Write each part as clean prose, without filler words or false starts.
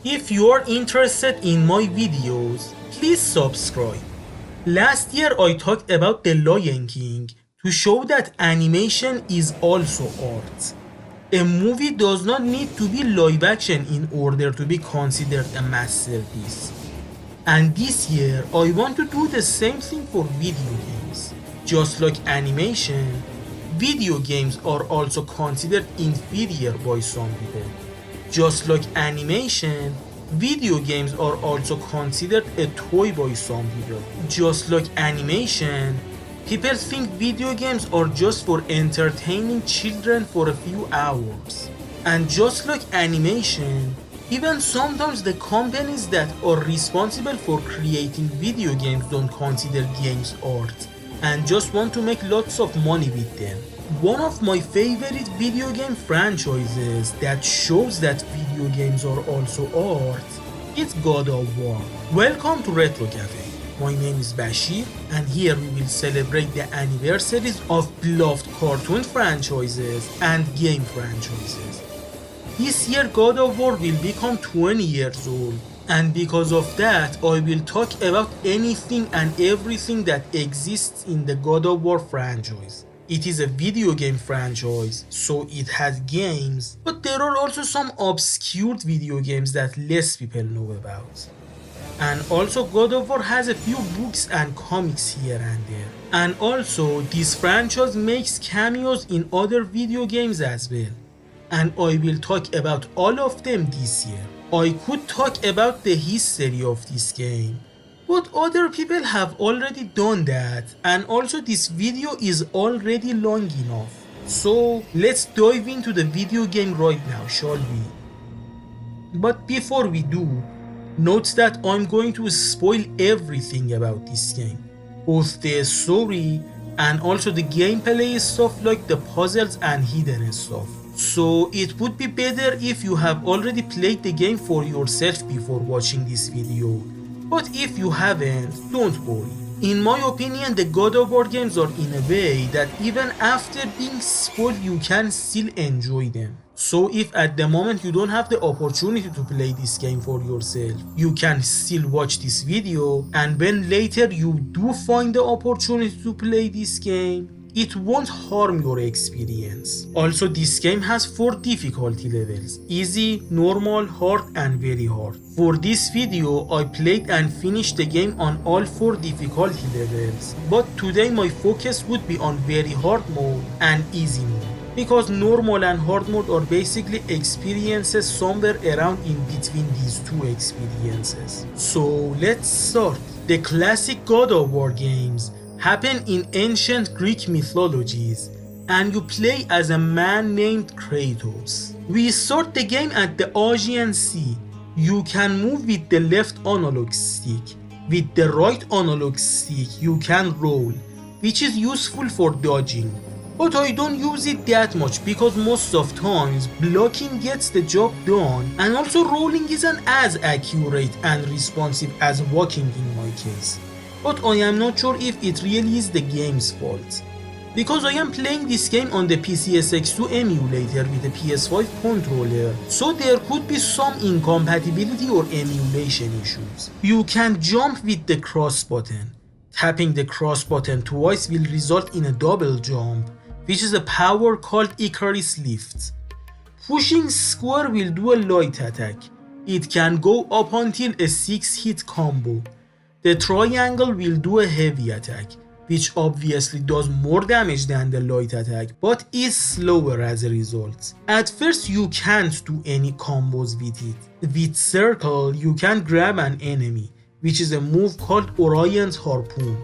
If you are interested in my videos, please subscribe. Last year I talked about The Lion King to show that animation is also art. A movie does not need to be live action in order to be considered a masterpiece. And this year I want to do the same thing for video games. Just like animation, video games are also considered inferior by some people. Just like animation, video games are also considered a toy by some people. Just like animation, people think video games are just for entertaining children for a few hours. And just like animation, even sometimes the companies that are responsible for creating video games don't consider games art and just want to make lots of money with them. One of my favorite video game franchises that shows that video games are also art is God of War. Welcome to Retro Cafe. My name is Bashir and here we will celebrate the anniversaries of beloved cartoon franchises and game franchises. This year God of War will become 20 years old, and because of that I will talk about anything and everything that exists in the God of War franchise. It is a video game franchise, so it has games, but there are also some obscure video games that less people know about. And also God of War has a few books and comics here and there. And also this franchise makes cameos in other video games as well. And I will talk about all of them this year. I could talk about the history of this game, but other people have already done that, and also this video is already long enough. So let's dive into the video game right now, shall we? But before we do, note that I'm going to spoil everything about this game, both the story and also the gameplay stuff like the puzzles and hidden stuff. So it would be better if you have already played the game for yourself before watching this video. But if you haven't, don't worry. In my opinion, the God of War games are in a way that even after being spoiled you can still enjoy them. So if at the moment you don't have the opportunity to play this game for yourself, you can still watch this video, and when later you do find the opportunity to play this game, it won't harm your experience. Also, this game has 4 difficulty levels: easy, normal, hard and very hard. For this video I played and finished the game on all 4 difficulty levels, but today my focus would be on very hard mode and easy mode, because normal and hard mode are basically experiences somewhere around in between these 2 experiences. So let's start. The classic God of War games happen in ancient Greek mythologies, and you play as a man named Kratos. We start the game at the Aegean Sea. You can move with the left analog stick. With the right analog stick you can roll, which is useful for dodging. But I don't use it that much because most of times blocking gets the job done, and also rolling isn't as accurate and responsive as walking in my case. But I am not sure if it really is the game's fault, because I am playing this game on the PCSX2 emulator with a PS5 controller, so there could be some incompatibility or emulation issues. You can jump with the cross button. Tapping the cross button twice will result in a double jump, which is a power called Icarus Lift. Pushing square will do a light attack. It can go up until a 6-hit combo. The triangle will do a heavy attack, which obviously does more damage than the light attack, but is slower as a result. At first you can't do any combos with it. With circle you can grab an enemy, which is a move called Orion's Harpoon.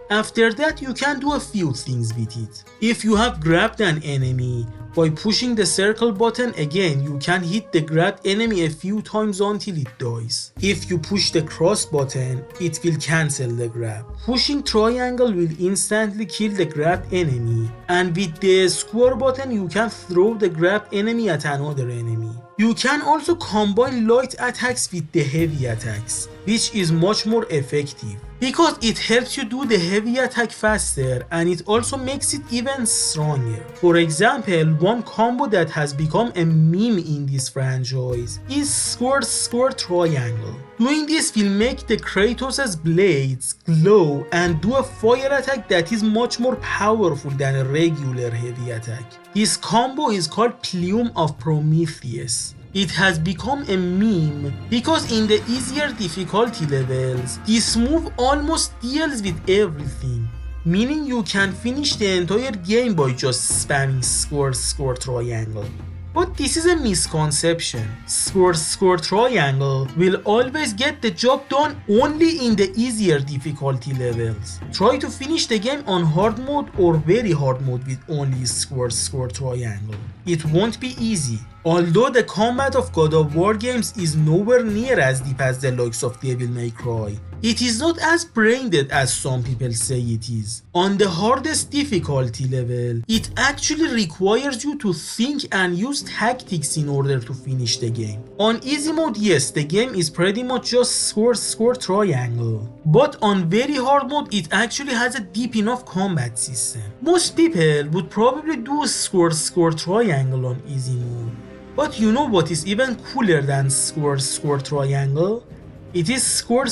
After that you can do a few things with it. If you have grabbed an enemy, by pushing the circle button again you can hit the grabbed enemy a few times until it dies. If you push the cross button, it will cancel the grab. Pushing triangle will instantly kill the grabbed enemy, and with the square button you can throw the grabbed enemy at another enemy. You can also combine light attacks with the heavy attacks, which is much more effective because it helps you do the heavy attack faster and it also makes it even stronger. For example, one combo that has become a meme in this franchise is squirt triangle. Doing this will make the Kratos' blades glow and do a fire attack that is much more powerful than a regular heavy attack. This combo is called Plume of Prometheus. It has become a meme because in the easier difficulty levels, this move almost deals with everything, meaning you can finish the entire game by just spamming squirt triangle. But this is a misconception. Squirt triangle will always get the job done only in the easier difficulty levels. Try to finish the game on hard mode or very hard mode with only squirt triangle. It won't be easy. Although the combat of God of War games is nowhere near as deep as the likes of Devil May Cry, it is not as brain dead as some people say it is. On the hardest difficulty level, it actually requires you to think and use tactics in order to finish the game. On easy mode, yes, the game is pretty much just squirt triangle. But on very hard mode, it actually has a deep enough combat system. Most people would probably do squirt triangle on easy mode. But you know what is even cooler than squirt triangle? It is squirt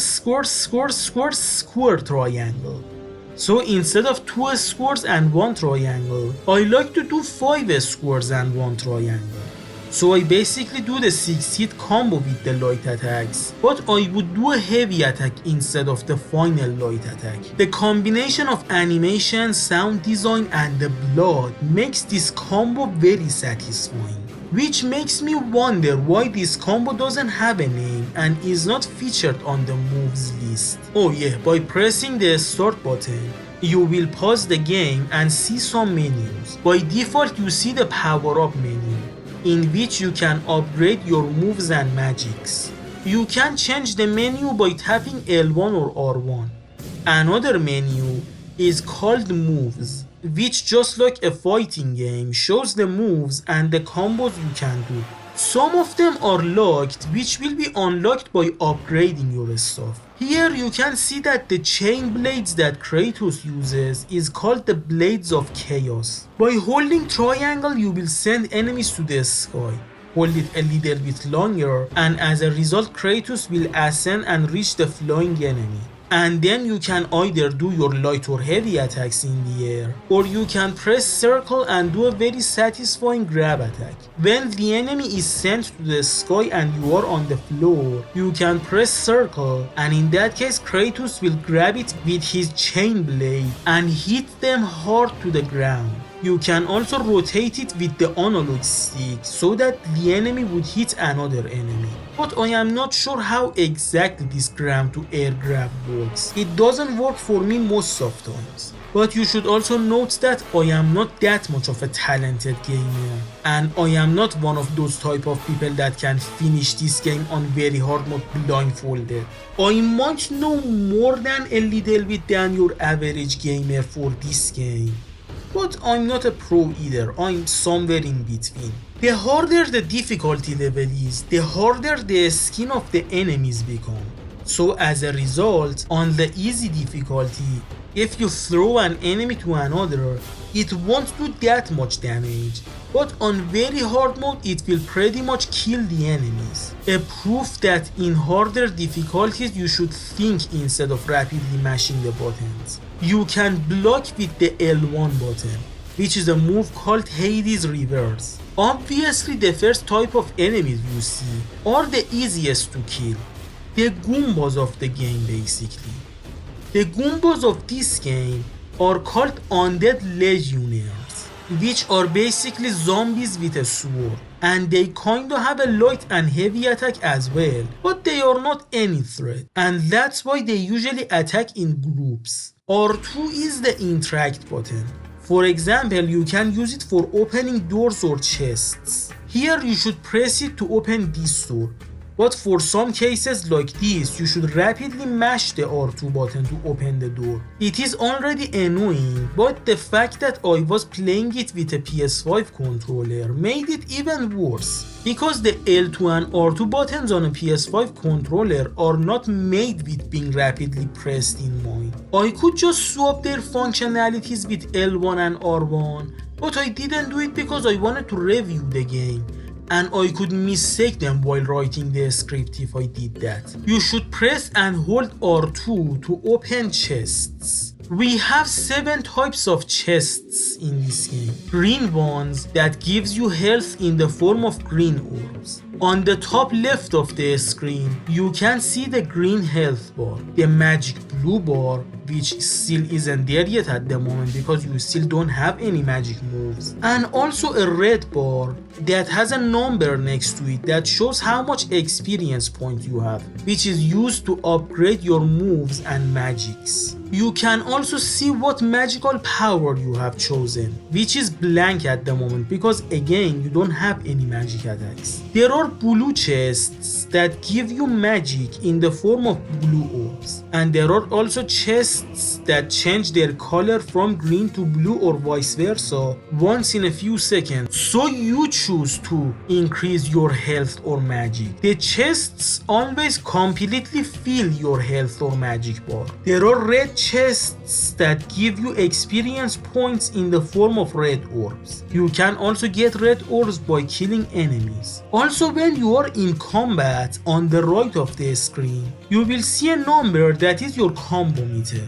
triangle. So instead of 2 squirts and 1 triangle, I like to do 5 squirts and 1 triangle. So I basically do the 6-hit combo with the light attacks, but I would do a heavy attack instead of the final light attack. The combination of animation, sound design and the blood makes this combo very satisfying. Which makes me wonder why this combo doesn't have a name and is not featured on the moves list. Oh yeah, by pressing the start button, you will pause the game and see some menus. By default, you see the power up menu, in which you can upgrade your moves and magics. You can change the menu by tapping L1 or R1. Another menu is called moves, which just like a fighting game shows the moves and the combos you can do. Some of them are locked, which will be unlocked by upgrading your stuff. Here you can see that the chain blades that Kratos uses is called the Blades of Chaos. By holding triangle you will send enemies to the sky. Hold it a little bit longer and as a result Kratos will ascend and reach the flying enemy. And then you can either do your light or heavy attacks in the air, or you can press circle and do a very satisfying grab attack. When the enemy is sent to the sky and you are on the floor, you can press circle and in that case Kratos will grab it with his chain blade and hit them hard to the ground. You can also rotate it with the analog stick so that the enemy would hit another enemy. But I am not sure how exactly this gram to air grab works. It doesn't work for me most of times. But you should also note that I am not that much of a talented gamer. And I am not one of those type of people that can finish this game on very hard mode blindfolded. I might know more than a little bit than your average gamer for this game. But I'm not a pro either, I'm somewhere in between. The harder the difficulty level is, the harder the skin of the enemies become. So as a result, on the easy difficulty, if you throw an enemy to another, it won't do that much damage. But on very hard mode, it will pretty much kill the enemies. A proof that in harder difficulties you should think instead of rapidly mashing the buttons. You can block with the L1 button, which is a move called Hades Reverse. Obviously the first type of enemies you see are the easiest to kill. The Goombas of the game basically. The Goombas of this game are called Undead Legionnaires, which are basically zombies with a sword. And they kinda have a light and heavy attack as well, but they are not any threat. And that's why they usually attack in groups. R2 is the interact button. For example, you can use it for opening doors or chests. Here you should press it to open this door. But for some cases like this, you should rapidly mash the R2 button to open the door. It is already annoying, but the fact that I was playing it with a PS5 controller made it even worse. Because the L2 and R2 buttons on a PS5 controller are not made with being rapidly pressed in mind. I could just swap their functionalities with L1 and R1, but I didn't do it because I wanted to review the game, and I could mistake them while writing the script if I did that. You should press and hold R2 to open chests. We have 7 types of chests in this game. Green ones that gives you health in the form of green orbs. On the top left of the screen, you can see the green health bar, the magic blue bar, which still isn't there yet at the moment because you still don't have any magic moves, and also a red bar that has a number next to it that shows how much experience point you have, which is used to upgrade your moves and magics. You can also see what magical power you have chosen, which is blank at the moment because again you don't have any magic attacks. There are blue chests that give you magic in the form of blue orbs, and there are also chests that change their color from green to blue or vice versa once in a few seconds, so you choose to increase your health or magic. The chests always completely fill your health or magic bar. There are red chests that give you experience points in the form of red orbs. You can also get red orbs by killing enemies. Also, when you are in combat, on the right of the screen, you will see a number that is your combo meter.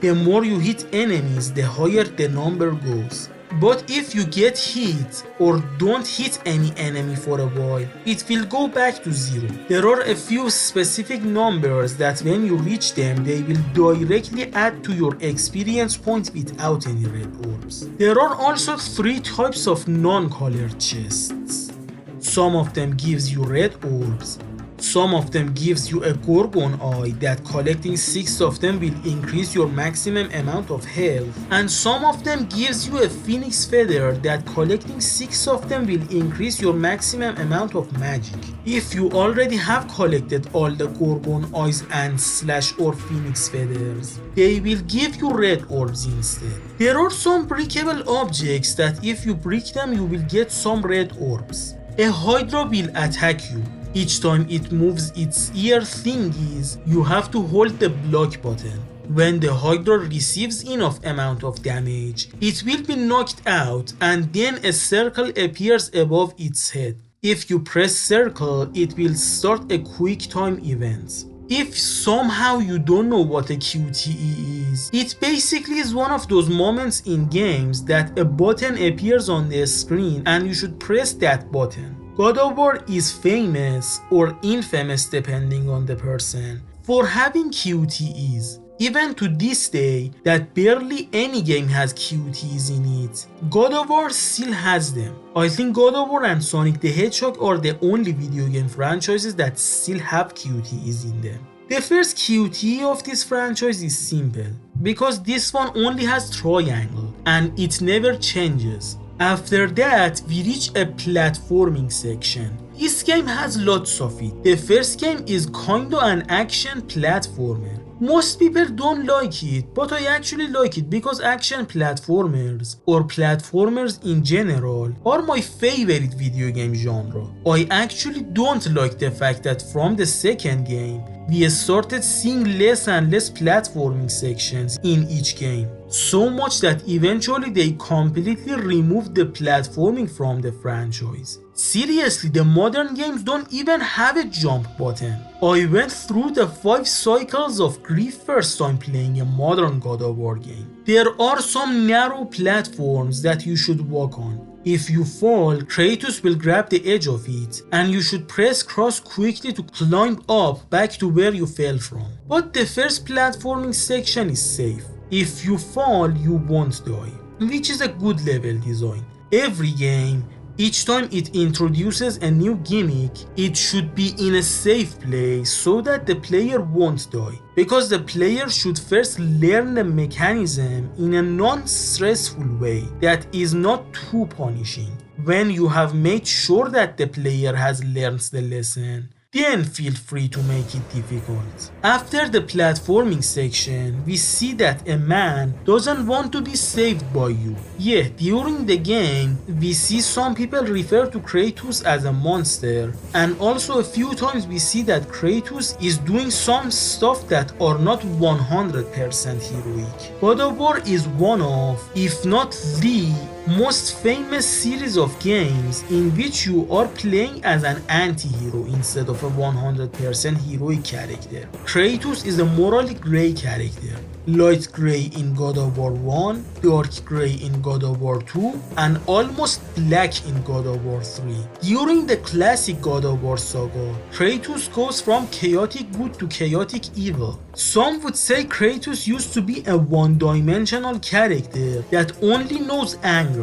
The more you hit enemies, the higher the number goes. But if you get hit or don't hit any enemy for a while, it will go back to 0. There are a few specific numbers that when you reach them, they will directly add to your experience points without any red orbs. There are also 3 types of non-colored chests. Some of them gives you red orbs. Some of them gives you a Gorgon Eye that collecting 6 of them will increase your maximum amount of health, and some of them gives you a Phoenix Feather that collecting 6 of them will increase your maximum amount of magic. If you already have collected all the Gorgon Eyes and Slash or Phoenix Feathers, they will give you red orbs instead. There are some breakable objects that if you break them you will get some red orbs. A Hydra will attack you. Each time it moves its ear thingies, you have to hold the block button. When the Hydra receives enough amount of damage, it will be knocked out and then a circle appears above its head. If you press circle, it will start a quick time event. If somehow you don't know what a QTE is, it basically is one of those moments in games that a button appears on the screen and you should press that button. God of War is famous or infamous depending on the person for having QTEs. Even to this day that barely any game has QTEs in it, God of War still has them. I think God of War and Sonic the Hedgehog are the only video game franchises that still have QTEs in them. The first QTE of this franchise is simple, because this one only has triangle and it never changes. After that, we reach a platforming section. This game has lots of it. The first game is kinda an action platformer. Most people don't like it, but I actually like it because action platformers, or platformers in general, are my favorite video game genre. I actually don't like the fact that from the second game, we started seeing less and less platforming sections in each game. So much that eventually they completely removed the platforming from the franchise. Seriously, the modern games don't even have a jump button. I went through the 5 cycles of grief first time playing a modern God of War game. There are some narrow platforms that you should walk on. If you fall, Kratos will grab the edge of it, and you should press cross quickly to climb up back to where you fell from. But the first platforming section is safe. If you fall, you won't die, which is a good level design. Every game, each time it introduces a new gimmick, it should be in a safe place so that the player won't die. Because the player should first learn the mechanism in a non-stressful way that is not too punishing. When you have made sure that the player has learned the lesson, then feel free to make it difficult. After the platforming section, we see that a man doesn't want to be saved by you. Yeah, during the game, we see some people refer to Kratos as a monster, and also a few times we see that Kratos is doing some stuff that are not 100% heroic. God of War is one of, if not the most famous series of games in which you are playing as an anti-hero instead of a 100% heroic character. Kratos is a morally grey character. Light grey in God of War 1, dark grey in God of War 2, and almost black in God of War 3. During the classic God of War saga, Kratos goes from chaotic good to chaotic evil. Some would say Kratos used to be a one-dimensional character that only knows anger.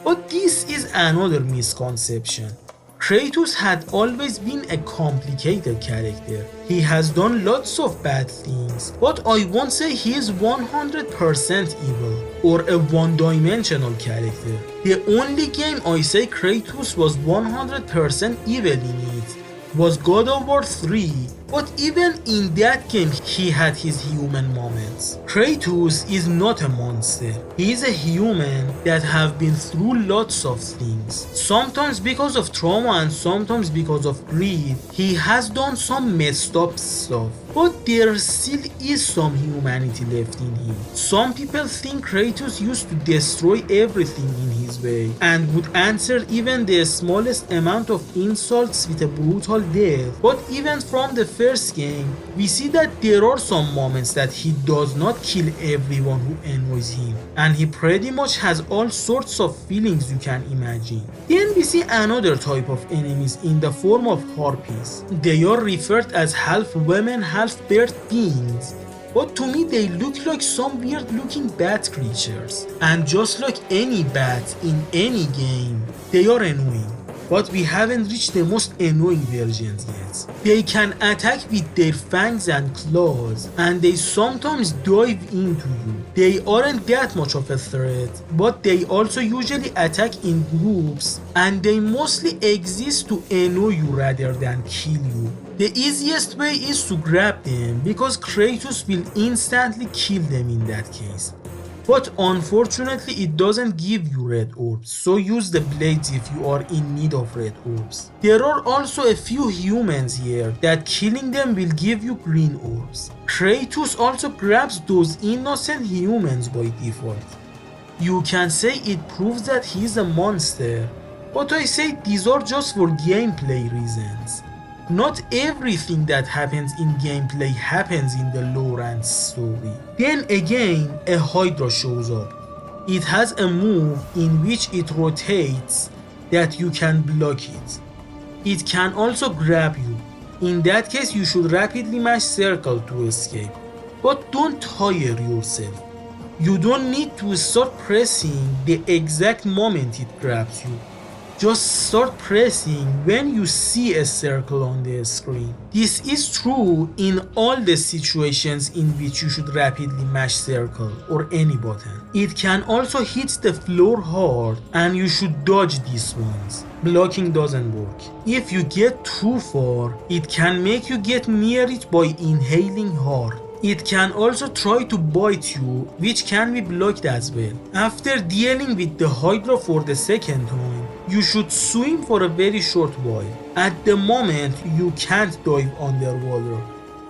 But this is another misconception. Kratos had always been a complicated character. He has done lots of bad things, but I won't say he is 100% evil or a one-dimensional character. The only game I say Kratos was 100% evil in it was God of War 3, but even in that game he had his human moments. Kratos is not a monster. He is a human that have been through lots of things. Sometimes because of trauma and sometimes because of greed. He has done some messed up stuff, but there still is some humanity left in him. Some people think Kratos used to destroy everything in his way and would answer even the smallest amount of insults with a brutal death, but even from the first game, we see that there are some moments that he does not kill everyone who annoys him, and he pretty much has all sorts of feelings you can imagine. Then we see another type of enemies in the form of harpies. They are referred as half women, half bird beings, but to me they look like some weird looking bat creatures, and just like any bat in any game, they are annoying. But we haven't reached the most annoying versions yet. They can attack with their fangs and claws, and they sometimes dive into you. They aren't that much of a threat, but they also usually attack in groups, and they mostly exist to annoy you rather than kill you. The easiest way is to grab them, because Kratos will instantly kill them in that case. But unfortunately it doesn't give you red orbs, so use the blades if you are in need of red orbs. There are also a few humans here that killing them will give you green orbs. Kratos also grabs those innocent humans by default. You can say it proves that he is a monster, but I say these are just for gameplay reasons. Not everything that happens in gameplay happens in the lore and story. Then again, a Hydra shows up. It has a move in which it rotates that you can block it. It can also grab you. In that case, you should rapidly mash circle to escape. But don't tire yourself. You don't need to start pressing the exact moment it grabs you. Just start pressing when you see a circle on the screen. This is true in all the situations in which you should rapidly mash circle or any button. It can also hit the floor hard and you should dodge these ones. Blocking doesn't work. If you get too far, it can make you get near it by inhaling hard. It can also try to bite you, which can be blocked as well. After dealing with the Hydra for the second time, you should swim for a very short while. At the moment, you can't dive underwater,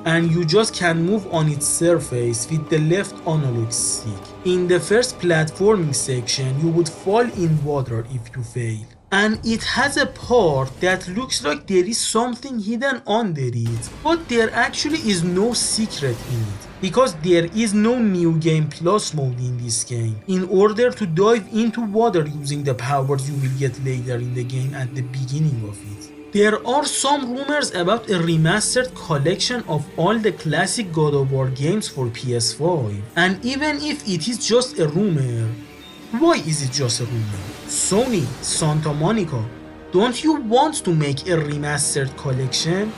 and you just can move on its surface with the left analog stick. In the first platforming section, you would fall in water if you fail. And it has a part that looks like there is something hidden under it, but there actually is no secret in it, because there is no new game plus mode in this game in order to dive into water using the powers you will get later in the game at the beginning of it. There are some rumors about a remastered collection of all the classic God of War games for PS5, and even if it is just a rumor, why is it just a rumor? Sony, Santa Monica, don't you want to make a remastered collection?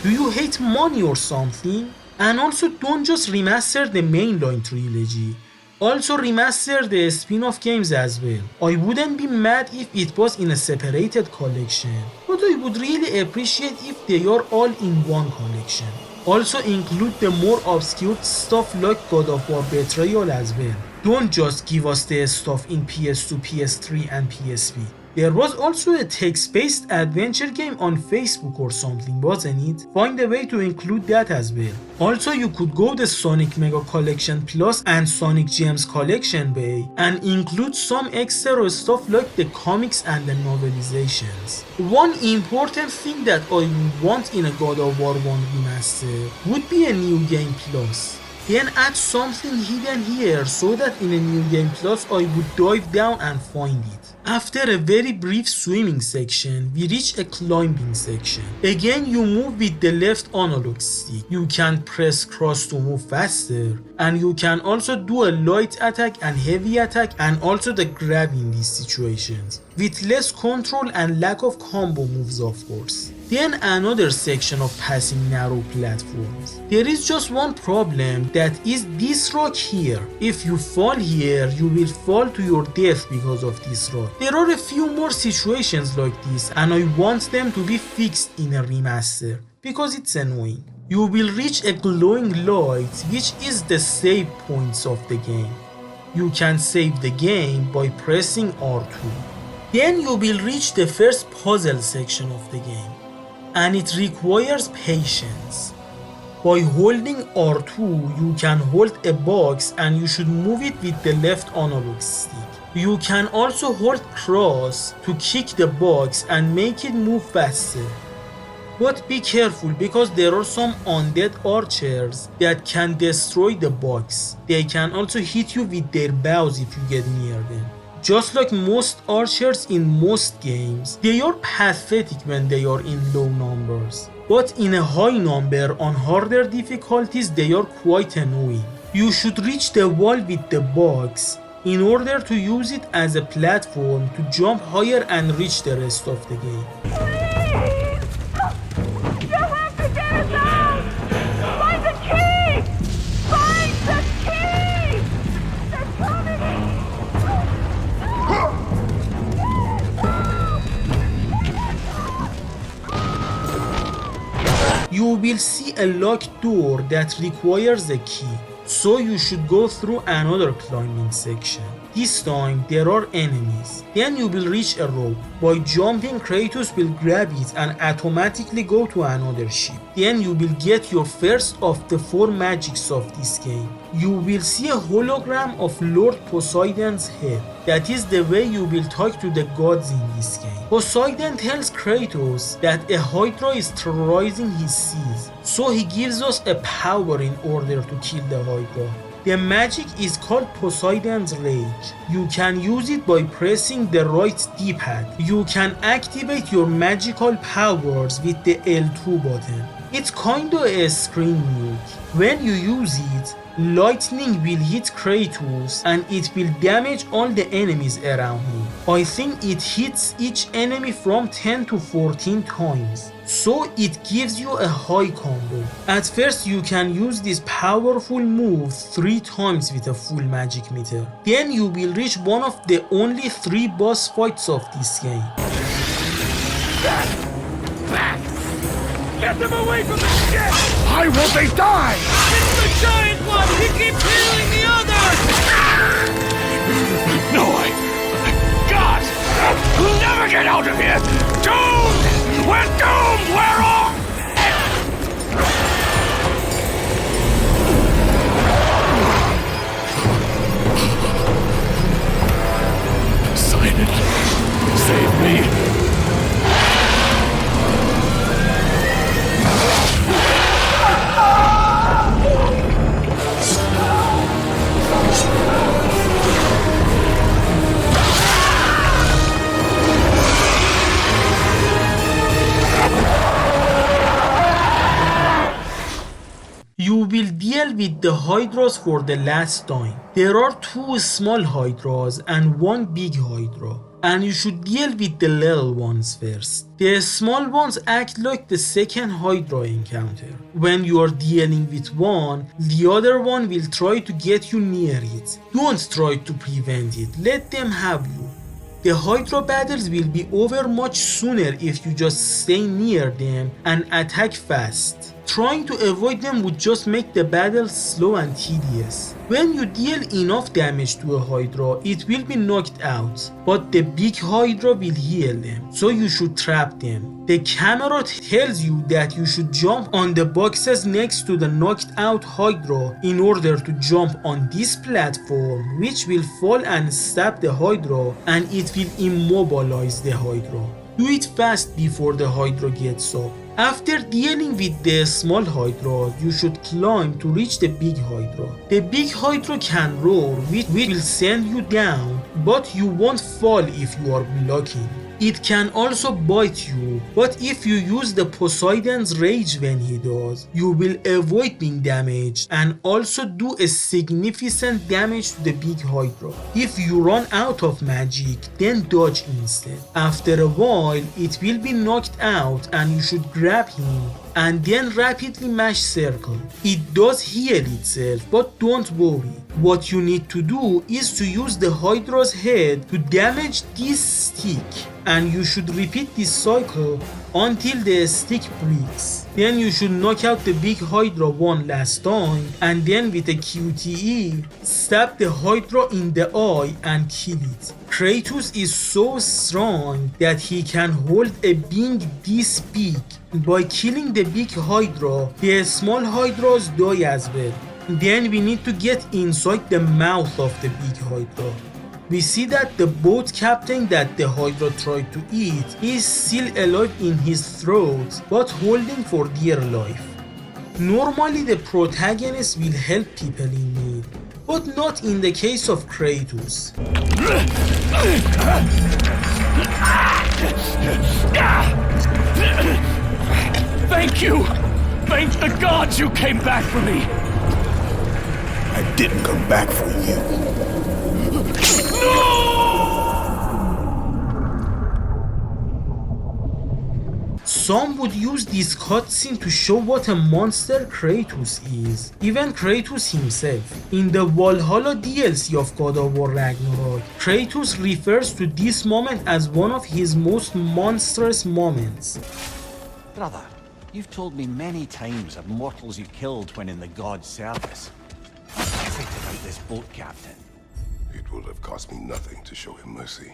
Do you hate money or something? And also don't just remaster the mainline trilogy. Also remaster the spin-off games as well. I wouldn't be mad if it was in a separated collection, but I would really appreciate if they are all in one collection. Also include the more obscure stuff like God of War Betrayal as well. Don't just give us the stuff in PS2, PS3 and PSP. There was also a text-based adventure game on Facebook or something, wasn't it? Find a way to include that as well. Also, you could go the Sonic Mega Collection Plus and Sonic Gems Collection way and include some extra stuff like the comics and the novelizations. One important thing that I would want in a God of War 1 remaster would be a New Game Plus. Then add something hidden here so that in a New Game Plus I would dive down and find it. After a very brief swimming section, we reach a climbing section. Again, you move with the left analog stick. You can press cross to move faster, and you can also do a light attack and heavy attack and also the grab in these situations, with less control and lack of combo moves of course. Then another section of passing narrow platforms. There is just one problem, that is this rock here. If you fall here, you will fall to your death because of this rock. There are a few more situations like this and I want them to be fixed in a remaster because it's annoying. You will reach a glowing light which is the save points of the game. You can save the game by pressing R2. Then you will reach the first puzzle section of the game, and it requires patience. By holding R2, you can hold a box and you should move it with the left analog stick. You can also hold cross to kick the box and make it move faster. But be careful because there are some undead archers that can destroy the box. They can also hit you with their bows if you get near them. Just like most archers in most games, they are pathetic when they are in low numbers. But in a high number on harder difficulties, they are quite annoying. You should reach the wall with the box in order to use it as a platform to jump higher and reach the rest of the game. You will see a locked door that requires a key, so you should go through another climbing section. This time there are enemies. Then you will reach a rope. By jumping, Kratos will grab it and automatically go to another ship. Then you will get your first of the 4 magics of this game. You will see a hologram of Lord Poseidon's head. That is the way you will talk to the gods in this game. Poseidon tells Kratos that a Hydra is terrorizing his seas, so he gives us a power in order to kill the Hydra. The magic is called Poseidon's Rage. You can use it by pressing the right D-pad. You can activate your magical powers with the L2 button. It's kinda a screen nuke. When you use it, lightning will hit Kratos and it will damage all the enemies around him. I think it hits each enemy from 10 to 14 times. So it gives you a high combo. At first you can use this powerful move 3 times with a full magic meter. Then you will reach one of the only 3 boss fights of this game. Back! Get them away from the ship! Why won't they die? It's the giant one! He keeps healing the others! No, God! We'll never get out of here! Doomed! We're doomed! We're off! Poseidon, save me! You will deal with the Hydras for the last time. There are 2 small Hydras and 1 big Hydra, and you should deal with the little ones first. The small ones act like the second Hydra encounter. When you are dealing with one, the other one will try to get you near it. Don't try to prevent it, let them have you. The Hydra battles will be over much sooner if you just stay near them and attack fast. Trying to avoid them would just make the battle slow and tedious. When you deal enough damage to a Hydra, it will be knocked out, but the big Hydra will heal them, so you should trap them. The camera tells you that you should jump on the boxes next to the knocked out Hydra in order to jump on this platform, which will fall and stab the Hydra, and it will immobilize the Hydra. Do it fast before the Hydra gets up. After dealing with the small Hydra, you should climb to reach the big Hydra. The big Hydra can roar, which will send you down, but you won't fall if you are blocking. It can also bite you, but if you use the Poseidon's rage when he does, you will avoid being damaged and also do a significant damage to the big Hydra. If you run out of magic, then dodge instead. After a while, it will be knocked out and you should grab him and then rapidly mash circle. It does heal itself, but don't worry. What you need to do is to use the Hydra's head to damage this stick, and you should repeat this cycle until the stick breaks. Then you should knock out the big Hydra one last time, and then with a QTE, stab the Hydra in the eye and kill it. Kratos is so strong that he can hold a being this big. By killing the big Hydra, the small Hydras die as well. Then we need to get inside the mouth of the big Hydra. We see that the boat captain that the Hydra tried to eat is still alive in his throat, but holding for dear life. Normally the protagonist will help people in need, but not in the case of Kratos. Thank you! Thank the gods you came back for me! I didn't come back for you. No! Some would use this cutscene to show what a monster Kratos is. Even Kratos himself. In the Valhalla DLC of God of War Ragnarok, Kratos refers to this moment as one of his most monstrous moments. Brother, you've told me many times of mortals you killed when in the god's service. What's it about this boat captain? It would have cost me nothing to show him mercy.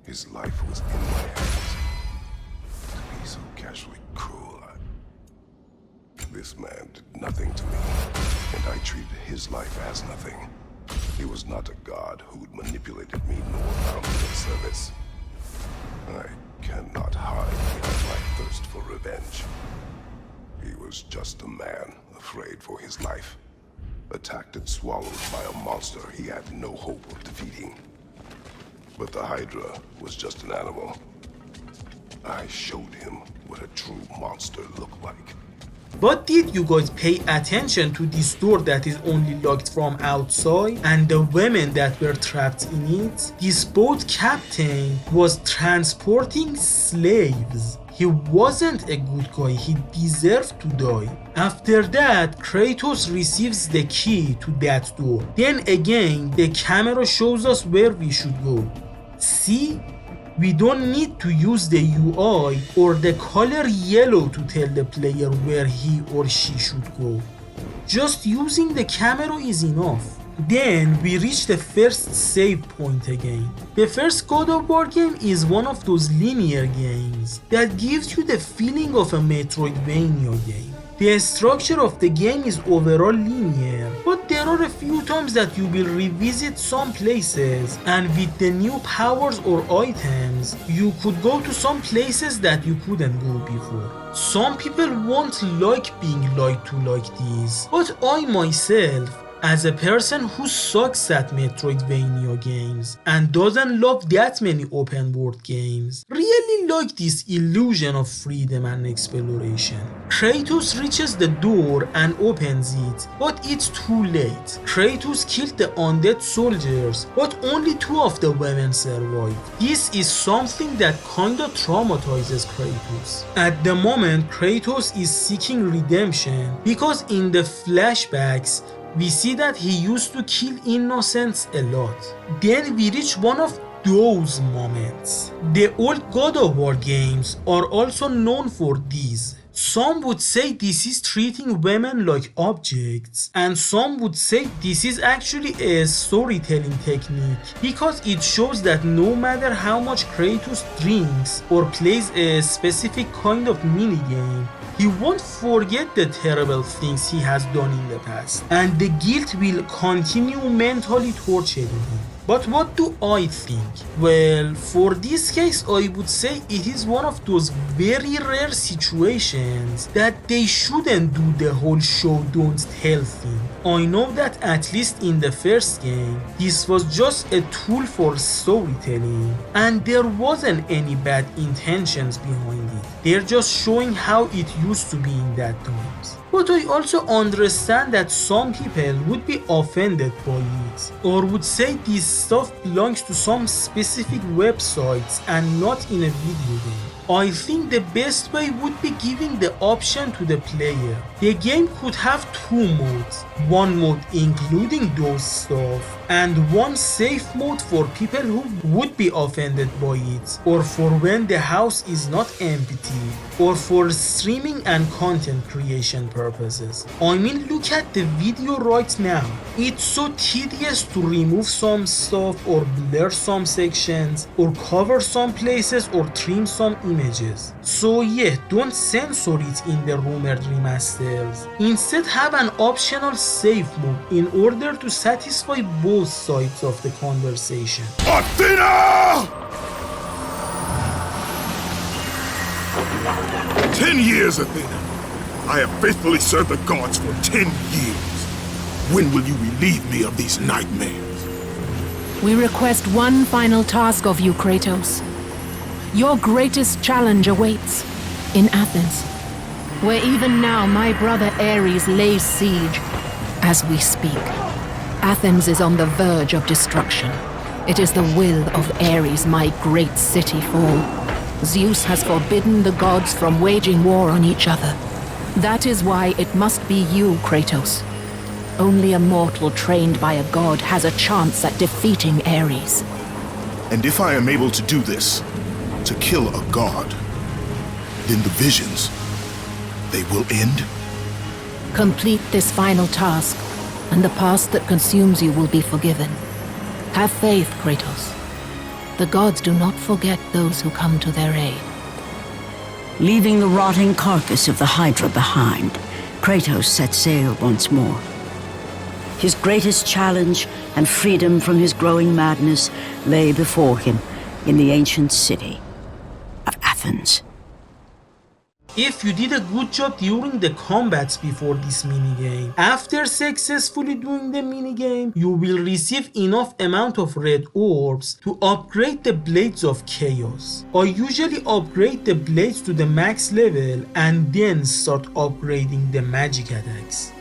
His life was in my hands. To be so casually cruel, This man did nothing to me, and I treated his life as nothing. He was not a god who'd manipulated me nor bound me in service. I cannot hide behind my thirst for revenge. He was just a man afraid for his life, attacked and swallowed by a monster he had no hope of defeating. But the Hydra was just an animal. I showed him what a true monster looked like. But did you guys pay attention to this door that is only locked from outside and the women that were trapped in it? This boat captain was transporting slaves. He wasn't a good guy, he deserved to die. After that, Kratos receives the key to that door. Then again, the camera shows us where we should go. See? We don't need to use the UI or the color yellow to tell the player where he or she should go. Just using the camera is enough. Then we reach the first save point again. The first God of War game is one of those linear games that gives you the feeling of a Metroidvania game. The structure of the game is overall linear, but there are a few times that you will revisit some places, and with the new powers or items, you could go to some places that you couldn't go before. Some people won't like being lied to like this, but I myself, as a person who sucks at Metroidvania games and doesn't love that many open world games, really like this illusion of freedom and exploration. Kratos reaches the door and opens it, but it's too late. Kratos killed the undead soldiers, but only 2 of the women survived. This is something that kinda traumatizes Kratos. At the moment, Kratos is seeking redemption because in the flashbacks, we see that he used to kill innocents a lot. Then we reach one of those moments. The old God of War games are also known for these. Some would say this is treating women like objects, and some would say this is actually a storytelling technique because it shows that no matter how much Kratos drinks or plays a specific kind of minigame, he won't forget the terrible things he has done in the past, and the guilt will continue mentally torturing him. But what do I think? Well, for this case, I would say it is one of those very rare situations that they shouldn't do the whole show don't tell thing. I know that at least in the first game, this was just a tool for storytelling, and there wasn't any bad intentions behind it. They're just showing how it used to be in that times. But I also understand that some people would be offended by it, or would say this stuff belongs to some specific websites and not in a video game. I think the best way would be giving the option to the player. The game could have two modes, one mode including those stuff, and one safe mode for people who would be offended by it, or for when the house is not empty, or for streaming and content creation purposes. I mean, look at the video right now. It's so tedious to remove some stuff or blur some sections or cover some places or trim some images. So yeah, don't censor it in the rumored remasters. Instead, have an optional save mode in order to satisfy both sides of the conversation. Athena! 10 years, Athena. I have faithfully served the gods for 10 years. When will you relieve me of these nightmares? We request one final task of you, Kratos. Your greatest challenge awaits in Athens, where even now my brother Ares lays siege as we speak. Athens is on the verge of destruction. It is the will of Ares my great city fall. Zeus has forbidden the gods from waging war on each other. That is why it must be you, Kratos. Only a mortal trained by a god has a chance at defeating Ares. And if I am able to do this, to kill a god, then the visions, they will end? Complete this final task, and the past that consumes you will be forgiven. Have faith, Kratos. The gods do not forget those who come to their aid. Leaving the rotting carcass of the Hydra behind, Kratos set sail once more. His greatest challenge and freedom from his growing madness lay before him in the ancient city of Athens. If you did a good job during the combats before this minigame, after successfully doing the minigame, you will receive enough amount of red orbs to upgrade the Blades of Chaos. I usually upgrade the blades to the max level and then start upgrading the magic attacks.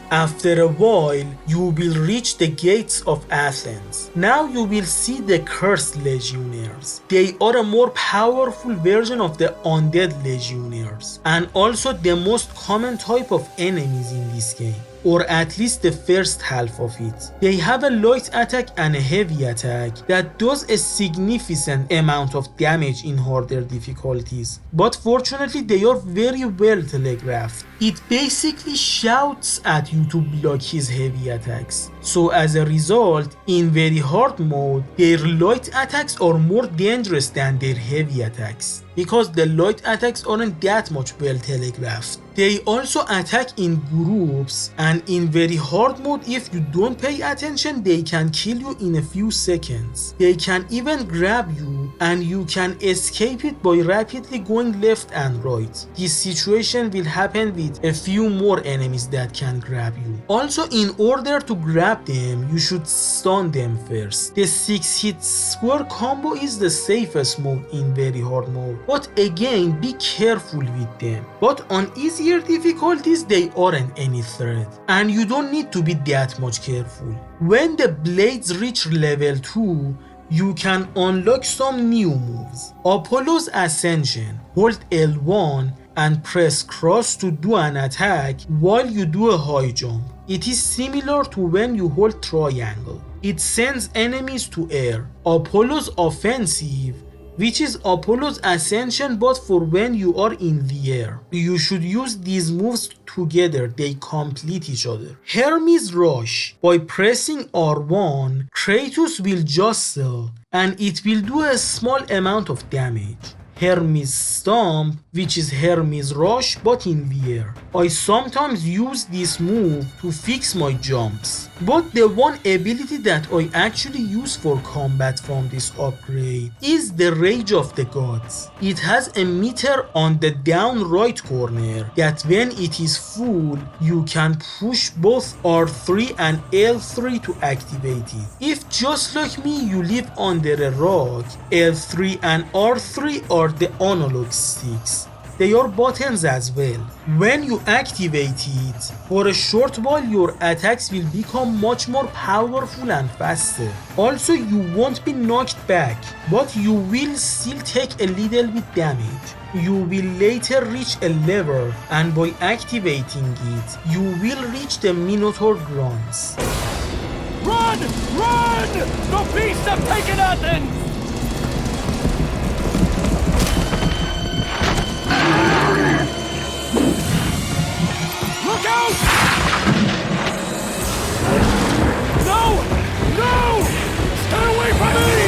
After a while, you will reach the gates of Athens. Now you will see the cursed legionnaires. They are a more powerful version of the undead legionnaires, and also the most common type of enemies in this game, or at least the first half of it. They have a light attack and a heavy attack that does a significant amount of damage in harder difficulties, but fortunately they are very well telegraphed. It basically shouts at you to block his heavy attacks. So as a result, in very hard mode, their light attacks are more dangerous than their heavy attacks, because the light attacks aren't that much well telegraphed. They also attack in groups, and in very hard mode, if you don't pay attention, they can kill you in a few seconds. They can even grab you, and you can escape it by rapidly going left and right. This situation will happen with a few more enemies that can grab you. Also, in order to grab them, you should stun them first. The 6-hit square combo is the safest mode in very hard mode, but again, be careful with them. But on easier difficulties, they aren't any threat, and you don't need to be that much careful. When the blades reach level 2, you can unlock some new moves. Apollo's Ascension. Hold L1 and press cross to do an attack while you do a high jump. It is similar to when you hold triangle. It sends enemies to air. Apollo's Offensive which is Apollo's ascension but for when you are in the air. You should use these moves together, they complete each other. Hermes Rush. By pressing R1, Kratos will jostle and it will do a small amount of damage. Hermes Stomp, which is Hermes Rush but in the air. I sometimes use this move to fix my jumps, but the one ability that I actually use for combat from this upgrade is the Rage of the Gods. It has a meter on the down right corner that when it is full, you can push both R3 and L3 to activate it. If just like me you live under a rock, L3 and R3 are the analog sticks. They are buttons as well. When you activate it, for a short while your attacks will become much more powerful and faster. Also, you won't be knocked back, but you will still take a little bit damage. You will later reach a level, and by activating it, you will reach the Minotaur grunts. Run! Run! The beasts have taken Athens! Look out! No! No! Stay away from me!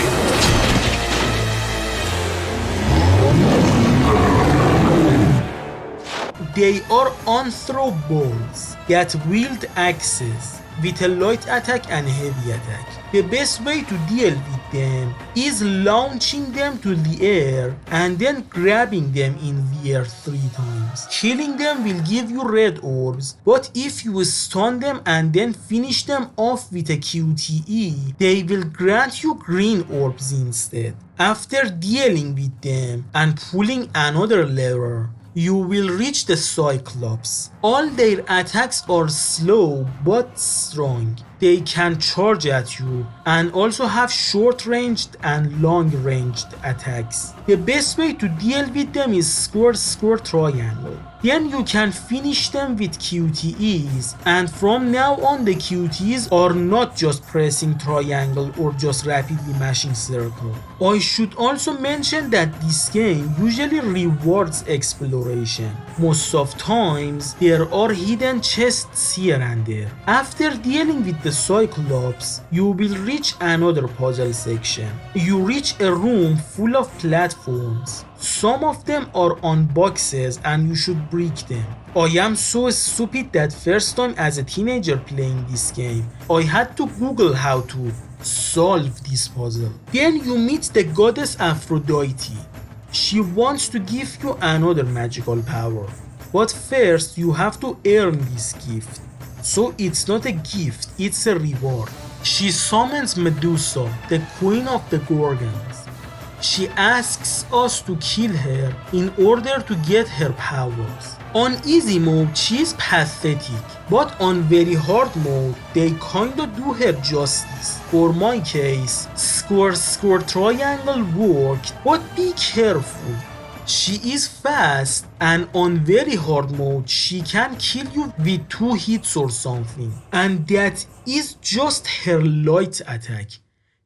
They are on-throw balls that wield axes with a light attack and heavy attack. The best way to deal with them is launching them to the air and then grabbing them in the air 3 times. Killing them will give you red orbs, but if you stun them and then finish them off with a QTE, they will grant you green orbs instead. After dealing with them and pulling another lever, you will reach the Cyclops. All their attacks are slow but strong. They can charge at you and also have short-ranged and long-ranged attacks. The best way to deal with them is square triangle. Then you can finish them with QTEs, and from now on the QTEs are not just pressing triangle or just rapidly mashing circle. I should also mention that this game usually rewards exploration. Most of times there are hidden chests here and there. After dealing with the Cyclops, you will reach another puzzle section. You reach a room full of platforms. Some of them are on boxes and you should break them. I am so stupid that first time as a teenager playing this game, I had to Google how to solve this puzzle. Then you meet the goddess Aphrodite. She wants to give you another magical power. But first you have to earn this gift. So it's not a gift, it's a reward. She summons Medusa, the queen of the Gorgons. She asks us to kill her in order to get her powers. On easy mode, she is pathetic, but on very hard mode, they kinda do her justice. For my case, square triangle worked, but be careful. She is fast, and on very hard mode, she can kill you with 2 hits or something. And that is just her light attack.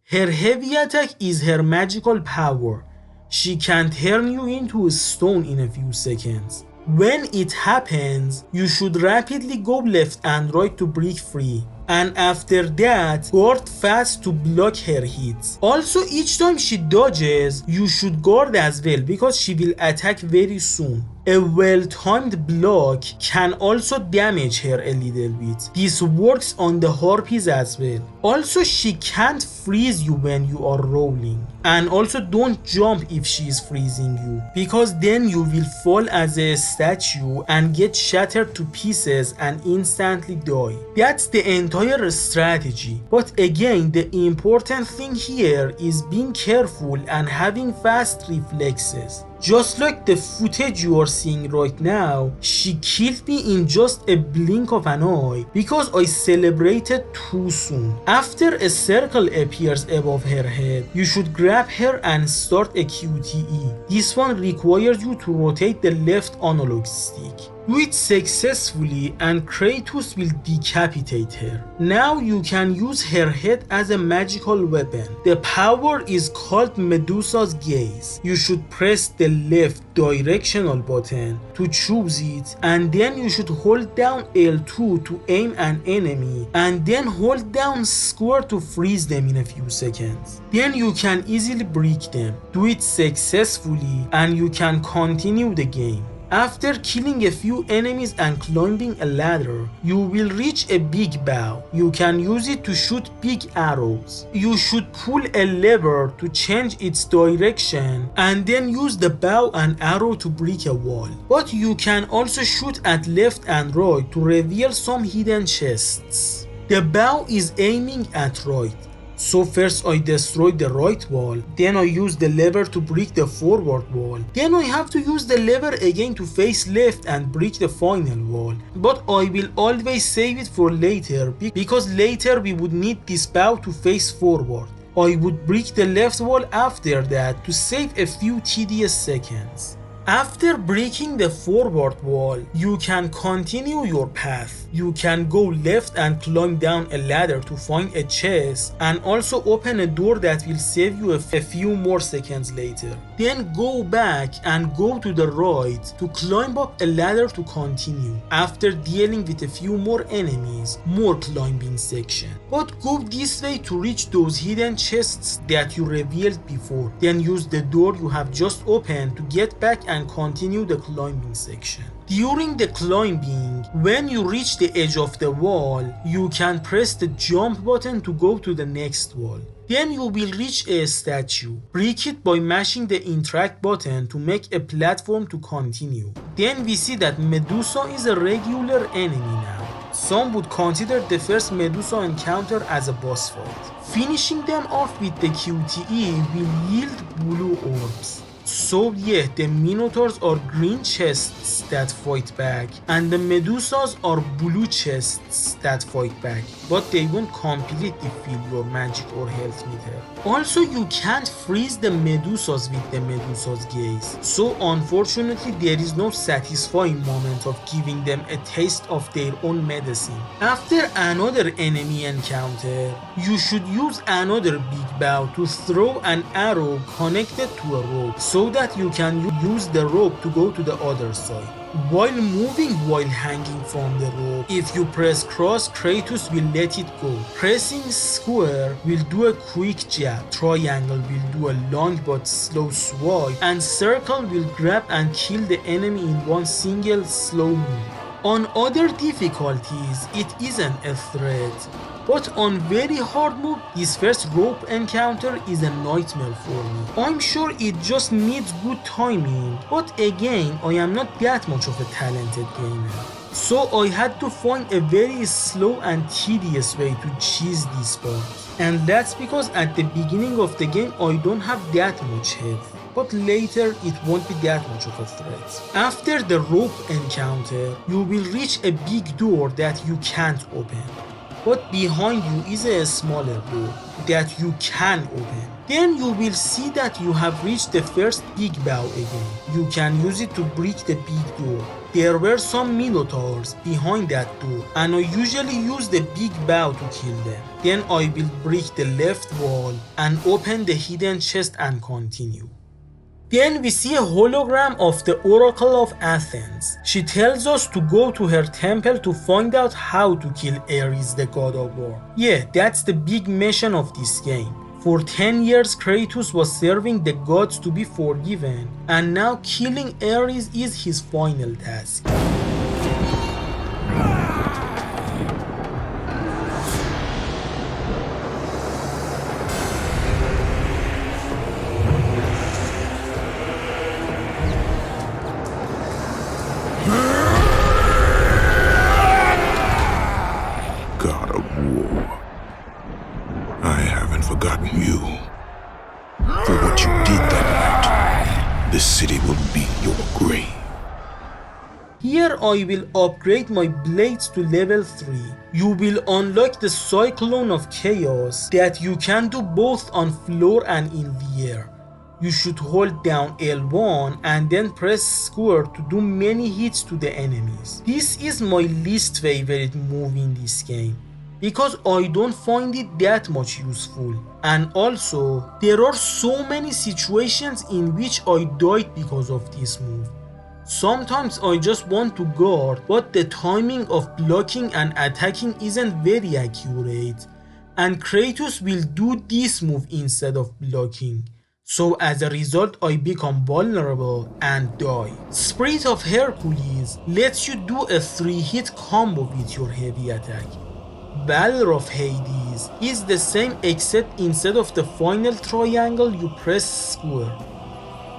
Her heavy attack is her magical power. She can turn you into a stone in a few seconds. When it happens, you should rapidly go left and right to break free. And after that, guard fast to block her hits. Also, each time she dodges, you should guard as well because she will attack very soon. A well-timed block can also damage her a little bit. This works on the harpies as well. Also, she can't freeze you when you are rolling. And also don't jump if she is freezing you, because then you will fall as a statue and get shattered to pieces and instantly die. That's the entire strategy. But again, the important thing here is being careful and having fast reflexes. Just like the footage you are seeing right now, she killed me in just a blink of an eye because I celebrated too soon. After a circle appears above her head, you should grab her and start a QTE. This one requires you to rotate the left analog stick. Do it successfully and Kratos will decapitate her. Now you can use her head as a magical weapon. The power is called Medusa's Gaze. You should press the left directional button to choose it, and then you should hold down L2 to aim an enemy, and then hold down square to freeze them in a few seconds. Then you can easily break them. Do it successfully and you can continue the game. After killing a few enemies and climbing a ladder, you will reach a big bow. You can use it to shoot big arrows. You should pull a lever to change its direction and then use the bow and arrow to break a wall. But you can also shoot at left and right to reveal some hidden chests. The bow is aiming at right. So first I destroy the right wall, then I use the lever to break the forward wall, then I have to use the lever again to face left and break the final wall. But I will always save it for later, because later we would need this bow to face forward. I would break the left wall after that to save a few tedious seconds. After breaking the forward wall, you can continue your path. You can go left and climb down a ladder to find a chest and also open a door that will save you a few more seconds later. Then go back and go to the right to climb up a ladder to continue. After dealing with a few more enemies, more climbing section. But go this way to reach those hidden chests that you revealed before. Then use the door you have just opened to get back and continue the climbing section. During the climbing, when you reach the edge of the wall, you can press the jump button to go to the next wall. Then you will reach a statue. Break it by mashing the interact button to make a platform to continue. Then we see that Medusa is a regular enemy now. Some would consider the first Medusa encounter as a boss fight. Finishing them off with the QTE will yield blue orbs. So yeah, the Minotaurs are green chests that fight back, and the Medusas are blue chests that fight back, but they won't completely fill your magic or health meter. Also, you can't freeze the Medusas with the Medusa's Gaze, so unfortunately there is no satisfying moment of giving them a taste of their own medicine. After another enemy encounter, you should use another big bow to throw an arrow connected to a rope, so that you can use the rope to go to the other side. While moving while hanging from the rope, if you press cross, Kratos will let it go. Pressing square will do a quick jab, triangle will do a long but slow swipe, and circle will grab and kill the enemy in one single slow move. On other difficulties, it isn't a threat. But on very hard mode, this first rope encounter is a nightmare for me. I'm sure it just needs good timing, but again, I am not that much of a talented gamer. So I had to find a very slow and tedious way to cheese this part. And that's because at the beginning of the game, I don't have that much health. But later it won't be that much of a threat. After the rope encounter, you will reach a big door that you can't open. But behind you is a smaller door that you can open. Then you will see that you have reached the first big bow again. You can use it to break the big door. There were some Minotaurs behind that door, and I usually use the big bow to kill them. Then I will break the left wall and open the hidden chest and continue. Then we see a hologram of the Oracle of Athens. She tells us to go to her temple to find out how to kill Ares, the god of war. Yeah, that's the big mission of this game. For 10 years Kratos was serving the gods to be forgiven, and now killing Ares is his final task. Forgotten you. For what you did that night, this city will be your grave. Here I will upgrade my blades to level 3. You will unlock the Cyclone of Chaos that you can do both on floor and in the air. You should hold down L1 and then press square to do many hits to the enemies. This is my least favorite move in this game because I don't find it that much useful, and also there are so many situations in which I died because of this move. Sometimes I just want to guard, but the timing of blocking and attacking isn't very accurate, and Kratos will do this move instead of blocking. So as a result I become vulnerable and die. Spirit of Hercules lets you do a 3-hit combo with your heavy attack. Valor of Hades is the same except instead of the final triangle you press square.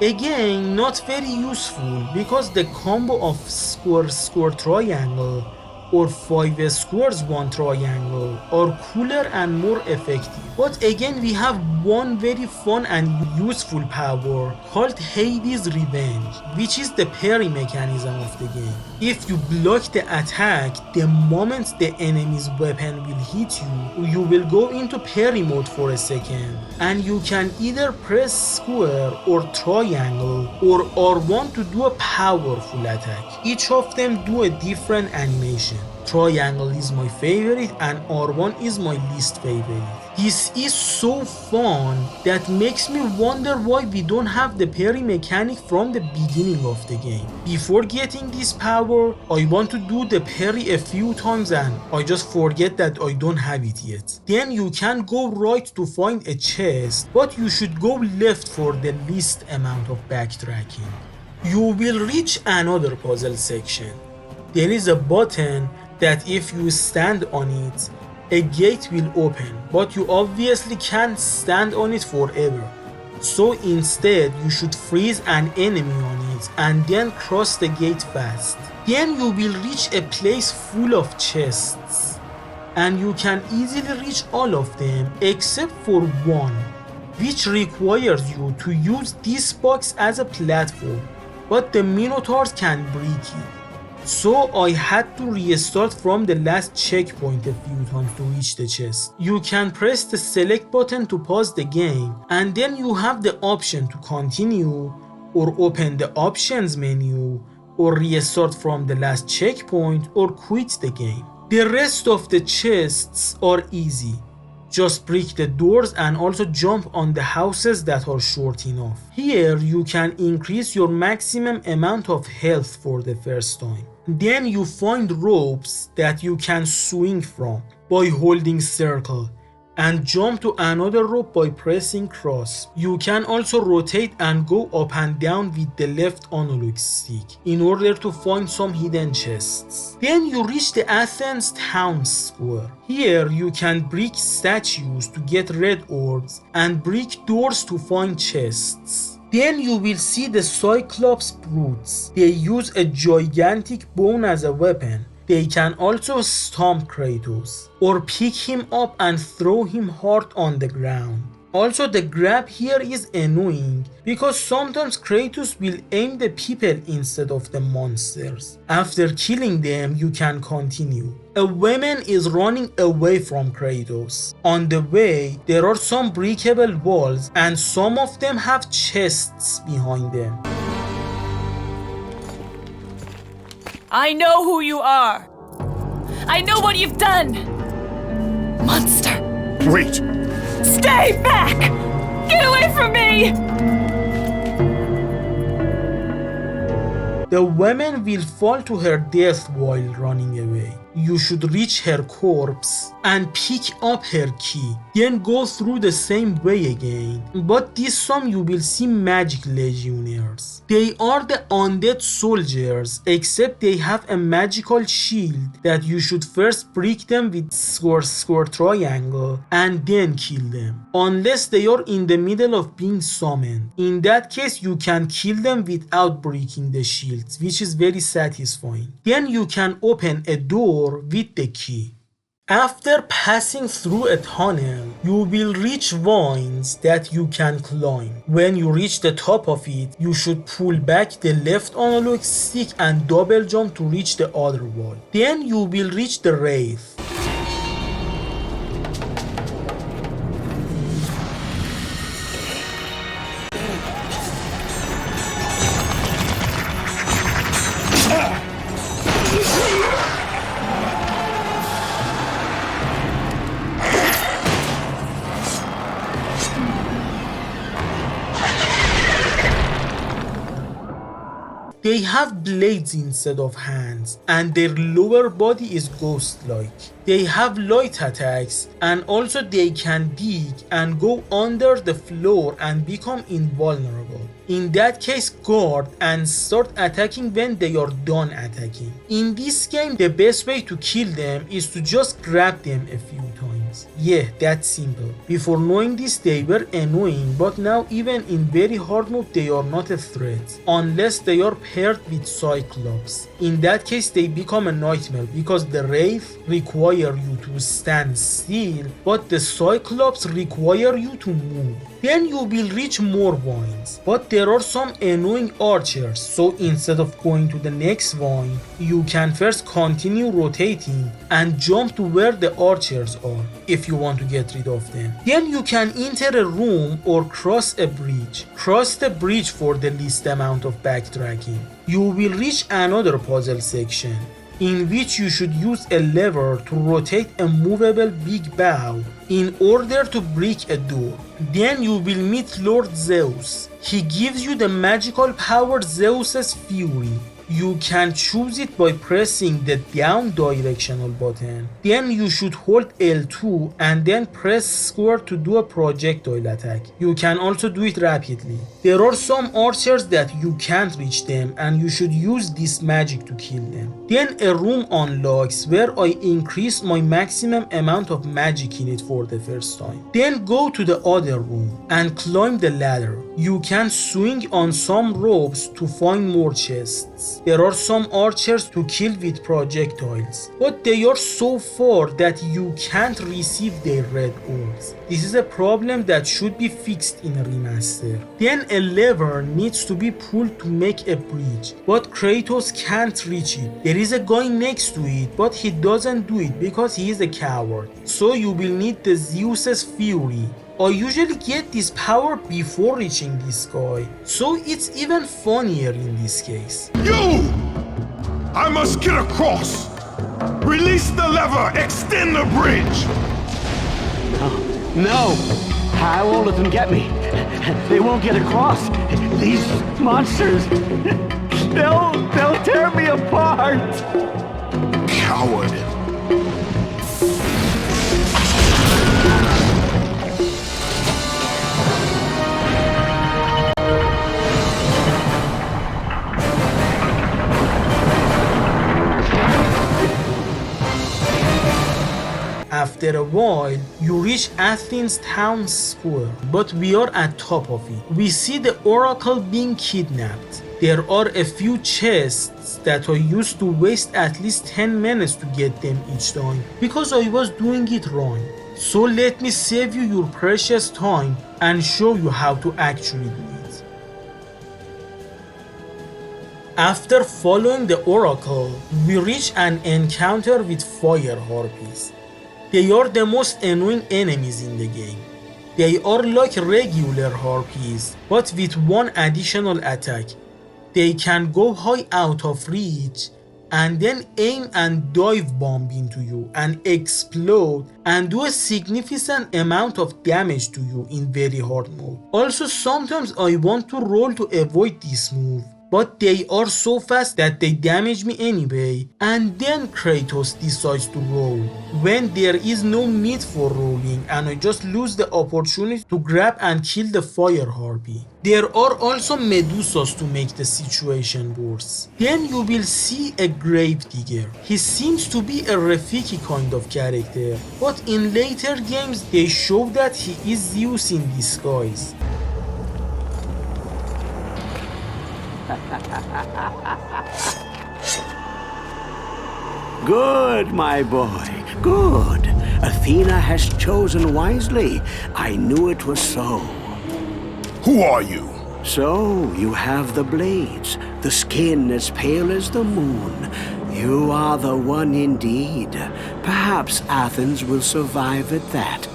Again, not very useful because the combo of square square triangle or 5 squares 1 triangle are cooler and more effective. But again we have one very fun and useful power called Hades Revenge, which is the parry mechanism of the game. If you block the attack, the moment the enemy's weapon will hit you, you will go into parry mode for a second, and you can either press square or triangle or R1 to do a powerful attack. Each of them do a different animation. Triangle is my favorite and R1 is my least favorite. This is so fun that makes me wonder why we don't have the parry mechanic from the beginning of the game. Before getting this power, I want to do the parry a few times and I just forget that I don't have it yet. Then you can go right to find a chest, but you should go left for the least amount of backtracking. You will reach another puzzle section. There is a button that if you stand on it, a gate will open, but you obviously can't stand on it forever. So instead, you should freeze an enemy on it and then cross the gate fast. Then you will reach a place full of chests, and you can easily reach all of them except for one, which requires you to use this box as a platform, but the minotaurs can break it. So I had to restart from the last checkpoint a few times to reach the chest. You can press the select button to pause the game, and then you have the option to continue or open the options menu or restart from the last checkpoint or quit the game. The rest of the chests are easy. Just break the doors and also jump on the houses that are short enough. Here you can increase your maximum amount of health for the first time. Then you find ropes that you can swing from by holding circle and jump to another rope by pressing cross. You can also rotate and go up and down with the left analog stick in order to find some hidden chests. Then you reach the Athens town square. Here you can break statues to get red orbs and break doors to find chests. Then you will see the Cyclops brutes. They use a gigantic bone as a weapon. They can also stomp Kratos or pick him up and throw him hard on the ground. Also, the grab here is annoying because sometimes Kratos will aim the people instead of the monsters. After killing them, you can continue. A woman is running away from Kratos. On the way, there are some breakable walls and some of them have chests behind them. I know who you are. I know what you've done. Monster. Wait! Stay back! Get away from me! The woman will fall to her death while running away. You should reach her corpse and pick up her key, then go through the same way again. But this time you will see magic legionnaires. They are the undead soldiers, except they have a magical shield that you should first break them with square triangle and then kill them, unless they are in the middle of being summoned. In that case you can kill them without breaking the shields, which is very satisfying. Then you can open a door with the key. After passing through a tunnel, you will reach vines that you can climb. When you reach the top of it, you should pull back the left analog stick and double jump to reach the other wall. Then you will reach the wraith. They have blades instead of hands, and their lower body is ghost-like. They have light attacks, and also they can dig and go under the floor and become invulnerable. In that case, guard and start attacking when they are done attacking. In this game, the best way to kill them is to just grab them a few times. Yeah, that's simple. Before knowing this, they were annoying, but now even in very hard mode, they are not a threat, unless they are paired with Cyclops. In that case, they become a nightmare because the Wraith require you to stand still, but the Cyclops require you to move. Then you will reach more vines, but there are some annoying archers, so instead of going to the next vine, you can first continue rotating and jump to where the archers are if you want to get rid of them. Then you can enter a room or cross a bridge. Cross the bridge for the least amount of backtracking. You will reach another puzzle section, in which you should use a lever to rotate a movable big bow in order to break a door. Then you will meet Lord Zeus. He gives you the magical power Zeus's Fury. You can choose it by pressing the down directional button. Then you should hold L2 and then press square to do a projectile attack. You can also do it rapidly. There are some archers that you can't reach them and you should use this magic to kill them. Then a room unlocks where I increase my maximum amount of magic in it for the first time. Then go to the other room and climb the ladder. You can swing on some ropes to find more chests. There are some archers to kill with projectiles, but they are so far that you can't receive their red orbs. This is a problem that should be fixed in a remaster. Then a lever needs to be pulled to make a bridge, but Kratos can't reach it. There is a guy next to it, but he doesn't do it because he is a coward. So you will need the Zeus's Fury. I usually get this power before reaching this guy, so it's even funnier in this case. You! I must get across! Release the lever! Extend the bridge! No! I won't let them get me. They won't get across. These monsters, they'll tear me apart. Coward! After a while, you reach Athens town square, but we are at top of it. We see the oracle being kidnapped. There are a few chests that I used to waste at least 10 minutes to get them each time because I was doing it wrong. So let me save you your precious time and show you how to actually do it. After following the oracle, we reach an encounter with fire harpies. They are the most annoying enemies in the game. They are like regular harpies, but with one additional attack. They can go high out of reach and then aim and dive bomb into you and explode and do a significant amount of damage to you in very hard mode. Also, sometimes I want to roll to avoid this move, but they are so fast that they damage me anyway, and then Kratos decides to roll when there is no need for rolling and I just lose the opportunity to grab and kill the fire harpy. There are also Medusas to make the situation worse. Then you will see a gravedigger. He seems to be a Rafiki kind of character, but in later games they show that he is Zeus in disguise. Good, my boy, good. Athena has chosen wisely. I knew it was so. Who are you? So, you have the blades, the skin as pale as the moon. You are the one indeed. Perhaps Athens will survive at that.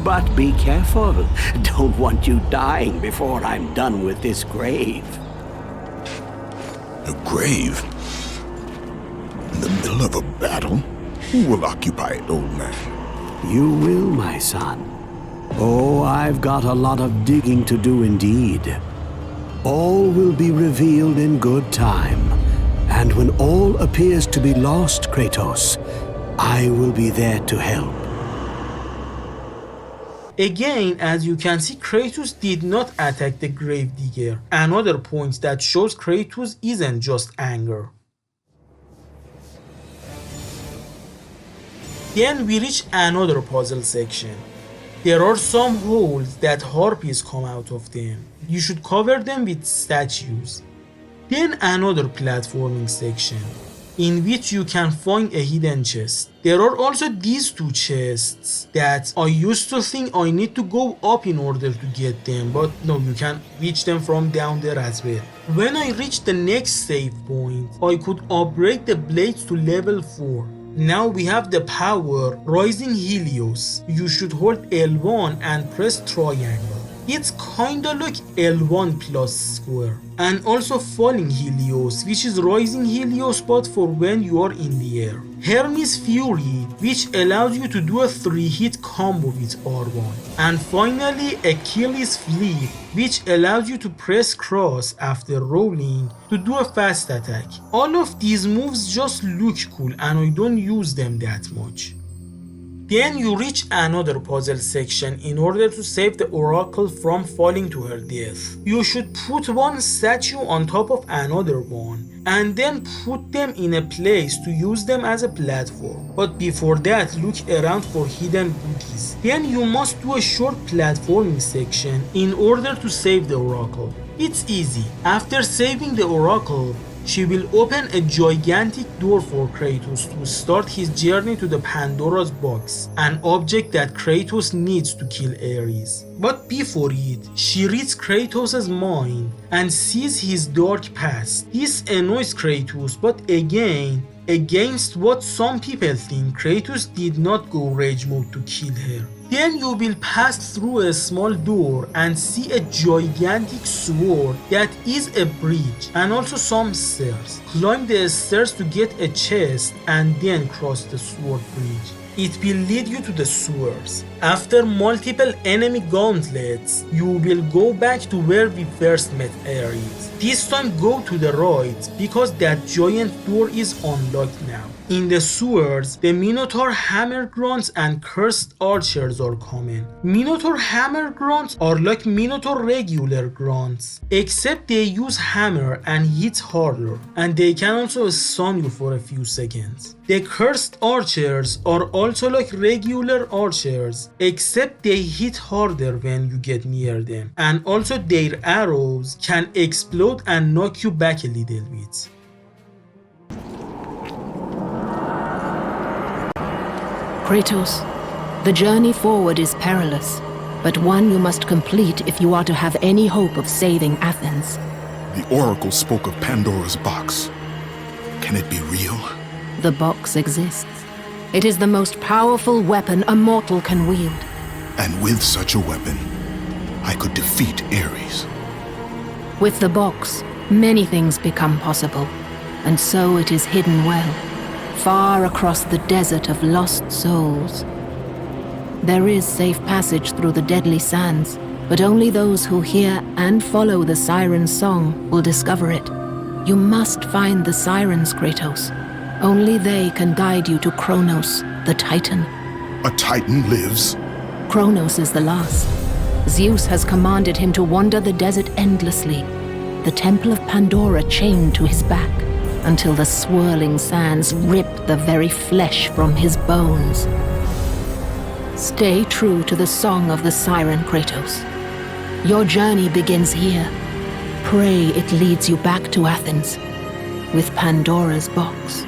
But be careful. Don't want you dying before I'm done with this grave. A grave? In the middle of a battle? Who will occupy it, old man? You will, my son. Oh, I've got a lot of digging to do indeed. All will be revealed in good time. And when all appears to be lost, Kratos, I will be there to help. Again, as you can see, Kratos did not attack the Gravedigger. Another point that shows Kratos isn't just anger. Then we reach another puzzle section. There are some holes that harpies come out of them. You should cover them with statues. Then another platforming section, in which you can find a hidden chest. There are also these two chests that I used to think I need to go up in order to get them, but no, you can reach them from down there as well. When I reached the next save point, I could upgrade the blades to level 4. Now we have the power Rising Helios. You should hold L1 and press triangle. It's kinda like L1 plus square. And also Falling Helios, which is Rising Helios but for when you are in the air. Hermes Fury, which allows you to do a 3-hit combo with R1. And finally Achilles Fleet, which allows you to press cross after rolling to do a fast attack. All of these moves just look cool and I don't use them that much. Then you reach another puzzle section in order to save the Oracle from falling to her death. You should put one statue on top of another one and then put them in a place to use them as a platform. But before that, look around for hidden booties. Then you must do a short platforming section in order to save the Oracle. It's easy. After saving the Oracle, she will open a gigantic door for Kratos to start his journey to the Pandora's box, an object that Kratos needs to kill Ares. But before it, she reads Kratos' mind and sees his dark past. This annoys Kratos, but again, against what some people think, Kratos did not go rage mode to kill her. Then you will pass through a small door and see a gigantic sword that is a bridge and also some stairs. Climb the stairs to get a chest and then cross the sword bridge. It will lead you to the sewers. After multiple enemy gauntlets, you will go back to where we first met Ares. This time go to the right because that giant door is unlocked now. In the sewers, the Minotaur hammer grunts and cursed archers are common. Minotaur hammer grunts are like Minotaur regular grunts, except they use hammer and hit harder, and they can also stun you for a few seconds. The cursed archers are also like regular archers, except they hit harder when you get near them, and also their arrows can explode and knock you back a little bit. Kratos, the journey forward is perilous, but one you must complete if you are to have any hope of saving Athens. The Oracle spoke of Pandora's box. Can it be real? The box exists. It is the most powerful weapon a mortal can wield. And with such a weapon, I could defeat Ares. With the box, many things become possible, and so it is hidden well, far across the desert of lost souls. There is safe passage through the deadly sands, but only those who hear and follow the siren's song will discover it. You must find the sirens, Kratos. Only they can guide you to Kronos, the Titan. A Titan lives? Kronos is the last. Zeus has commanded him to wander the desert endlessly, the temple of Pandora chained to his back, until the swirling sands rip the very flesh from his bones. Stay true to the song of the siren, Kratos. Your journey begins here. Pray it leads you back to Athens, with Pandora's box.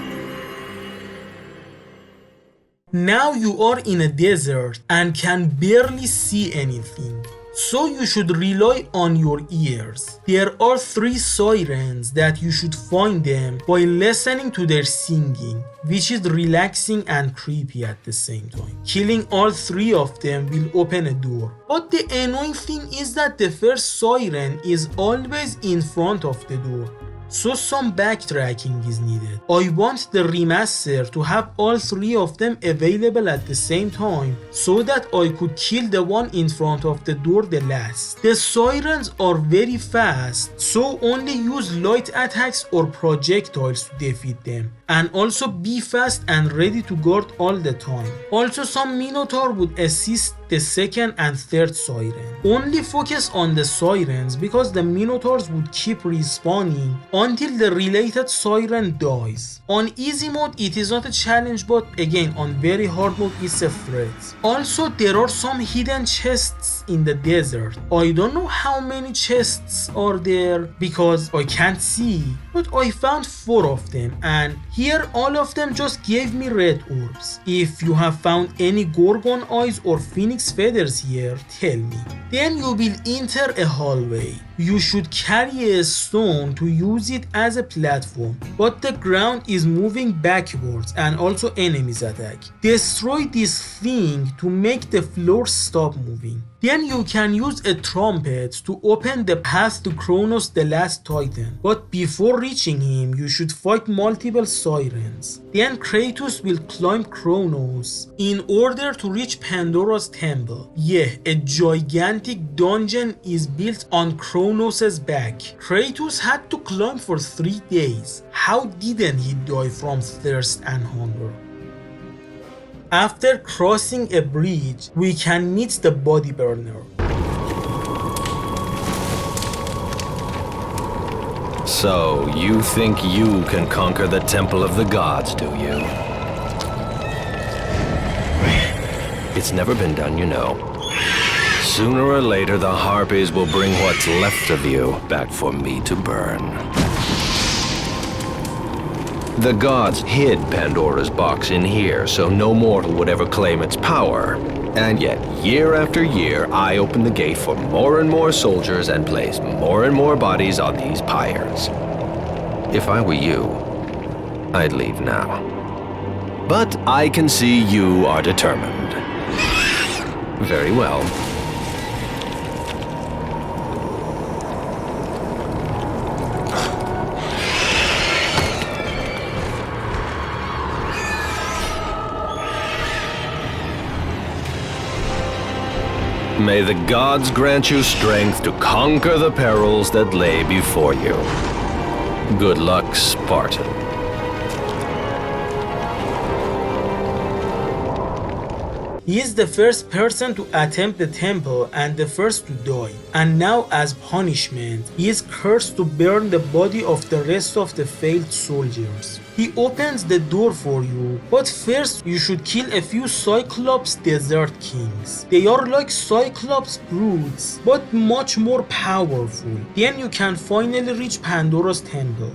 Now you are in a desert and can barely see anything, so you should rely on your ears. There are 3 sirens that you should find them by listening to their singing, which is relaxing and creepy at the same time. Killing all 3 of them will open a door. But the annoying thing is that the first siren is always in front of the door. so some backtracking is needed. I want the remaster to have all 3 of them available at the same time so that I could kill the one in front of the door the last. The sirens are very fast, so only use light attacks or projectiles to defeat them, and also be fast and ready to guard all the time. Also, some Minotaur would assist the second and third siren. Only focus on the sirens because the Minotaurs would keep respawning until the related siren dies. On easy mode it is not a challenge, but again on very hard mode it's a threat. Also, there are some hidden chests in the desert. I don't know how many chests are there because I can't see, but I found 4 of them, and here all of them just gave me red orbs. If you have found any Gorgon eyes or Phoenix feathers here, tell me. Then you will enter a hallway. You should carry a stone to use it as a platform, but the ground is moving backwards and also enemies attack. Destroy this thing to make the floor stop moving. Then you can use a trumpet to open the path to Kronos, the last titan. But before reaching him, you should fight multiple sirens. Then Kratos will climb Kronos in order to reach Pandora's temple. Yeah, a gigantic dungeon is built on Kronos' back. Kratos had to climb for 3 days. How didn't he die from thirst and hunger? After crossing a bridge, we can meet the body burner. So, you think you can conquer the Temple of the Gods, do you? It's never been done, you know. Sooner or later, the Harpies will bring what's left of you back for me to burn. The gods hid Pandora's box in here so no mortal would ever claim its power. And yet, year after year, I open the gate for more and more soldiers and place more and more bodies on these pyres. If I were you, I'd leave now. But I can see you are determined. Very well. May the gods grant you strength to conquer the perils that lay before you. Good luck, Spartan. He is the first person to attempt the temple and the first to die. And now, as punishment, he is cursed to burn the body of the rest of the failed soldiers. He opens the door for you, but first you should kill a few Cyclops Desert Kings. They are like Cyclops brutes, but much more powerful. Then you can finally reach Pandora's temple.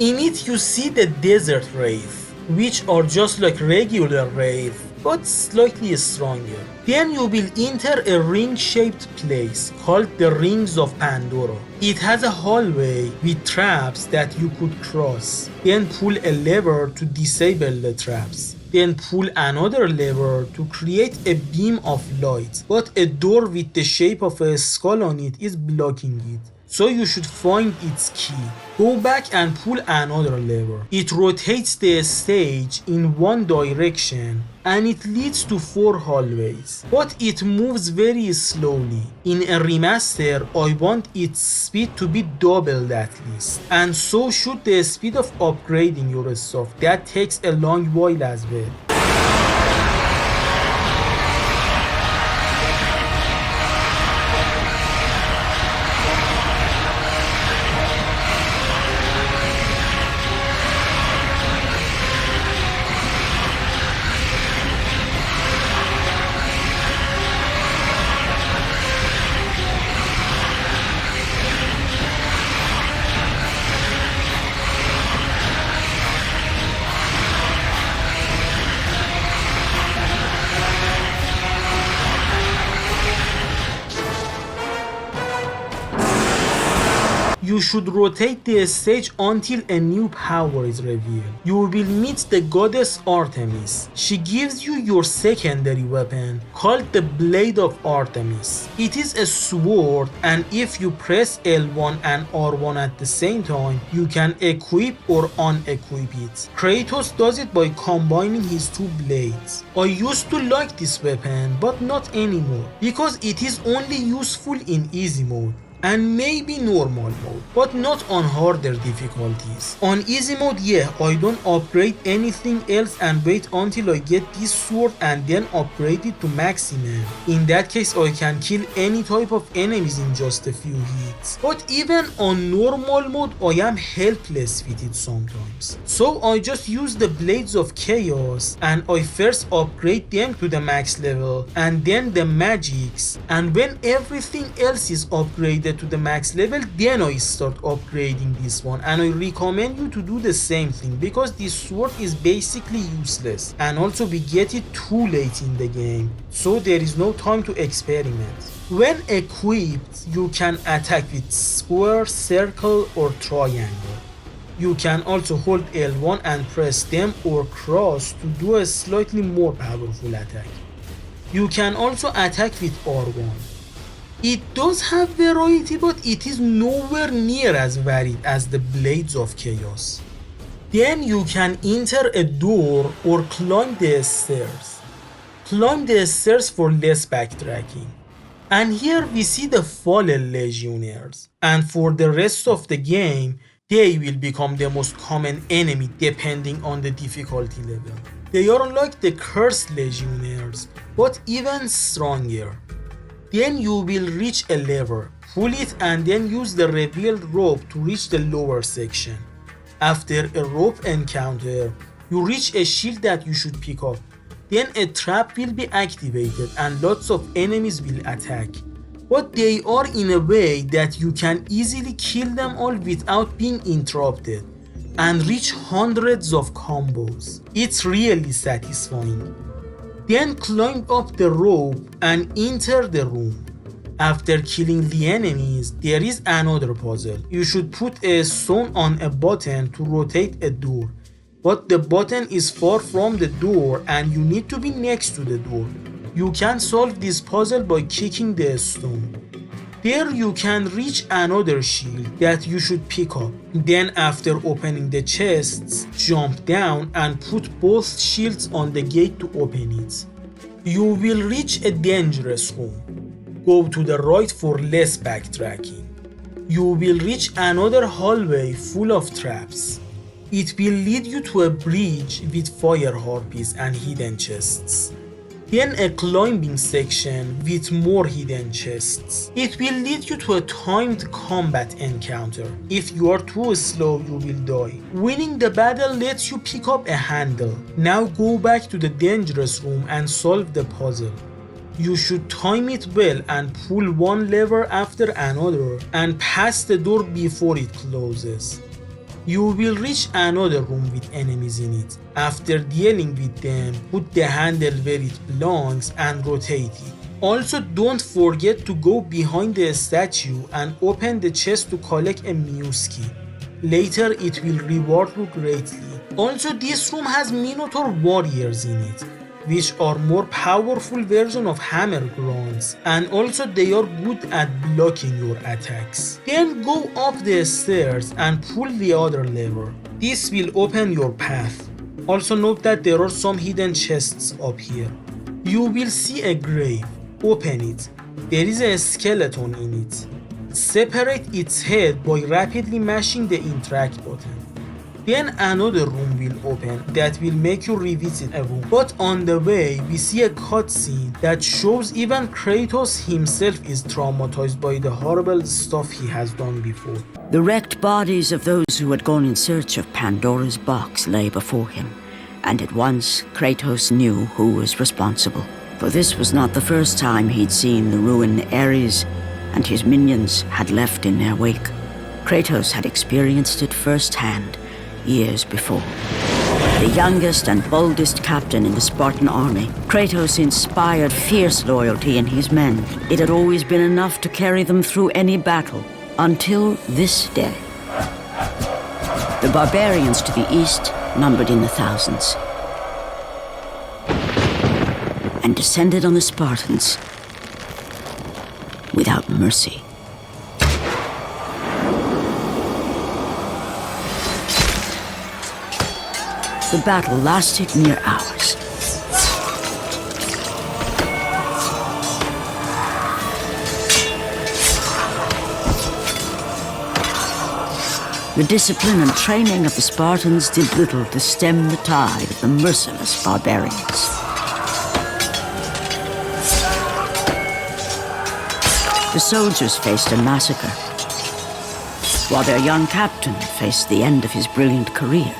In it you see the Desert Wraith, which are just like regular Wraith, but slightly stronger. Then you will enter a ring-shaped place called the Rings of Pandora. It has a hallway with traps that you could cross. Then pull a lever to disable the traps. Then pull another lever to create a beam of light, but a door with the shape of a skull on it is blocking it. So you should find its key. Go back and pull another lever. It rotates the stage in one direction and it leads to 4 hallways, but it moves very slowly. In a remaster, I want its speed to be doubled at least, and so should the speed of upgrading your stuff. That takes a long while as well. You should rotate the stage until a new power is revealed. You will meet the goddess Artemis. She gives you your secondary weapon called the Blade of Artemis. It is a sword, and if you press L1 and R1 at the same time, you can equip or unequip it. Kratos does it by combining his two blades. I used to like this weapon, but not anymore, because it is only useful in easy mode and maybe normal mode, but not on harder difficulties. On easy mode, yeah, I don't upgrade anything else and wait until I get this sword and then upgrade it to maximum. In that case, I can kill any type of enemies in just a few hits. But even on normal mode, I am helpless with it sometimes. So I just use the Blades of Chaos and I first upgrade them to the max level and then the magics, and when everything else is upgraded to the max level, then I start upgrading this one. And I recommend you to do the same thing, because this sword is basically useless, and also we get it too late in the game, so there is no time to experiment. When equipped, you can attack with square, circle or triangle. You can also hold L1 and press them or cross to do a slightly more powerful attack. You can also attack with R1. It does have variety, but it is nowhere near as varied as the Blades of Chaos. Then you can enter a door or climb the stairs. Climb the stairs for less backtracking. And here we see the fallen legionnaires. And for the rest of the game, they will become the most common enemy depending on the difficulty level. They are like the cursed legionnaires, but even stronger. Then you will reach a lever, pull it and then use the revealed rope to reach the lower section. After a rope encounter, you reach a shield that you should pick up. Then a trap will be activated and lots of enemies will attack. But they are in a way that you can easily kill them all without being interrupted and reach hundreds of combos. It's really satisfying. Then climb up the rope and enter the room. After killing the enemies, there is another puzzle. You should put a stone on a button to rotate a door. But the button is far from the door and you need to be next to the door. You can solve this puzzle by kicking the stone. There you can reach another shield that you should pick up. Then after opening the chests, jump down and put both shields on the gate to open it. You will reach a dangerous room. Go to the right for less backtracking. You will reach another hallway full of traps. It will lead you to a bridge with fire harpies and hidden chests. Then a climbing section with more hidden chests. It will lead you to a timed combat encounter. If you are too slow, you will die. Winning the battle lets you pick up a handle. Now go back to the dangerous room and solve the puzzle. You should time it well and pull one lever after another and pass the door before it closes. You will reach another room with enemies in it. After dealing with them, put the handle where it belongs and rotate it. Also, don't forget to go behind the statue and open the chest to collect a Muse key. Later, it will reward you greatly. Also, this room has Minotaur warriors in it, which are more powerful version of hammer grunts, and also they are good at blocking your attacks. Then go up the stairs and pull the other lever. This will open your path. Also note that there are some hidden chests up here. You will see a grave. Open it. There is a skeleton in it. Separate its head by rapidly mashing the interact button. Then another room will open that will make you revisit a room. But on the way, we see a cutscene that shows even Kratos himself is traumatized by the horrible stuff he has done before. The wrecked bodies of those who had gone in search of Pandora's box lay before him, and at once Kratos knew who was responsible. For this was not the first time he'd seen the ruin Ares and his minions had left in their wake. Kratos had experienced it firsthand years before. The youngest and boldest captain in the Spartan army, Kratos inspired fierce loyalty in his men. It had always been enough to carry them through any battle. Until this day. The barbarians to the east numbered in the thousands, and descended on the Spartans without mercy. The battle lasted mere hours. The discipline and training of the Spartans did little to stem the tide of the merciless barbarians. The soldiers faced a massacre, while their young captain faced the end of his brilliant career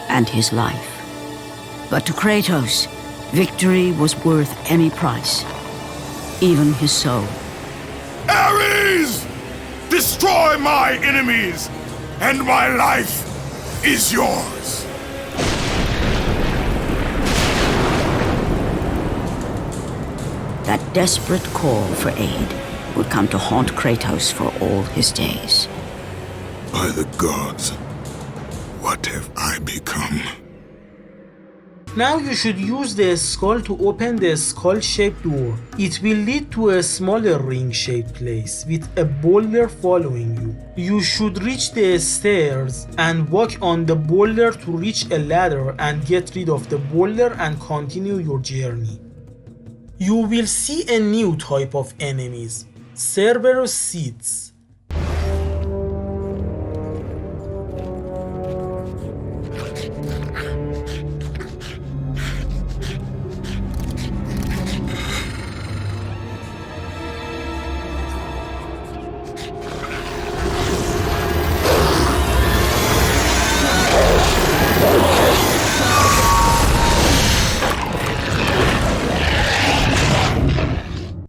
and his life. But to Kratos, victory was worth any price, even his soul. Ares! Destroy my enemies, and my life is yours. That desperate call for aid would come to haunt Kratos for all his days. By the gods, what have I become? Now you should use the skull to open the skull-shaped door. It will lead to a smaller ring-shaped place with a boulder following you. You should reach the stairs and walk on the boulder to reach a ladder and get rid of the boulder and continue your journey. You will see a new type of enemies, Cerberus Seeds.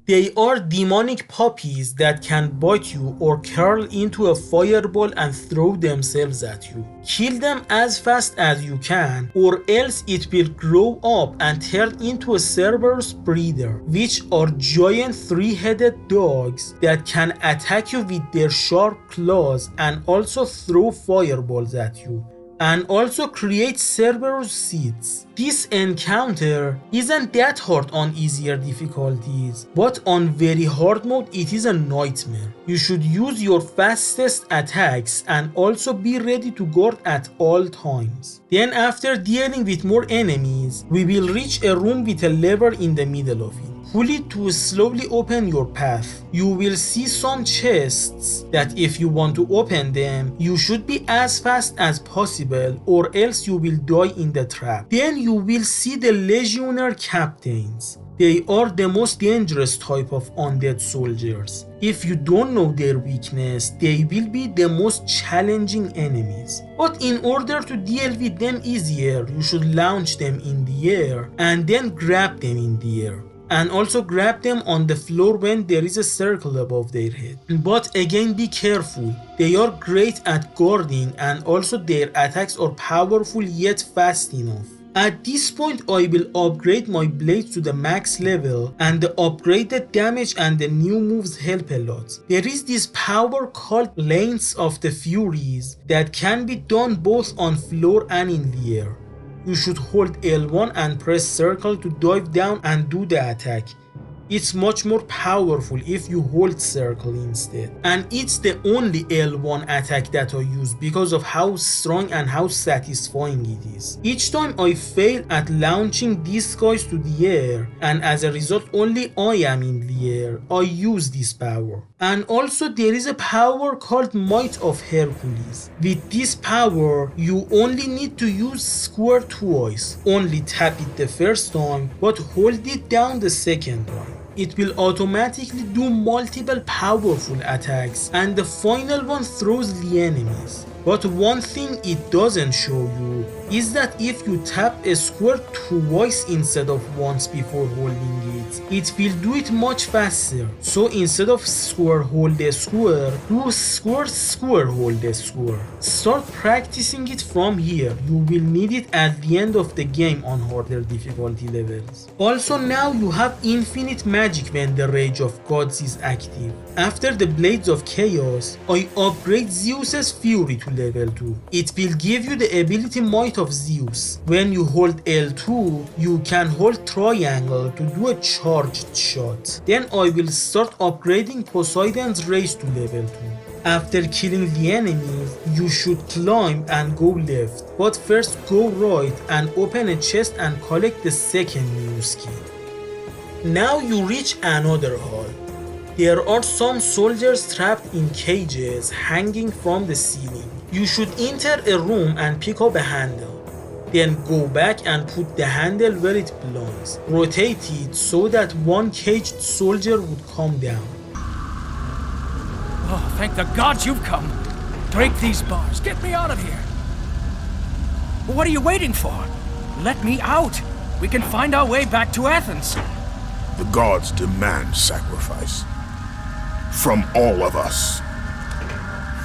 They are demonic puppies that can bite you or curl into a fireball and throw themselves at you. Kill them as fast as you can, or else it will grow up and turn into a Cerberus breeder, which are giant three-headed dogs that can attack you with their sharp claws and also throw fireballs at you, and also create Cerberus seeds. This encounter isn't that hard on easier difficulties, but on very hard mode it is a nightmare. You should use your fastest attacks and also be ready to guard at all times. Then after dealing with more enemies, we will reach a room with a lever in the middle of it. Pull it to slowly open your path. You will see some chests that if you want to open them, you should be as fast as possible or else you will die in the trap. Then you will see the Legionnaire Captains. They are the most dangerous type of undead soldiers. If you don't know their weakness, they will be the most challenging enemies. But in order to deal with them easier, you should launch them in the air and then grab them in the air. And also grab them on the floor when there is a circle above their head. But again, be careful. They are great at guarding and also their attacks are powerful yet fast enough. At this point I will upgrade my blades to the max level, and the upgraded damage and the new moves help a lot. There is this power called Lanes of the Furies that can be done both on floor and in the air. You should hold L1 and press circle to dive down and do the attack. It's much more powerful if you hold circle instead. And it's the only L1 attack that I use because of how strong and how satisfying it is. Each time I fail at launching these guys to the air, and as a result only I am in the air, I use this power. And also there is a power called Might of Hercules. With this power, you only need to use square twice. Only tap it the first time, but hold it down the second time. It will automatically do multiple powerful attacks, and the final one throws the enemies. But one thing it doesn't show you is that if you tap a square twice instead of once before holding it will do it much faster. So instead of square hold a square, do square hold a square. Start practicing it from here. You will need it at the end of the game on harder difficulty levels. Also now you have infinite magic when the Rage of Gods is active. After the Blades of Chaos, I upgrade Zeus's Fury to level 2. It will give you the ability Might of Zeus. When you hold L2, you can hold triangle to do a charged shot. Then I will start upgrading Poseidon's Rage to level 2. After killing the enemies, you should climb and go left, but first go right and open a chest and collect the second new skill. Now you reach another hall. There are some soldiers trapped in cages hanging from the ceiling. You should enter a room and pick up a handle. Then go back and put the handle where it belongs. Rotate it so that one caged soldier would come down. Oh, thank the gods you've come. Break these bars. Get me out of here. What are you waiting for? Let me out. We can find our way back to Athens. The gods demand sacrifice. From all of us.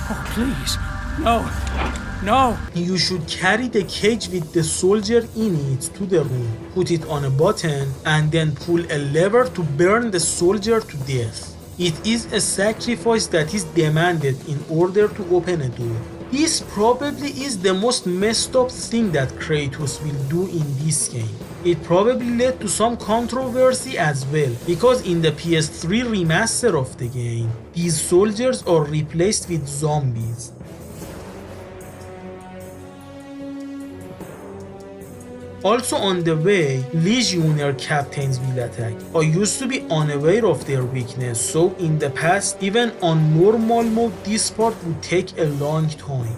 Oh, please. No. No. You should carry the cage with the soldier in it to the room, put it on a button, and then pull a lever to burn the soldier to death. It is a sacrifice that is demanded in order to open a door. This probably is the most messed up thing that Kratos will do in this game. It probably led to some controversy as well, because in the PS3 remaster of the game, these soldiers are replaced with zombies. Also on the way, Legionnaire captains will attack. I used to be unaware of their weakness, so in the past, even on normal mode, this part would take a long time.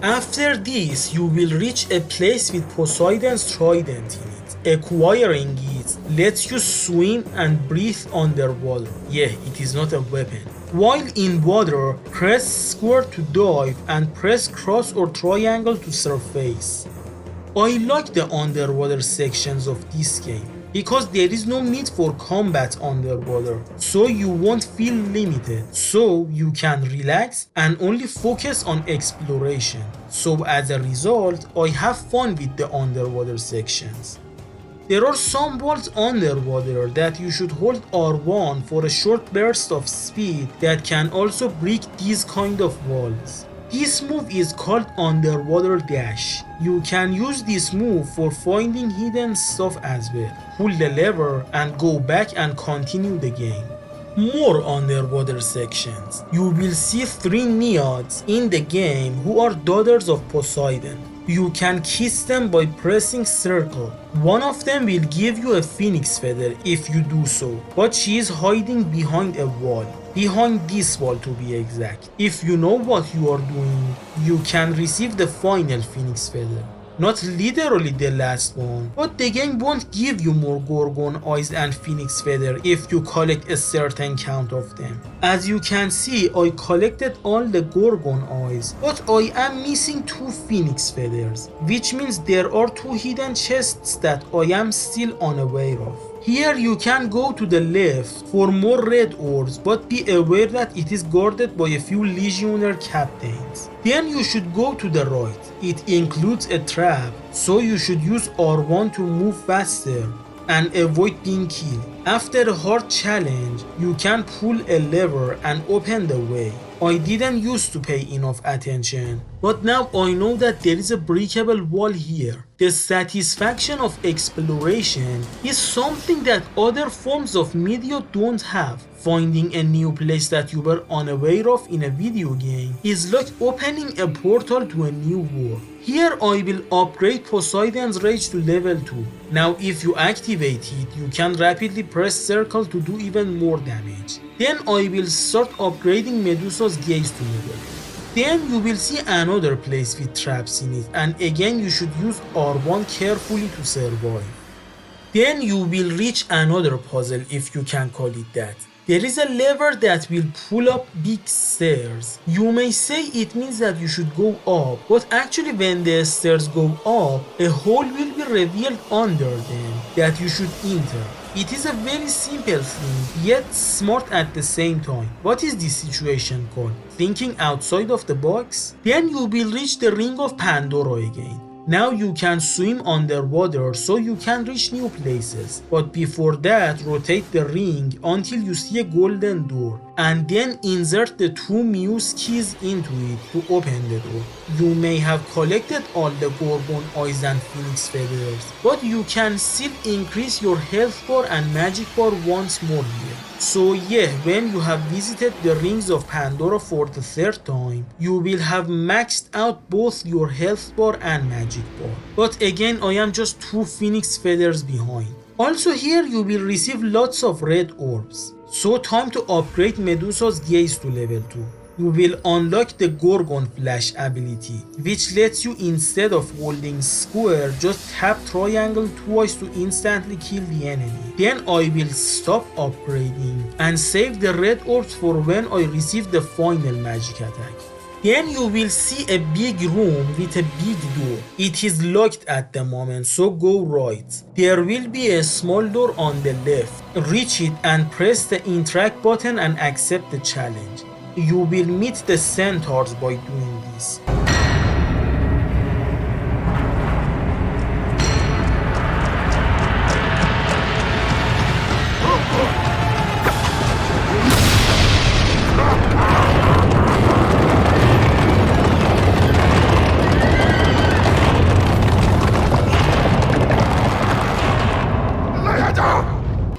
After this, you will reach a place with Poseidon's trident in it. Acquiring it lets you swim and breathe underwater. Yeah, it is not a weapon. While in water, press square to dive and press cross or triangle to surface. I like the underwater sections of this game because there is no need for combat underwater, so you won't feel limited, so you can relax and only focus on exploration. So as a result, I have fun with the underwater sections. There are some walls underwater that you should hold R1 for a short burst of speed that can also break these kind of walls. This move is called Underwater Dash. You can use this move for finding hidden stuff as well. Pull the lever and go back and continue the game. More underwater sections. You will see 3 Naiads in the game who are daughters of Poseidon. You can kiss them by pressing circle. One of them will give you a phoenix feather if you do so, but she is hiding behind a wall. Behind this wall to be exact. If you know what you are doing, you can receive the final phoenix feather. Not literally the last one, but the game won't give you more Gorgon eyes and Phoenix feather if you collect a certain count of them. As you can see, I collected all the Gorgon eyes, but I am missing 2 Phoenix feathers, which means there are 2 hidden chests that I am still unaware of. Here you can go to the left for more red orbs, but be aware that it is guarded by a few Legionnaire captains. Then you should go to the right. It includes a trap, so you should use R1 to move faster and avoid being killed. After a hard challenge, you can pull a lever and open the way. I didn't used to pay enough attention, but now I know that there is a breakable wall here. The satisfaction of exploration is something that other forms of media don't have. Finding a new place that you were unaware of in a video game is like opening a portal to a new world. Here I will upgrade Poseidon's Rage to level 2. Now if you activate it, you can rapidly press circle to do even more damage. Then I will start upgrading Medusa's gaze to level 2. Then you will see another place with traps in it, and again you should use R1 carefully to survive. Then you will reach another puzzle, if you can call it that. There is a lever that will pull up big stairs. You may say it means that you should go up, but actually when the stairs go up, a hole will be revealed under them that you should enter. It is a very simple thing, yet smart at the same time. What is this situation called? Thinking outside of the box? Then you will reach the Ring of Pandora again. Now you can swim underwater so you can reach new places. But before that, rotate the ring until you see a golden door and then insert the 2 Muse keys into it to open the door. You may have collected all the Gorgon eyes and Phoenix feathers, but you can still increase your health bar and magic bar once more here. So yeah, when you have visited the Rings of Pandora for the 3rd time, you will have maxed out both your health bar and magic bar. But again, I am just 2 Phoenix feathers behind. Also here you will receive lots of red orbs. So time to upgrade Medusa's gaze to level 2. You will unlock the Gorgon Flash ability, which lets you, instead of holding square, just tap triangle twice to instantly kill the enemy. Then I will stop upgrading and save the red orbs for when I receive the final magic attack. Then you will see a big room with a big door. It is locked at the moment, so go right. There will be a small door on the left. Reach it and press the interact button and accept the challenge. You will meet the centaurs by doing this.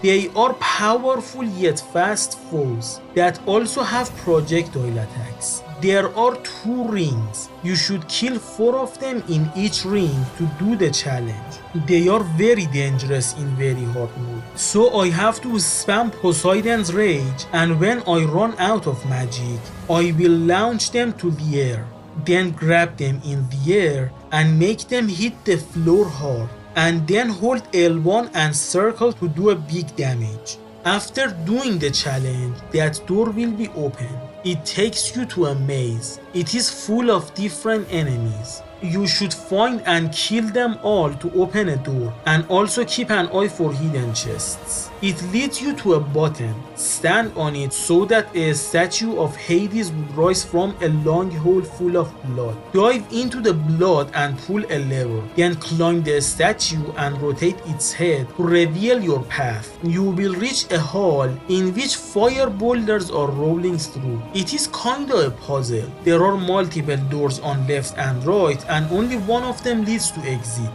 They are powerful yet fast foes that also have projectile attacks. There are 2 rings. You should kill 4 of them in each ring to do the challenge. They are very dangerous in very hard mode. So I have to spam Poseidon's rage, and when I run out of magic, I will launch them to the air. Then grab them in the air and make them hit the floor hard. And then hold L1 and circle to do a big damage. After doing the challenge, that door will be open. It takes you to a maze. It is full of different enemies. You should find and kill them all to open a door, and also keep an eye for hidden chests. It leads you to a button. Stand on it so that a statue of Hades would rise from a long hole full of blood. Dive into the blood and pull a lever. Then climb the statue and rotate its head to reveal your path. You will reach a hall in which fire boulders are rolling through. It is kinda a puzzle. There are multiple doors on left and right, and only one of them leads to exit.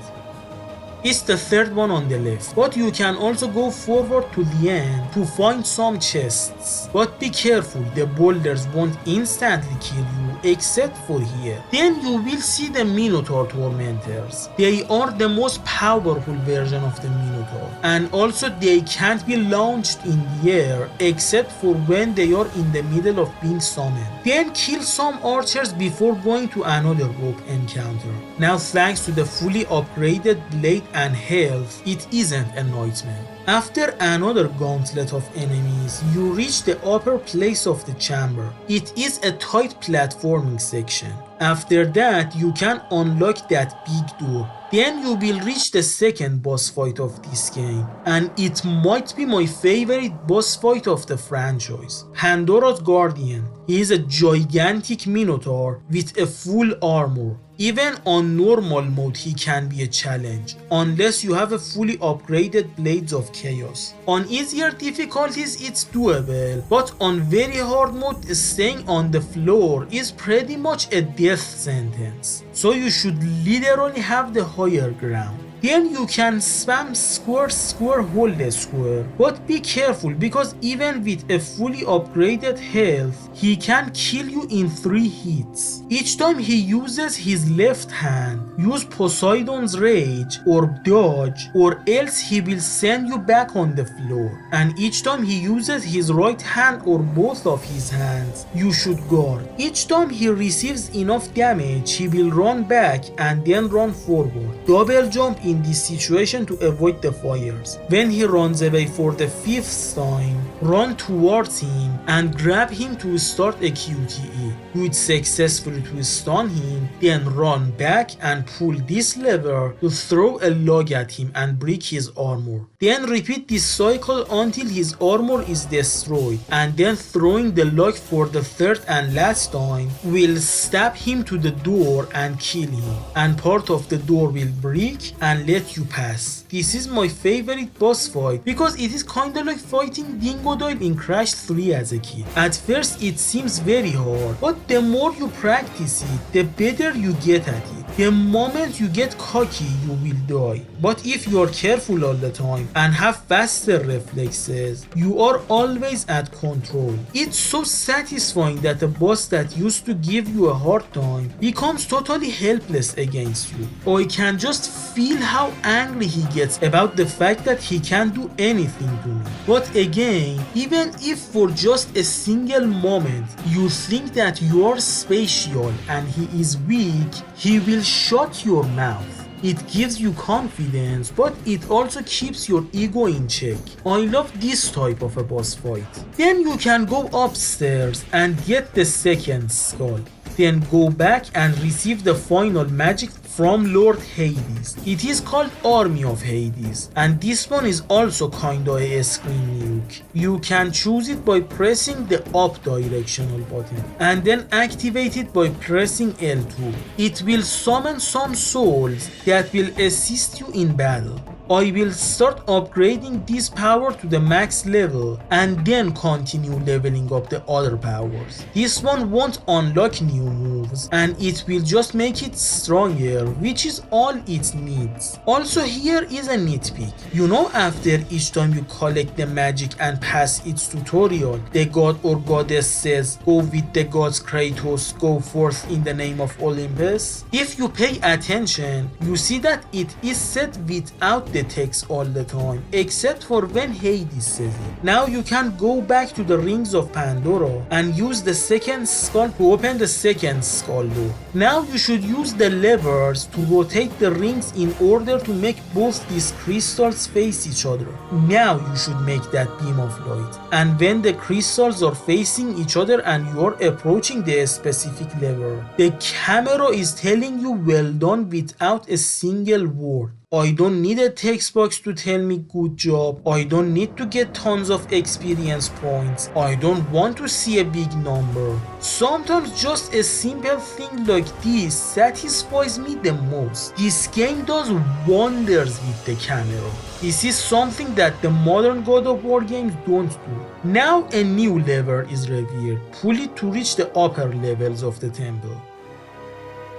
It's the 3rd one on the left, but you can also go forward to the end to find some chests. But be careful, the boulders won't instantly kill you except for here. Then you will see the Minotaur Tormentors. They are the most powerful version of the Minotaur, and also they can't be launched in the air except for when they are in the middle of being summoned. Then kill some archers before going to another rope encounter. Now thanks to the fully upgraded blade and health, it isn't a nightmare. After another gauntlet of enemies, you reach the upper place of the chamber. It is a tight platforming section. After that, you can unlock that big door. Then you will reach the second boss fight of this game, and it might be my favorite boss fight of the franchise. Pandora's Guardian. He is a gigantic minotaur with a full armor. Even on normal mode he can be a challenge, unless you have a fully upgraded Blades of Chaos. On easier difficulties it's doable, but on very hard mode staying on the floor is pretty much a death sentence. So you should literally have the higher ground. Then you can spam square hold square, but be careful because even with a fully upgraded health, he can kill you in 3 hits. Each time he uses his left hand, use Poseidon's rage or dodge, or else he will send you back on the floor. And each time he uses his right hand or both of his hands, you should guard. Each time he receives enough damage, he will run back and then run forward. Double jump in in this situation to avoid the fires. When he runs away for the 5th time, run towards him and grab him to start a QTE. Do it successfully to stun him, then run back and pull this lever to throw a log at him and break his armor. Then repeat this cycle until his armor is destroyed, and then throwing the log for the 3rd and last time will stab him to the door and kill him, and part of the door will break and let you pass. This is my favorite boss fight because it is kinda like fighting Dingodile in Crash 3 as a kid. At first it seems very hard, but the more you practice it, the better you get at it. The moment you get cocky, you will die. But if you are careful all the time and have faster reflexes, you are always at control. It's so satisfying that a boss that used to give you a hard time becomes totally helpless against you. I can just feel how angry he gets about the fact that he can't do anything to me. But again, even if for just a single moment you think that you are special and he is weak, he will shut your mouth. It gives you confidence, but it also keeps your ego in check. I love this type of a boss fight. Then you can go upstairs and get the 2nd skull. Then go back and receive the final magic from Lord Hades. It is called Army of Hades, and this one is also kinda a screen nuke. You can choose it by pressing the up directional button and then activate it by pressing L2. It will summon some souls that will assist you in battle. I will start upgrading this power to the max level and then continue leveling up the other powers. This one won't unlock new moves and it will just make it stronger, which is all it needs. Also, here is a nitpick. You know, after each time you collect the magic and pass its tutorial, the god or goddess says, "Go with the gods Kratos, go forth in the name of Olympus." If you pay attention, you see that it is said without the text all the time, except for when Hades says it. Now you can go back to the rings of Pandora and use the 2nd skull to open the 2nd skull door. Now you should use the levers to rotate the rings in order to make both these crystals face each other. Now you should make that beam of light. And when the crystals are facing each other and you are approaching the specific lever, the camera is telling you well done without a single word. I don't need a text box to tell me good job. I don't need to get tons of experience points. I don't want to see a big number. Sometimes just a simple thing like this satisfies me the most. This game does wonders with the camera. This is something that the modern God of War games don't do. Now a new lever is revealed. Pull it to reach the upper levels of the temple.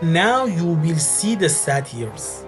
Now you will see the satyrs.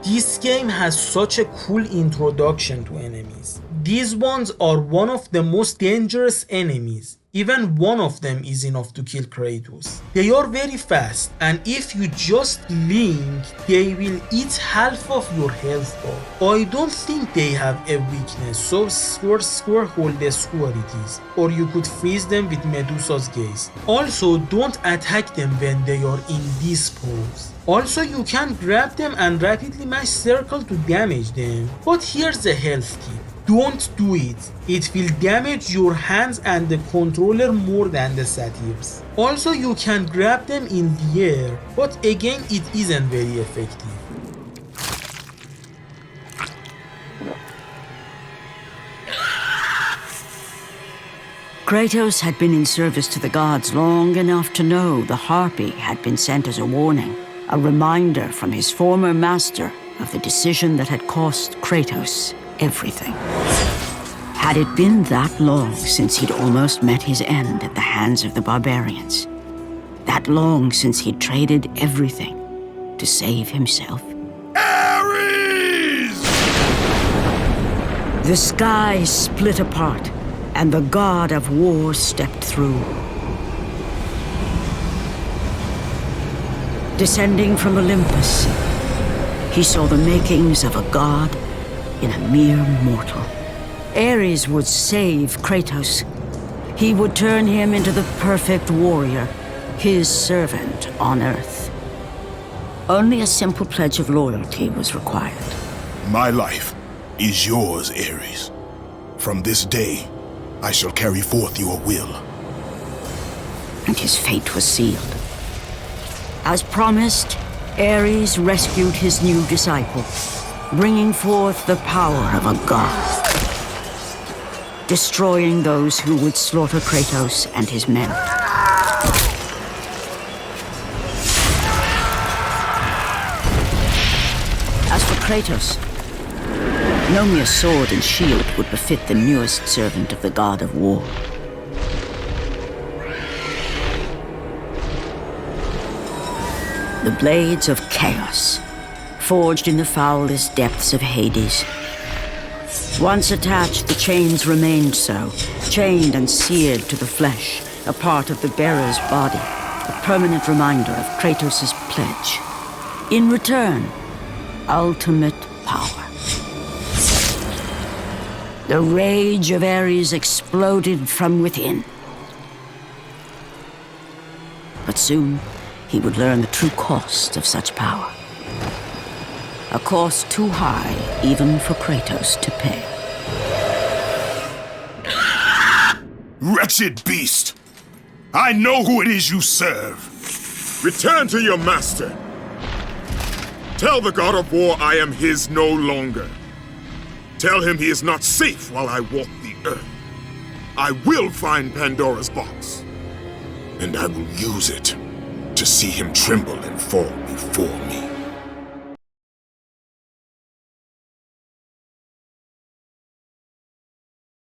This game has such a cool introduction to enemies. These ones are one of the most dangerous enemies. Even one of them is enough to kill Kratos. They are very fast, and if you just blink, they will eat half of your health bar. I don't think they have a weakness, so square hold the square it is, or you could freeze them with Medusa's gaze. Also, don't attack them when they are in this pose. Also, you can grab them and rapidly mash circle to damage them, but here's a health tip. Don't do it. It will damage your hands and the controller more than the satyrs. Also, you can grab them in the air, but again it isn't very effective. Kratos had been in service to the gods long enough to know the Harpy had been sent as a warning, a reminder from his former master of the decision that had cost Kratos everything. Had it been that long since he'd almost met his end at the hands of the barbarians? That long since he'd traded everything to save himself? Ares! The sky split apart, and the god of war stepped through. Descending from Olympus, he saw the makings of a god in a mere mortal. Ares would save Kratos. He would turn him into the perfect warrior, his servant on Earth. Only a simple pledge of loyalty was required. My life is yours, Ares. From this day, I shall carry forth your will. And his fate was sealed. As promised, Ares rescued his new disciple, bringing forth the power of a god, destroying those who would slaughter Kratos and his men. As for Kratos, no mere sword and shield would befit the newest servant of the god of war. The blades of chaos, forged in the foulest depths of Hades. Once attached, the chains remained so, chained and seared to the flesh, a part of the bearer's body, a permanent reminder of Kratos' pledge. In return, ultimate power. The rage of Ares exploded from within. But soon, he would learn the true cost of such power. A cost too high even for Kratos to pay. Wretched beast! I know who it is you serve! Return to your master! Tell the god of war I am his no longer. Tell him he is not safe while I walk the earth. I will find Pandora's box. And I will use it to see him tremble and fall before me.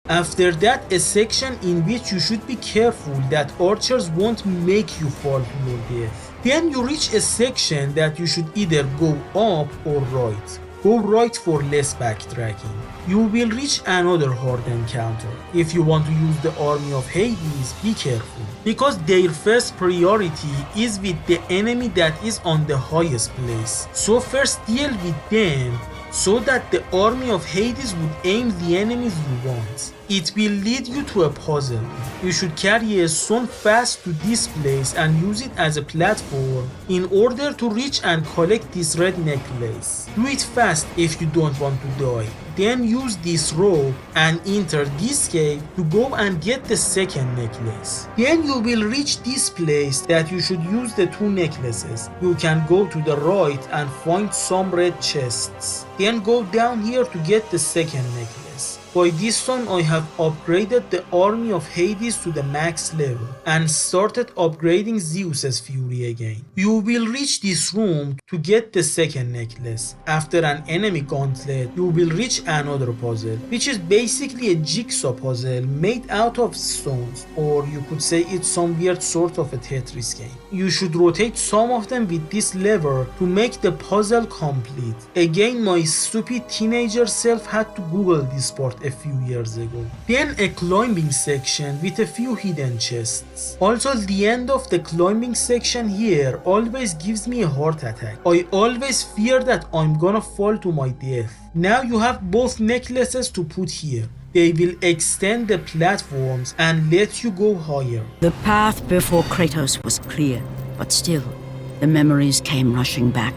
After that, a section in which you should be careful that archers won't make you fall to your death. Then you reach a section that you should either go up or right. Go right for less backtracking. You will reach another hard encounter. If you want to use the army of Hades, be careful, because their first priority is with the enemy that is on the highest place. So first deal with them, so that the army of Hades would aim the enemies you want. It will lead you to a puzzle. You should carry a stone fast to this place and use it as a platform in order to reach and collect this red necklace. Do it fast if you don't want to die. Then use this rope and enter this cave to go and get the second necklace. Then you will reach this place that you should use the two necklaces. You can go to the right and find some red chests. Then go down here to get the second necklace. By this time I have upgraded the army of Hades to the max level and started upgrading Zeus's fury again. You will reach this room to get the second necklace. After an enemy gauntlet, you will reach another puzzle, which is basically a jigsaw puzzle made out of stones, or you could say it's some weird sort of a Tetris game. You should rotate some of them with this lever to make the puzzle complete. Again, my stupid teenager self had to Google this part a few years ago. Then a climbing section with a few hidden chests. Also, the end of the climbing section here always gives me a heart attack. I always fear that I'm gonna fall to my death. Now you have both necklaces to put here. They will extend the platforms and let you go higher. The path before Kratos was clear, but still, the memories came rushing back,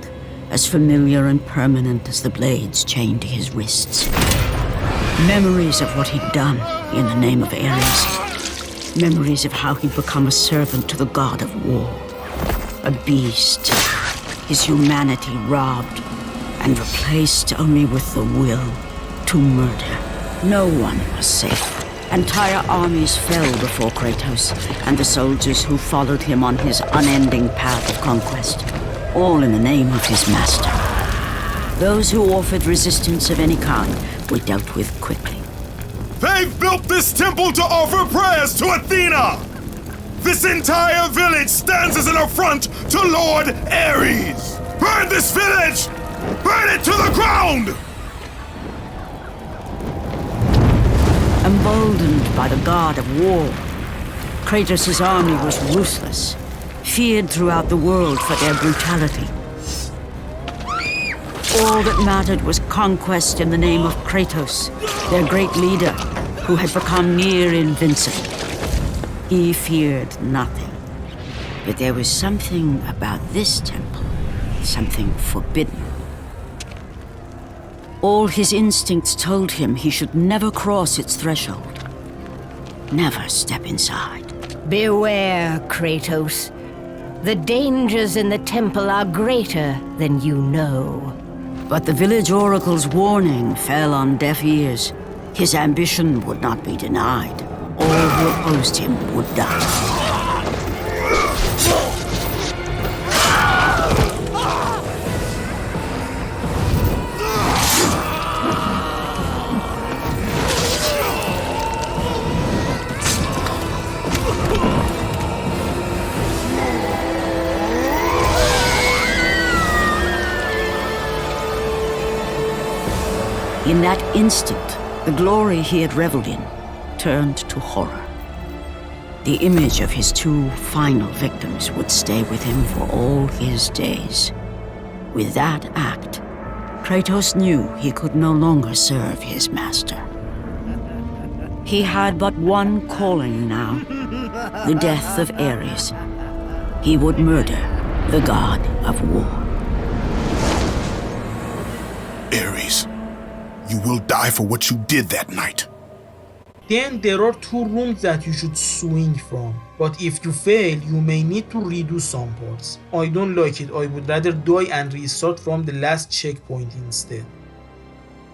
as familiar and permanent as the blades chained to his wrists. Memories of what he'd done in the name of Ares. Memories of how he'd become a servant to the god of war. A beast, his humanity robbed and replaced only with the will to murder. No one was safe. Entire armies fell before Kratos and the soldiers who followed him on his unending path of conquest, all in the name of his master. Those who offered resistance of any kind were dealt with quickly. They've built this temple to offer prayers to Athena! This entire village stands as an affront to Lord Ares! Burn this village! Burn it to the ground! Emboldened by the god of war, Kratos' army was ruthless, feared throughout the world for their brutality. All that mattered was conquest in the name of Kratos, their great leader, who had become near invincible. He feared nothing. But there was something about this temple, something forbidden. All his instincts told him he should never cross its threshold. Never step inside. Beware, Kratos. The dangers in the temple are greater than you know. But the village oracle's warning fell on deaf ears. His ambition would not be denied. All who opposed him would die. In that instant, the glory he had reveled in turned to horror. The image of his two final victims would stay with him for all his days. With that act, Kratos knew he could no longer serve his master. He had but one calling now, the death of Ares. He would murder the god of war. Ares, you will die for what you did that night. Then there are two rooms that you should swing from. But if you fail, you may need to redo some parts. I don't like it. I would rather die and restart from the last checkpoint instead.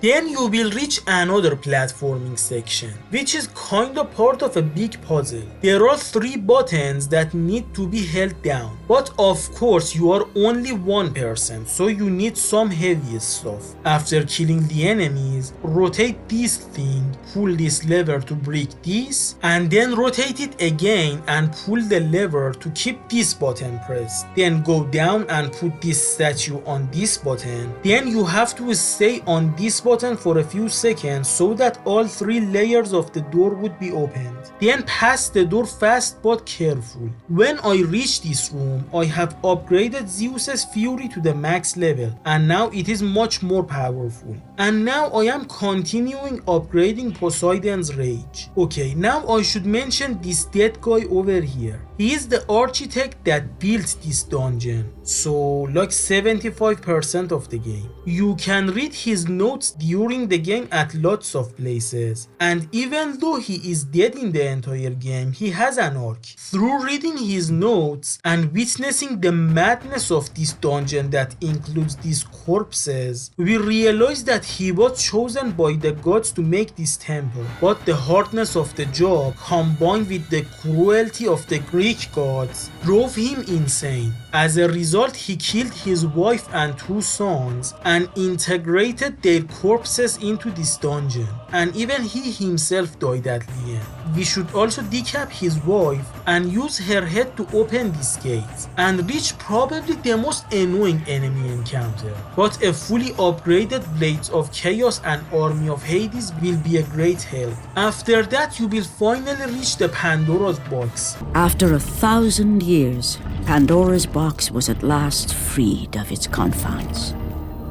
Then you will reach another platforming section, which is kinda part of a big puzzle. There are 3 buttons that need to be held down, but of course you are only one person, so you need some heavy stuff. After killing the enemies, rotate this thing, pull this lever to break this, and then rotate it again and pull the lever to keep this button pressed. Then go down and put this statue on this button. Then you have to stay on this button for a few seconds so that all 3 layers of the door would be opened. Then pass the door fast but careful. When I reach this room, I have upgraded Zeus's Fury to the max level, and now it is much more powerful. And now I am continuing upgrading Poseidon's Rage. Okay, now I should mention this dead guy over here. He is the architect that built this dungeon, so like 75% of the game. You can read his notes during the game at lots of places, and even though he is dead in the entire game, he has an arc. Through reading his notes and witnessing the madness of this dungeon that includes these corpses, we realize that he was chosen by the gods to make this temple, but the hardness of the job combined with the cruelty of the Greek gods drove him insane. As a result, he killed his wife and 2 sons and integrated their corpses into this dungeon, and even he himself died at the end. We should also decap his wife and use her head to open this gate and reach probably the most annoying enemy encounter. But a fully upgraded Blades of Chaos and Army of Hades will be a great help. After that, you will finally reach the Pandora's box. After 1,000 years, Pandora's box was at last freed of its confines.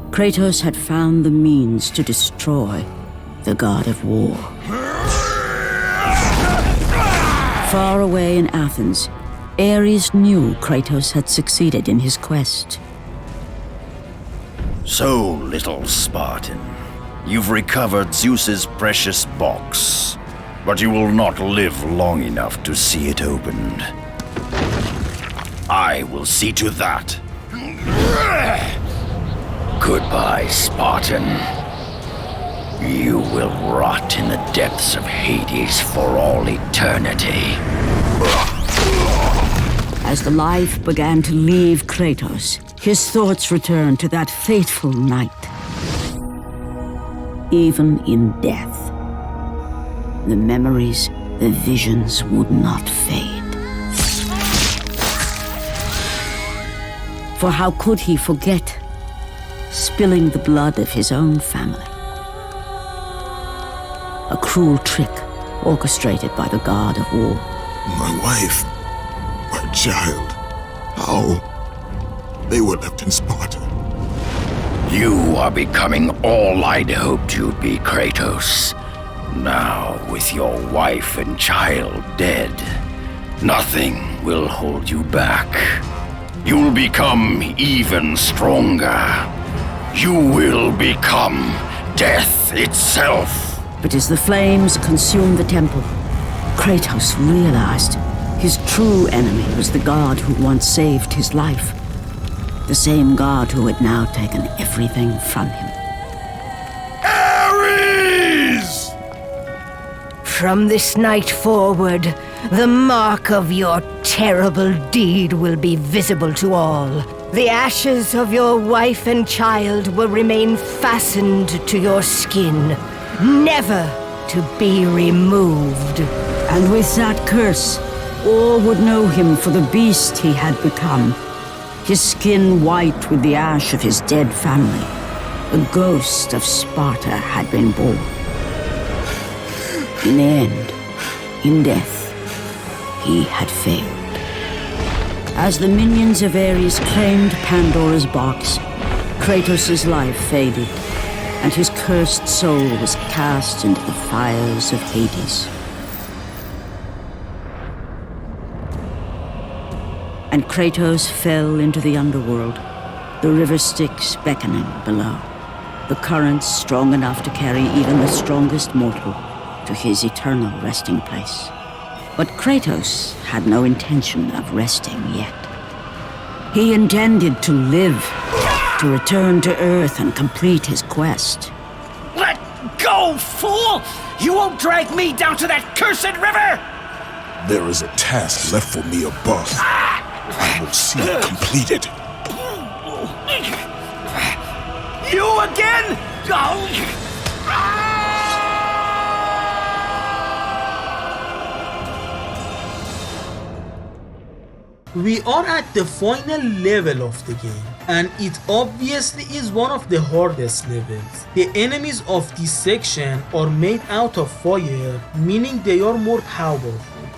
Kratos had found the means to destroy the god of war. Far away in Athens, Ares knew Kratos had succeeded in his quest. So, little Spartan, you've recovered Zeus's precious box, but you will not live long enough to see it opened. I will see to that. Goodbye, Spartan. You will rot in the depths of Hades for all eternity. As the life began to leave Kratos, his thoughts returned to that fateful night. Even in death, the memories, the visions would not fade. For how could he forget spilling the blood of his own family? A cruel trick orchestrated by the god of war. My wife, my child. How? They were left in Sparta. You are becoming all I'd hoped you'd be, Kratos. Now, with your wife and child dead, nothing will hold you back. You'll become even stronger. You will become death itself. But as the flames consumed the temple, Kratos realized his true enemy was the god who once saved his life. The same god who had now taken everything from him. Ares! From this night forward, the mark of your terrible deed will be visible to all. The ashes of your wife and child will remain fastened to your skin, never to be removed. And with that curse, all would know him for the beast he had become. His skin white with the ash of his dead family. The ghost of Sparta had been born. In the end, in death, he had failed. As the minions of Ares claimed Pandora's box, Kratos' life faded, and his cursed soul was cast into the fires of Hades. And Kratos fell into the underworld, the river Styx beckoning below, the currents strong enough to carry even the strongest mortal to his eternal resting place. But Kratos had no intention of resting yet. He intended to live, to return to Earth and complete his quest. Let go, fool! You won't drag me down to that cursed river! There is a task left for me above. I will see it completed. You again? We are at the final level of the game, and it obviously is one of the hardest levels. The enemies of this section are made out of fire, meaning they are more powerful.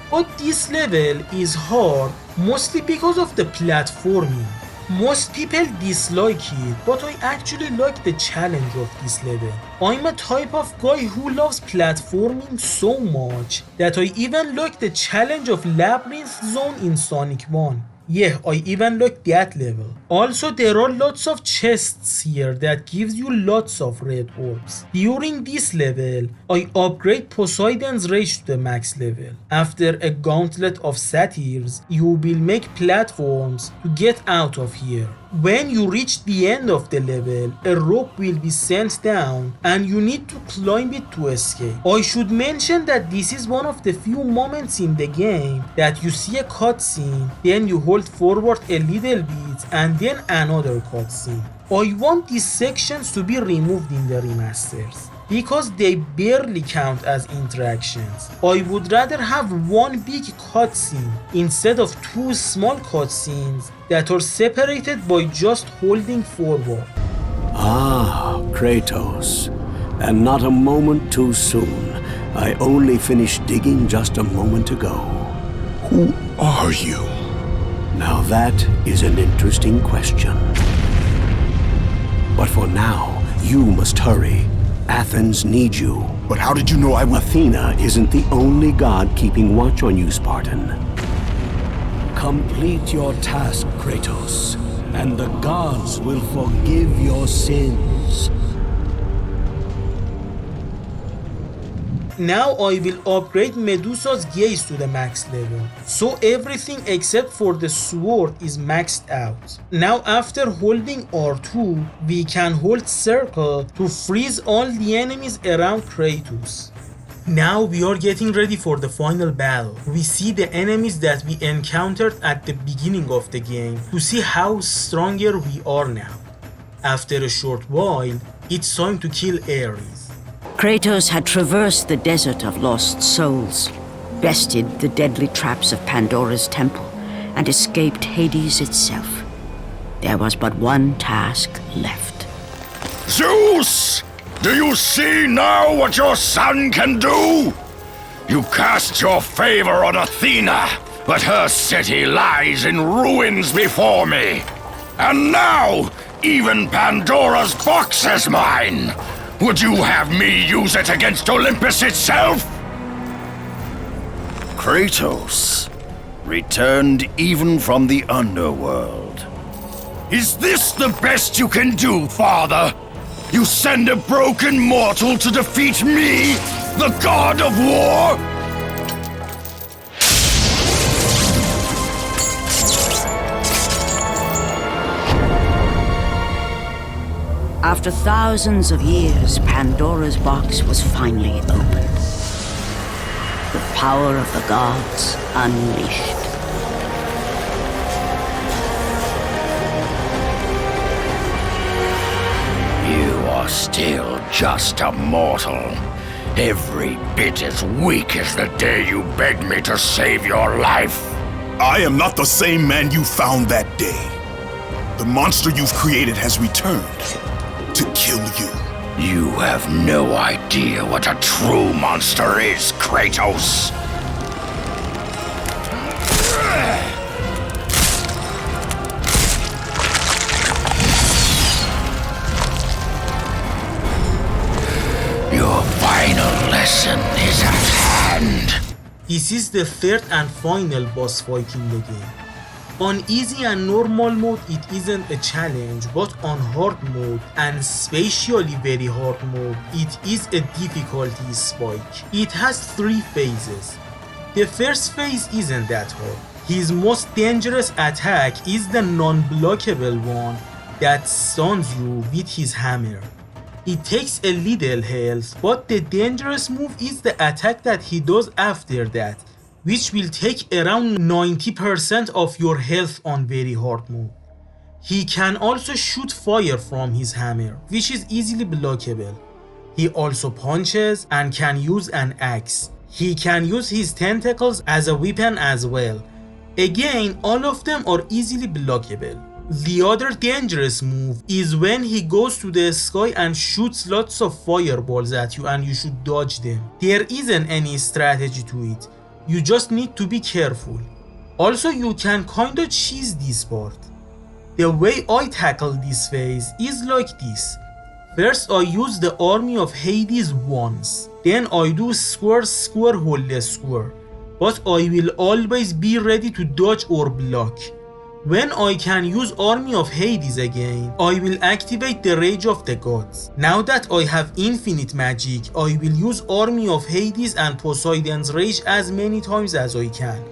But this level is hard mostly because of the platforming. Most people dislike it, but I actually like the challenge of this level. I'm a type of guy who loves platforming so much that I even like the challenge of Labyrinth Zone in Sonic 1. Yeah, I even like that level. Also, there are lots of chests here that gives you lots of red orbs. During this level, I upgrade Poseidon's rage to the max level. After a gauntlet of satyrs, you will make platforms to get out of here. When you reach the end of the level, a rope will be sent down and you need to climb it to escape. I should mention that this is one of the few moments in the game that you see a cutscene, then you hold forward a little bit and then another cutscene. I want these sections to be removed in the remasters because they barely count as interactions. I would rather have one big cutscene instead of two small cutscenes that are separated by just holding forward. Ah, Kratos. And not a moment too soon. I only finished digging just a moment ago. Who are you? Now that is an interesting question. But for now, you must hurry. Athens needs you. But how did you know I would? Athena isn't the only god keeping watch on you, Spartan. Complete your task, Kratos, and the gods will forgive your sins. Now I will upgrade Medusa's gaze to the max level, so everything except for the sword is maxed out. Now after holding R2, we can hold circle to freeze all the enemies around Kratos. Now we are getting ready for the final battle. We see the enemies that we encountered at the beginning of the game to see how stronger we are now. After a short while, it's time to kill Ares. Kratos had traversed the desert of lost souls, bested the deadly traps of Pandora's temple, and escaped Hades itself. There was but one task left. Zeus! Do you see now what your son can do? You cast your favor on Athena, but her city lies in ruins before me. And now, even Pandora's box is mine. Would you have me use it against Olympus itself? Kratos, returned even from the underworld. Is this the best you can do, Father? You send a broken mortal to defeat me, the god of war? After thousands of years, Pandora's box was finally opened. The power of the gods unleashed. You are still just a mortal. Every bit as weak as the day you begged me to save your life. I am not the same man you found that day. The monster you've created has returned to kill you. You have no idea what a true monster is, Kratos. Your final lesson is at hand. This is the third and final boss fight in the game. On easy and normal mode it isn't a challenge, but on hard mode and especially very hard mode it is a difficulty spike. It has 3 phases. The first phase isn't that hard. His most dangerous attack is the non-blockable one that stuns you with his hammer. It takes a little health, but the dangerous move is the attack that he does after that, which will take around 90% of your health on very hard mode. He can also shoot fire from his hammer, which is easily blockable. He also punches and can use an axe. He can use his tentacles as a weapon as well. Again, all of them are easily blockable. The other dangerous move is when he goes to the sky and shoots lots of fireballs at you and you should dodge them. There isn't any strategy to it. You just need to be careful. Also, you can kinda cheese this part. The way I tackle this phase is like this. First, I use the army of Hades once. Then I do square, square, hold square. But I will always be ready to dodge or block. When I can use Army of Hades again, I will activate the Rage of the Gods. Now that I have infinite magic, I will use Army of Hades and Poseidon's Rage as many times as I can.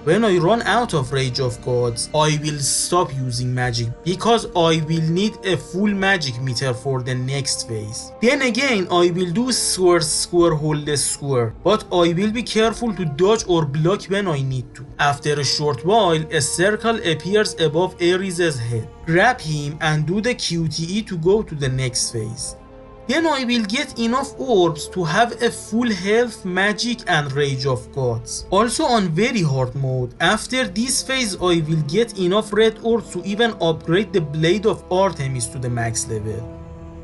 When I run out of Rage of Gods, I will stop using magic because I will need a full magic meter for the next phase. Then again, I will do square, square, hold square, but I will be careful to dodge or block when I need to. After a short while, a circle appears above Ares' head. Grab him and do the QTE to go to the next phase. Then I will get enough orbs to have a full health, magic and Rage of Gods. Also on very hard mode, after this phase I will get enough red orbs to even upgrade the Blade of Artemis to the max level.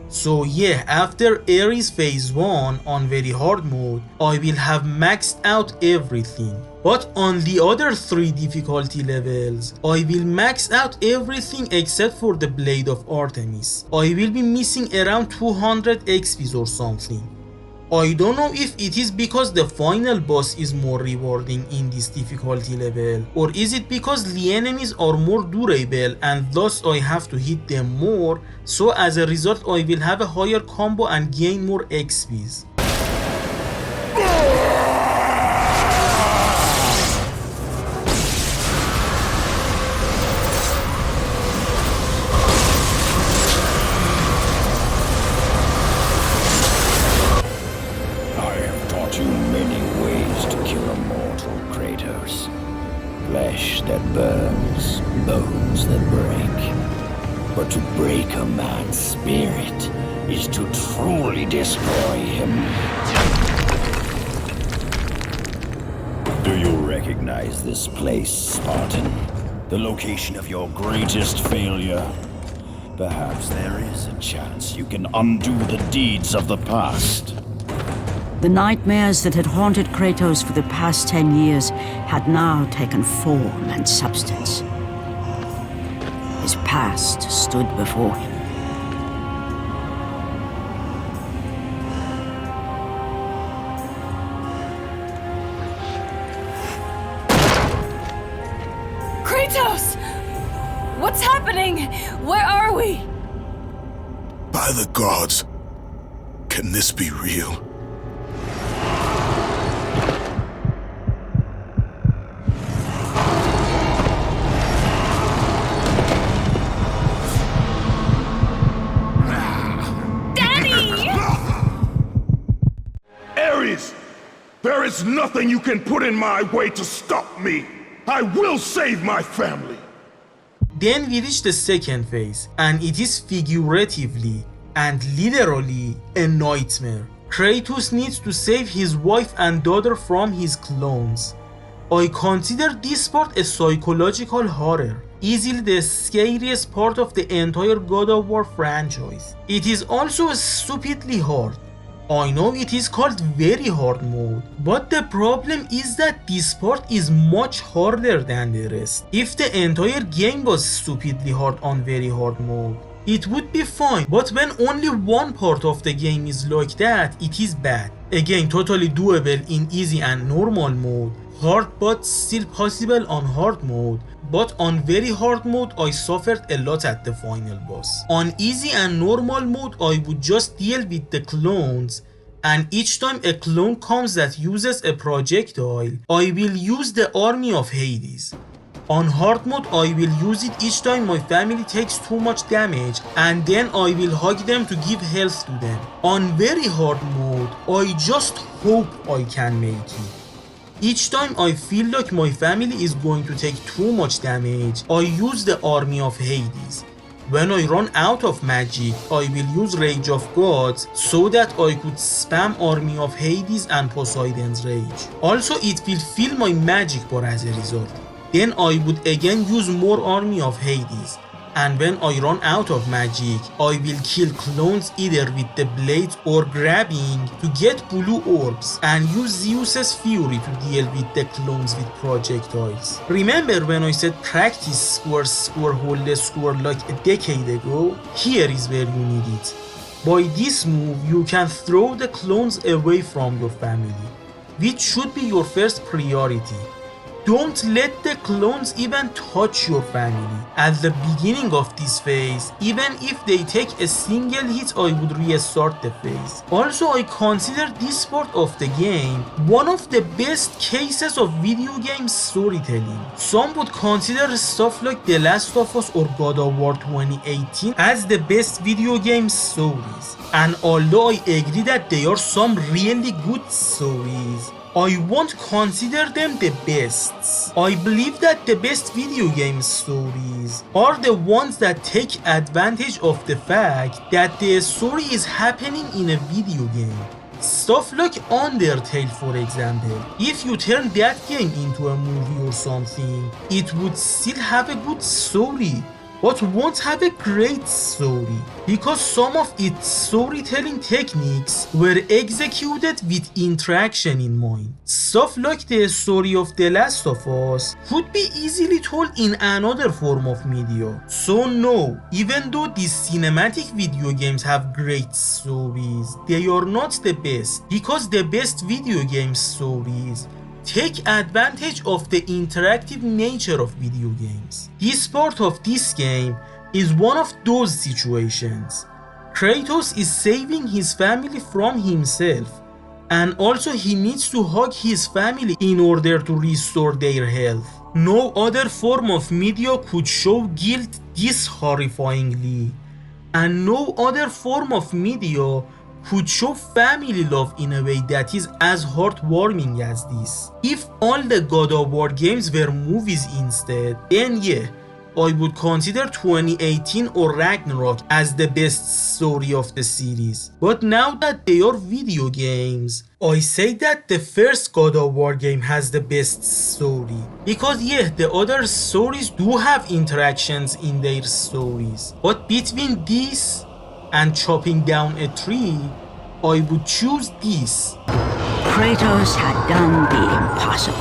So yeah, after Ares phase 1 on very hard mode, I will have maxed out everything. But on the other 3 difficulty levels, I will max out everything except for the Blade of Artemis. I will be missing around 200 XPs or something. I don't know if it is because the final boss is more rewarding in this difficulty level, or is it because the enemies are more durable and thus I have to hit them more, so as a result I will have a higher combo and gain more XPs. Flesh that burns, bones that break. But to break a man's spirit is to truly destroy him. Do you recognize this place, Spartan? The location of your greatest failure? Perhaps there is a chance you can undo the deeds of the past. The nightmares that had haunted Kratos for the past 10 years had now taken form and substance. His past stood before him. Kratos! What's happening? Where are we? By the gods, can this be real? There is nothing you can put in my way to stop me. I will save my family. Then we reach the second phase, and it is figuratively and literally a nightmare. Kratos needs to save his wife and daughter from his clones. I consider this part a psychological horror, easily the scariest part of the entire God of War franchise. It is also stupidly hard. I know it is called very hard mode, but the problem is that this part is much harder than the rest. If the entire game was stupidly hard on very hard mode, it would be fine, but when only one part of the game is like that, it is bad. Again, totally doable in easy and normal mode, hard but still possible on hard mode, but on very hard mode I suffered a lot at the final boss. On easy and normal mode I would just deal with the clones, and each time a clone comes that uses a projectile, I will use the army of Hades. On hard mode I will use it each time my family takes too much damage, and then I will hug them to give health to them. On very hard mode I just hope I can make it. Each time I feel like my family is going to take too much damage, I use the army of Hades. When I run out of magic, I will use Rage of Gods so that I could spam army of Hades and Poseidon's rage. Also, it will fill my magic bar as a result. Then I would again use more army of Hades. And when I run out of magic, I will kill clones either with the blades or grabbing to get blue orbs and use Zeus's fury to deal with the clones with projectiles. Remember when I said practice score hold the score like a decade ago? Here is where you need it. By this move, you can throw the clones away from your family, which should be your first priority. Don't let the clones even touch your family. At the beginning of this phase, even if they take a single hit, I would restart the phase. Also, I consider this part of the game one of the best cases of video game storytelling. Some would consider stuff like The Last of Us or God of War 2018 as the best video game stories. And although I agree that there are some really good stories, I won't consider them the best. I believe that the best video game stories are the ones that take advantage of the fact that the story is happening in a video game. Stuff like Undertale, for example. If you turn that game into a movie or something, it would still have a good story, but won't have a great story because some of its storytelling techniques were executed with interaction in mind. Stuff like the story of The Last of Us could be easily told in another form of media. So no, even though these cinematic video games have great stories, they are not the best, because the best video game stories take advantage of the interactive nature of video games. This part of this game is one of those situations. Kratos is saving his family from himself, and also he needs to hug his family in order to restore their health. No other form of media could show guilt this horrifyingly, and no other form of media could show family love in a way that is as heartwarming as this. If all the God of War games were movies instead, then yeah, I would consider 2018 or Ragnarok as the best story of the series. But now that they are video games, I say that the first God of War game has the best story. Because yeah, the other stories do have interactions in their stories. But between this and chopping down a tree, I would choose this. Kratos had done the impossible.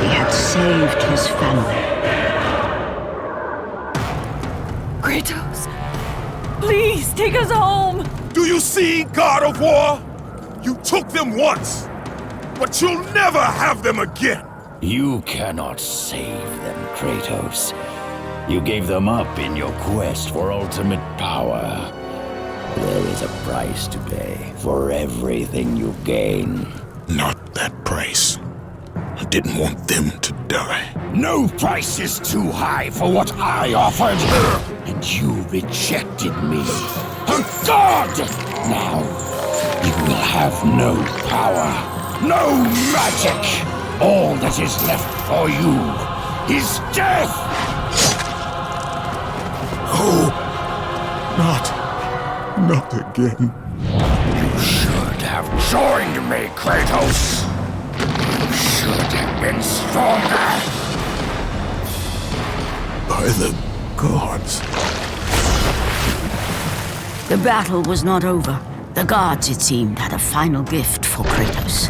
He had saved his family. Kratos, please take us home. Do you see, God of War? You took them once, but you'll never have them again. You cannot save them, Kratos. You gave them up in your quest for ultimate power. There is a price to pay for everything you gain. Not that price. I didn't want them to die. No price is too high for what I offered, and you rejected me. A god! Now, you will have no power, no magic. All that is left for you is death! Oh, not again. You should have joined me, Kratos. You should have been stronger. By the gods. The battle was not over. The gods, it seemed, had a final gift for Kratos.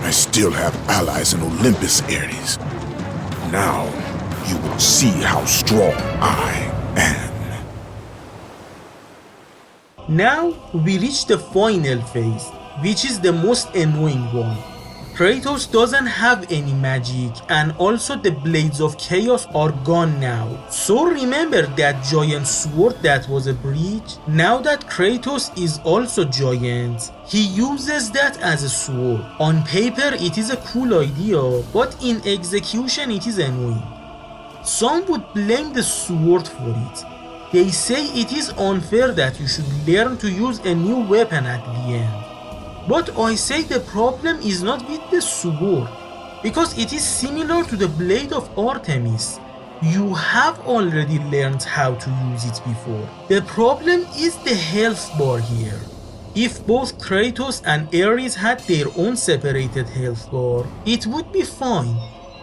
I still have allies in Olympus, Ares. Now, you will see how strong I am. Now we reach the final phase, which is the most annoying one. Kratos doesn't have any magic, and also the blades of chaos are gone now. So remember that giant sword that was a bridge? Now that Kratos is also giant, he uses that as a sword. On paper it is a cool idea, but in execution it is annoying. Some would blame the sword for it. They say it is unfair that you should learn to use a new weapon at the end. But I say the problem is not with the sword, because it is similar to the blade of Artemis. You have already learned how to use it before. The problem is the health bar here. If both Kratos and Ares had their own separated health bar, it would be fine.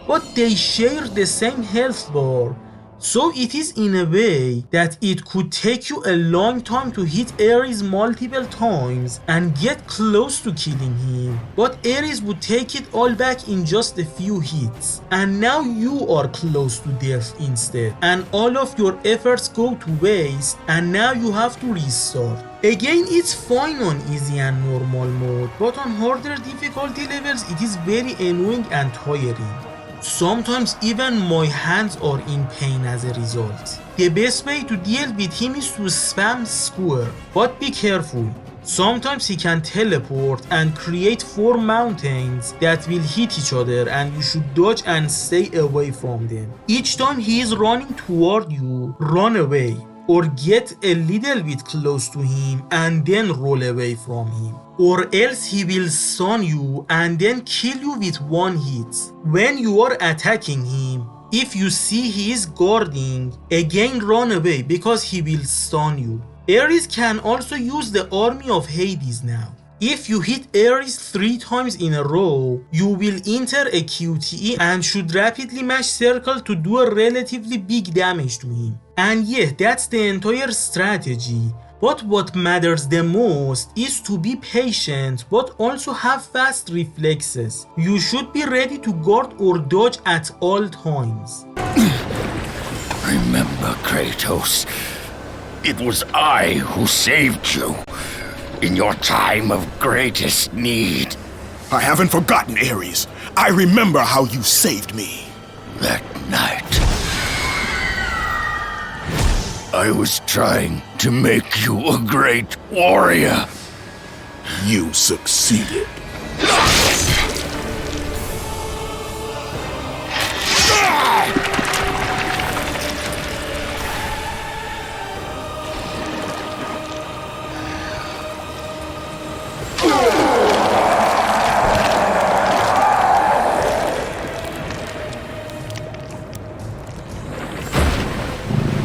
But they share the same health bar, so it is in a way that it could take you a long time to hit Ares multiple times and get close to killing him, but Ares would take it all back in just a few hits, and now you are close to death instead, and all of your efforts go to waste, and now you have to restart. Again, it's fine on easy and normal mode, but on harder difficulty levels it is very annoying and tiring. Sometimes even my hands are in pain as a result. The best way to deal with him is to spam square, but be careful. Sometimes he can teleport and create 4 mountains that will hit each other, and you should dodge and stay away from them. Each time he is running toward you, run away, or get a little bit close to him and then roll away from him. Or else he will stun you and then kill you with 1 hit. When you are attacking him, if you see he is guarding, again run away because he will stun you. Ares can also use the army of Hades now. If you hit Ares 3 times in a row, you will enter a QTE and should rapidly mash circle to do a relatively big damage to him. And yeah, that's the entire strategy. But what matters the most is to be patient but also have fast reflexes. You should be ready to guard or dodge at all times. Remember, Kratos, it was I who saved you in your time of greatest need. I haven't forgotten, Ares. I remember how you saved me. That night, I was trying to make you a great warrior. You succeeded.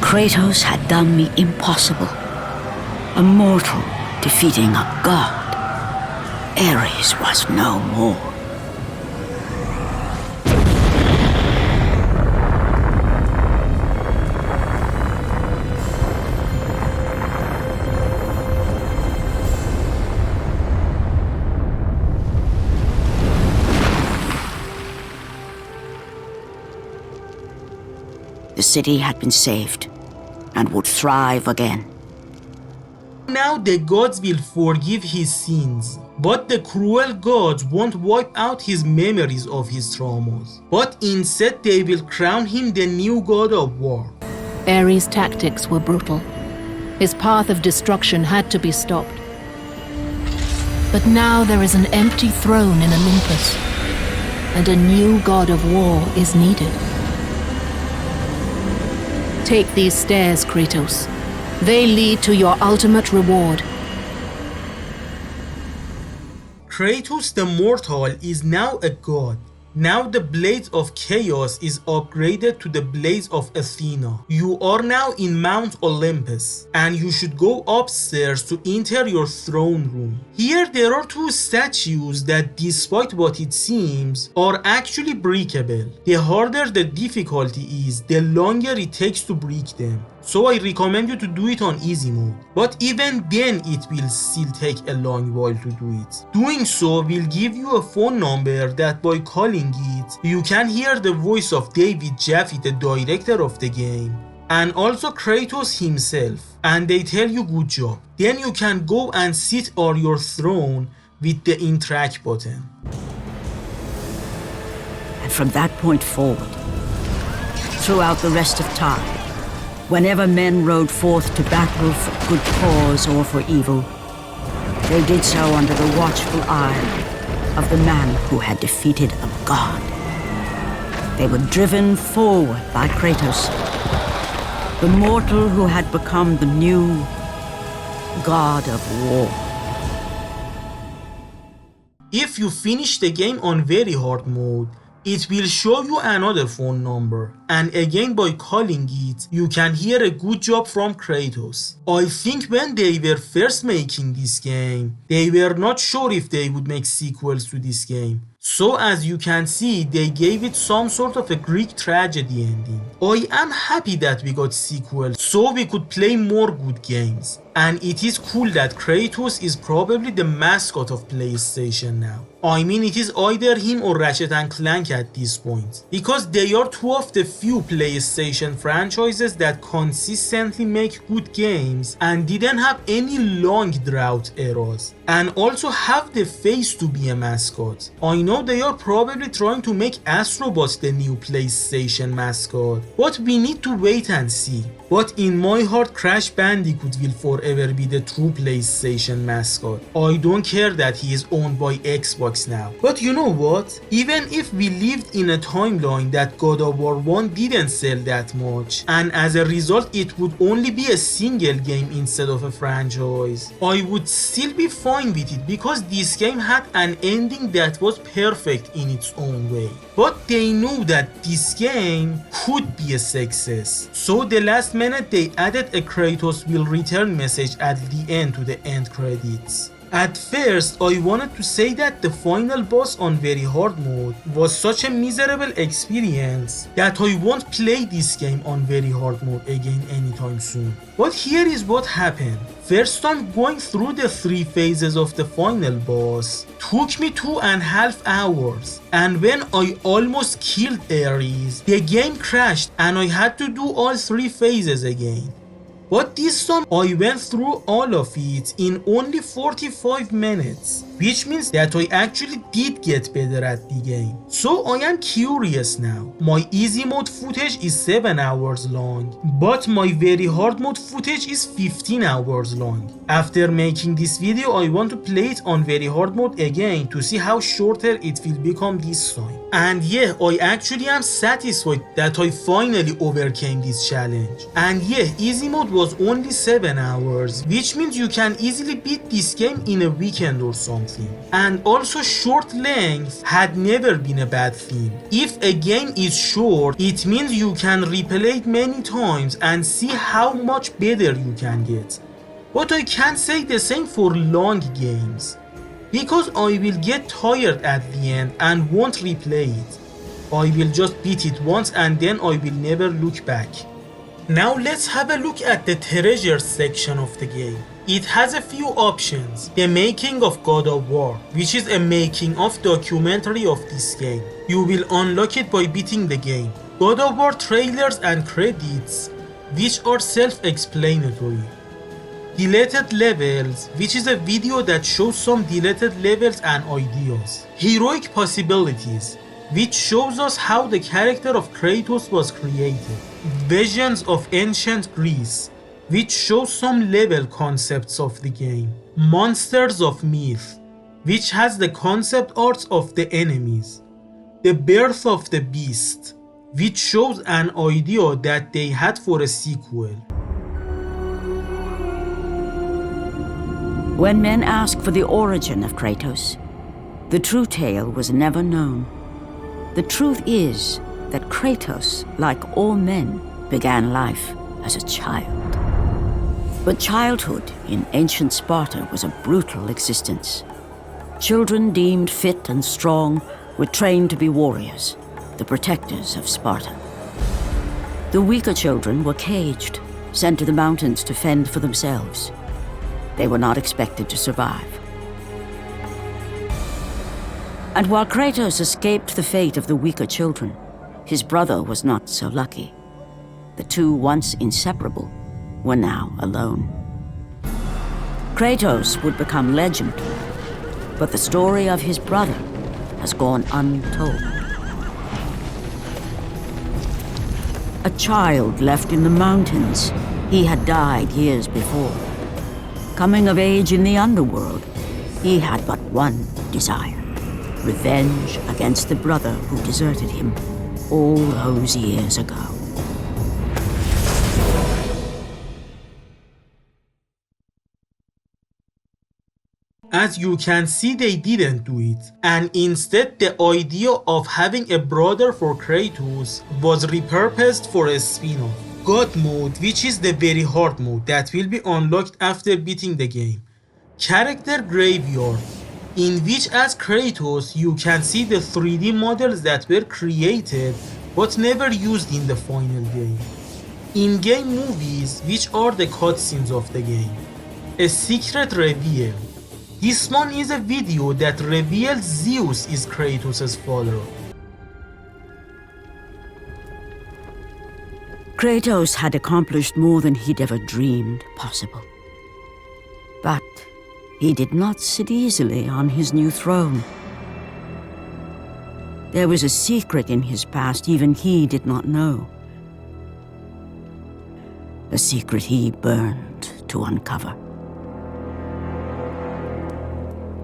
Kratos had done the impossible. A mortal defeating a god. Ares was no more. The city had been saved and would thrive again. Now the gods will forgive his sins, but the cruel gods won't wipe out his memories of his traumas, but instead they will crown him the new god of war. Ares' tactics were brutal. His path of destruction had to be stopped. But now there is an empty throne in Olympus, and a new god of war is needed. Take these stairs, Kratos. They lead to your ultimate reward. Kratos the Mortal is now a god. Now the Blades of Chaos is upgraded to the Blades of Athena. You are now in Mount Olympus, and you should go upstairs to enter your throne room. Here there are two statues that, despite what it seems, are actually breakable. The harder the difficulty is, the longer it takes to break them. So I recommend you to do it on easy mode, but even then it will still take a long while to do it. Doing so will give you a phone number that by calling it, you can hear the voice of David Jaffe, the director of the game, and also Kratos himself, and they tell you good job. Then you can go and sit on your throne with the interact button. And from that point forward, throughout the rest of time, whenever men rode forth to battle for good cause or for evil, they did so under the watchful eye of the man who had defeated a god. They were driven forward by Kratos, the mortal who had become the new god of war. If you finish the game on very hard mode, it will show you another phone number, and again by calling it, you can hear a good job from Kratos. I think when they were first making this game, they were not sure if they would make sequels to this game. So as you can see, they gave it some sort of a Greek tragedy ending. I am happy that we got sequels so we could play more good games. And it is cool that Kratos is probably the mascot of PlayStation now. I mean, it is either him or Ratchet & Clank at this point, because they are two of the few PlayStation franchises that consistently make good games and didn't have any long drought eras, and also have the face to be a mascot. I know they are probably trying to make Astrobot the new PlayStation mascot, but we need to wait and see. But in my heart, Crash Bandicoot will forever be the true PlayStation mascot. I don't care that he is owned by Xbox now. But you know what? Even if we lived in a timeline that God of War 1 didn't sell that much, and as a result it would only be a single game instead of a franchise, I would still be fine with it because this game had an ending that was perfect in its own way. But they knew that this game could be a success. So the last minute they added a Kratos will return message at the end to the end credits. At first, I wanted to say that the final boss on very hard mode was such a miserable experience that I won't play this game on very hard mode again anytime soon. But here is what happened. First time going through the 3 phases of the final boss took me 2.5 hours, and when I almost killed Ares, the game crashed and I had to do all 3 phases again. But this time I went through all of it in only 45 minutes, which means that I actually did get better at the game. So I am curious now. My easy mode footage is 7 hours long, but my very hard mode footage is 15 hours long. After making this video, I want to play it on very hard mode again to see how shorter it will become this time. And yeah, I actually am satisfied that I finally overcame this challenge. And yeah, easy mode was only 7 hours, which means you can easily beat this game in a weekend or something. And also short length had never been a bad thing. If a game is short, it means you can replay it many times and see how much better you can get. But I can't say the same for long games, because I will get tired at the end and won't replay it. I will just beat it once and then I will never look back. Now let's have a look at the treasure section of the game. It has a few options. The making of God of War, which is a making of documentary of this game. You will unlock it by beating the game. God of War trailers and credits, which are self-explanatory. Deleted levels, which is a video that shows some deleted levels and ideas. Heroic possibilities, which shows us how the character of Kratos was created. Visions of ancient Greece, which shows some level concepts of the game. Monsters of Myth, which has the concept arts of the enemies. The Birth of the Beast, which shows an idea that they had for a sequel. When men ask for the origin of Kratos, the true tale was never known. The truth is that Kratos, like all men, began life as a child. But childhood in ancient Sparta was a brutal existence. Children deemed fit and strong were trained to be warriors, the protectors of Sparta. The weaker children were caged, sent to the mountains to fend for themselves. They were not expected to survive. And while Kratos escaped the fate of the weaker children, his brother was not so lucky. The two, once inseparable, were now alone. Kratos would become legend, but the story of his brother has gone untold. A child left in the mountains, he had died years before. Coming of age in the underworld, he had but one desire: revenge against the brother who deserted him all those years ago. As you can see, they didn't do it, and instead the idea of having a brother for Kratos was repurposed for a spin-off. God mode, which is the very hard mode that will be unlocked after beating the game. Character Graveyard, in which as Kratos you can see the 3D models that were created but never used in the final game. In-game movies, which are the cutscenes of the game. A secret reveal. This one is a video that reveals Zeus is Kratos' father. Kratos had accomplished more than he'd ever dreamed possible. But he did not sit easily on his new throne. There was a secret in his past even he did not know. A secret he burned to uncover.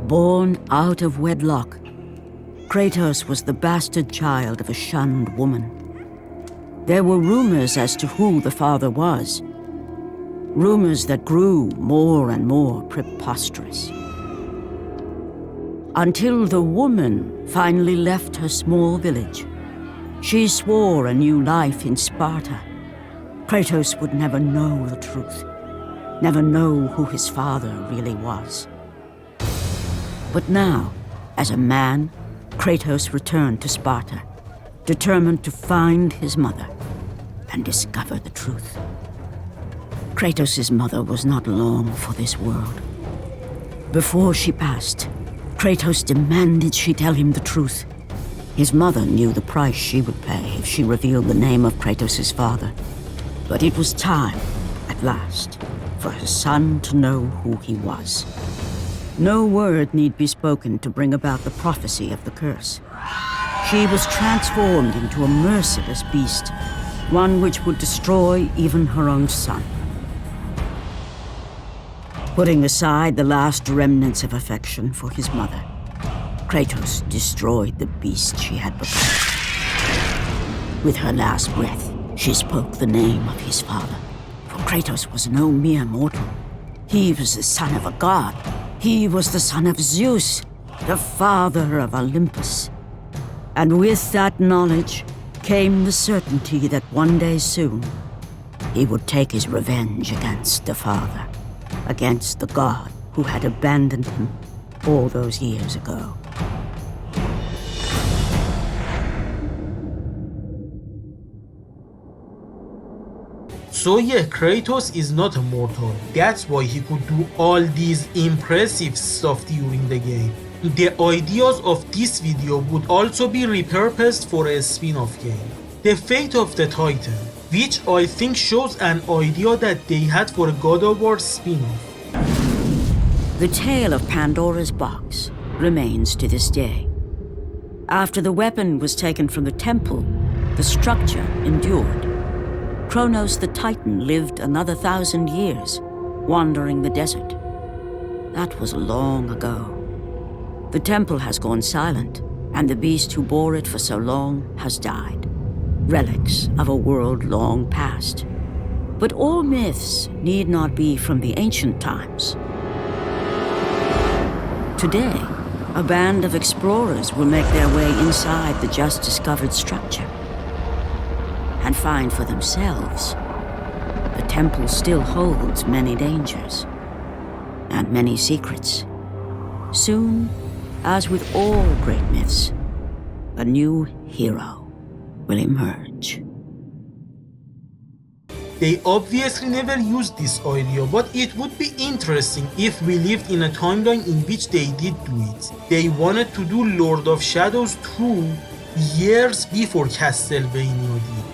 Born out of wedlock, Kratos was the bastard child of a shunned woman. There were rumors as to who the father was. Rumors that grew more and more preposterous. Until the woman finally left her small village. She swore a new life in Sparta. Kratos would never know the truth, never know who his father really was. But now, as a man, Kratos returned to Sparta, determined to find his mother and discover the truth. Kratos' mother was not long for this world. Before she passed, Kratos demanded she tell him the truth. His mother knew the price she would pay if she revealed the name of Kratos' father. But it was time, at last, for her son to know who he was. No word need be spoken to bring about the prophecy of the curse. She was transformed into a merciless beast, one which would destroy even her own son. Putting aside the last remnants of affection for his mother, Kratos destroyed the beast she had become. With her last breath, she spoke the name of his father. For Kratos was no mere mortal. He was the son of a god. He was the son of Zeus, the father of Olympus. And with that knowledge came the certainty that one day soon he would take his revenge against the father, against the god who had abandoned him all those years ago. So yeah, Kratos is not a mortal. That's why he could do all these impressive stuff during the game. The ideas of this video would also be repurposed for a spin-off game. The Fate of the Titan, which I think shows an idea that they had for a God of War spin-off. The tale of Pandora's box remains to this day. After the weapon was taken from the temple, the structure endured. Kronos the Titan lived another 1,000 years, wandering the desert. That was long ago. The temple has gone silent, and the beast who bore it for so long has died. Relics of a world long past. But all myths need not be from the ancient times. Today, a band of explorers will make their way inside the just-discovered structure and find for themselves the temple still holds many dangers and many secrets. Soon, as with all great myths, a new hero will emerge. They obviously never used this idea, but it would be interesting if we lived in a timeline in which they did do it. They wanted to do Lord of Shadows 2 years before Castlevania did.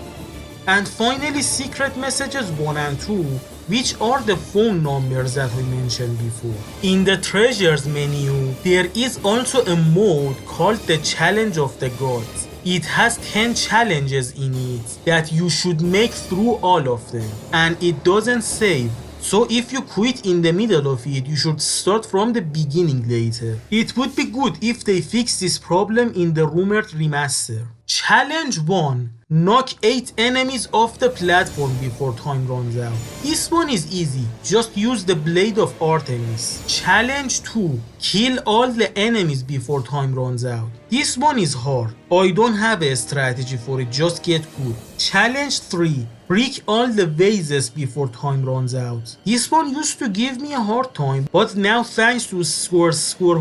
And finally, Secret Messages 1 and 2, which are the phone numbers that I mentioned before. In the Treasures menu, there is also a mode called the Challenge of the Gods. It has 10 challenges in it that you should make through all of them, and it doesn't save. So if you quit in the middle of it, you should start from the beginning later. It would be good if they fix this problem in the rumored remaster. Challenge 1. Knock 8 enemies off the platform before time runs out. This one is easy, just use the Blade of Artemis. Challenge 2. Kill all the enemies before time runs out. This one is hard, I don't have a strategy for it, just get good. Challenge 3. Break all the vases before time runs out. This one used to give me a hard time, but now thanks to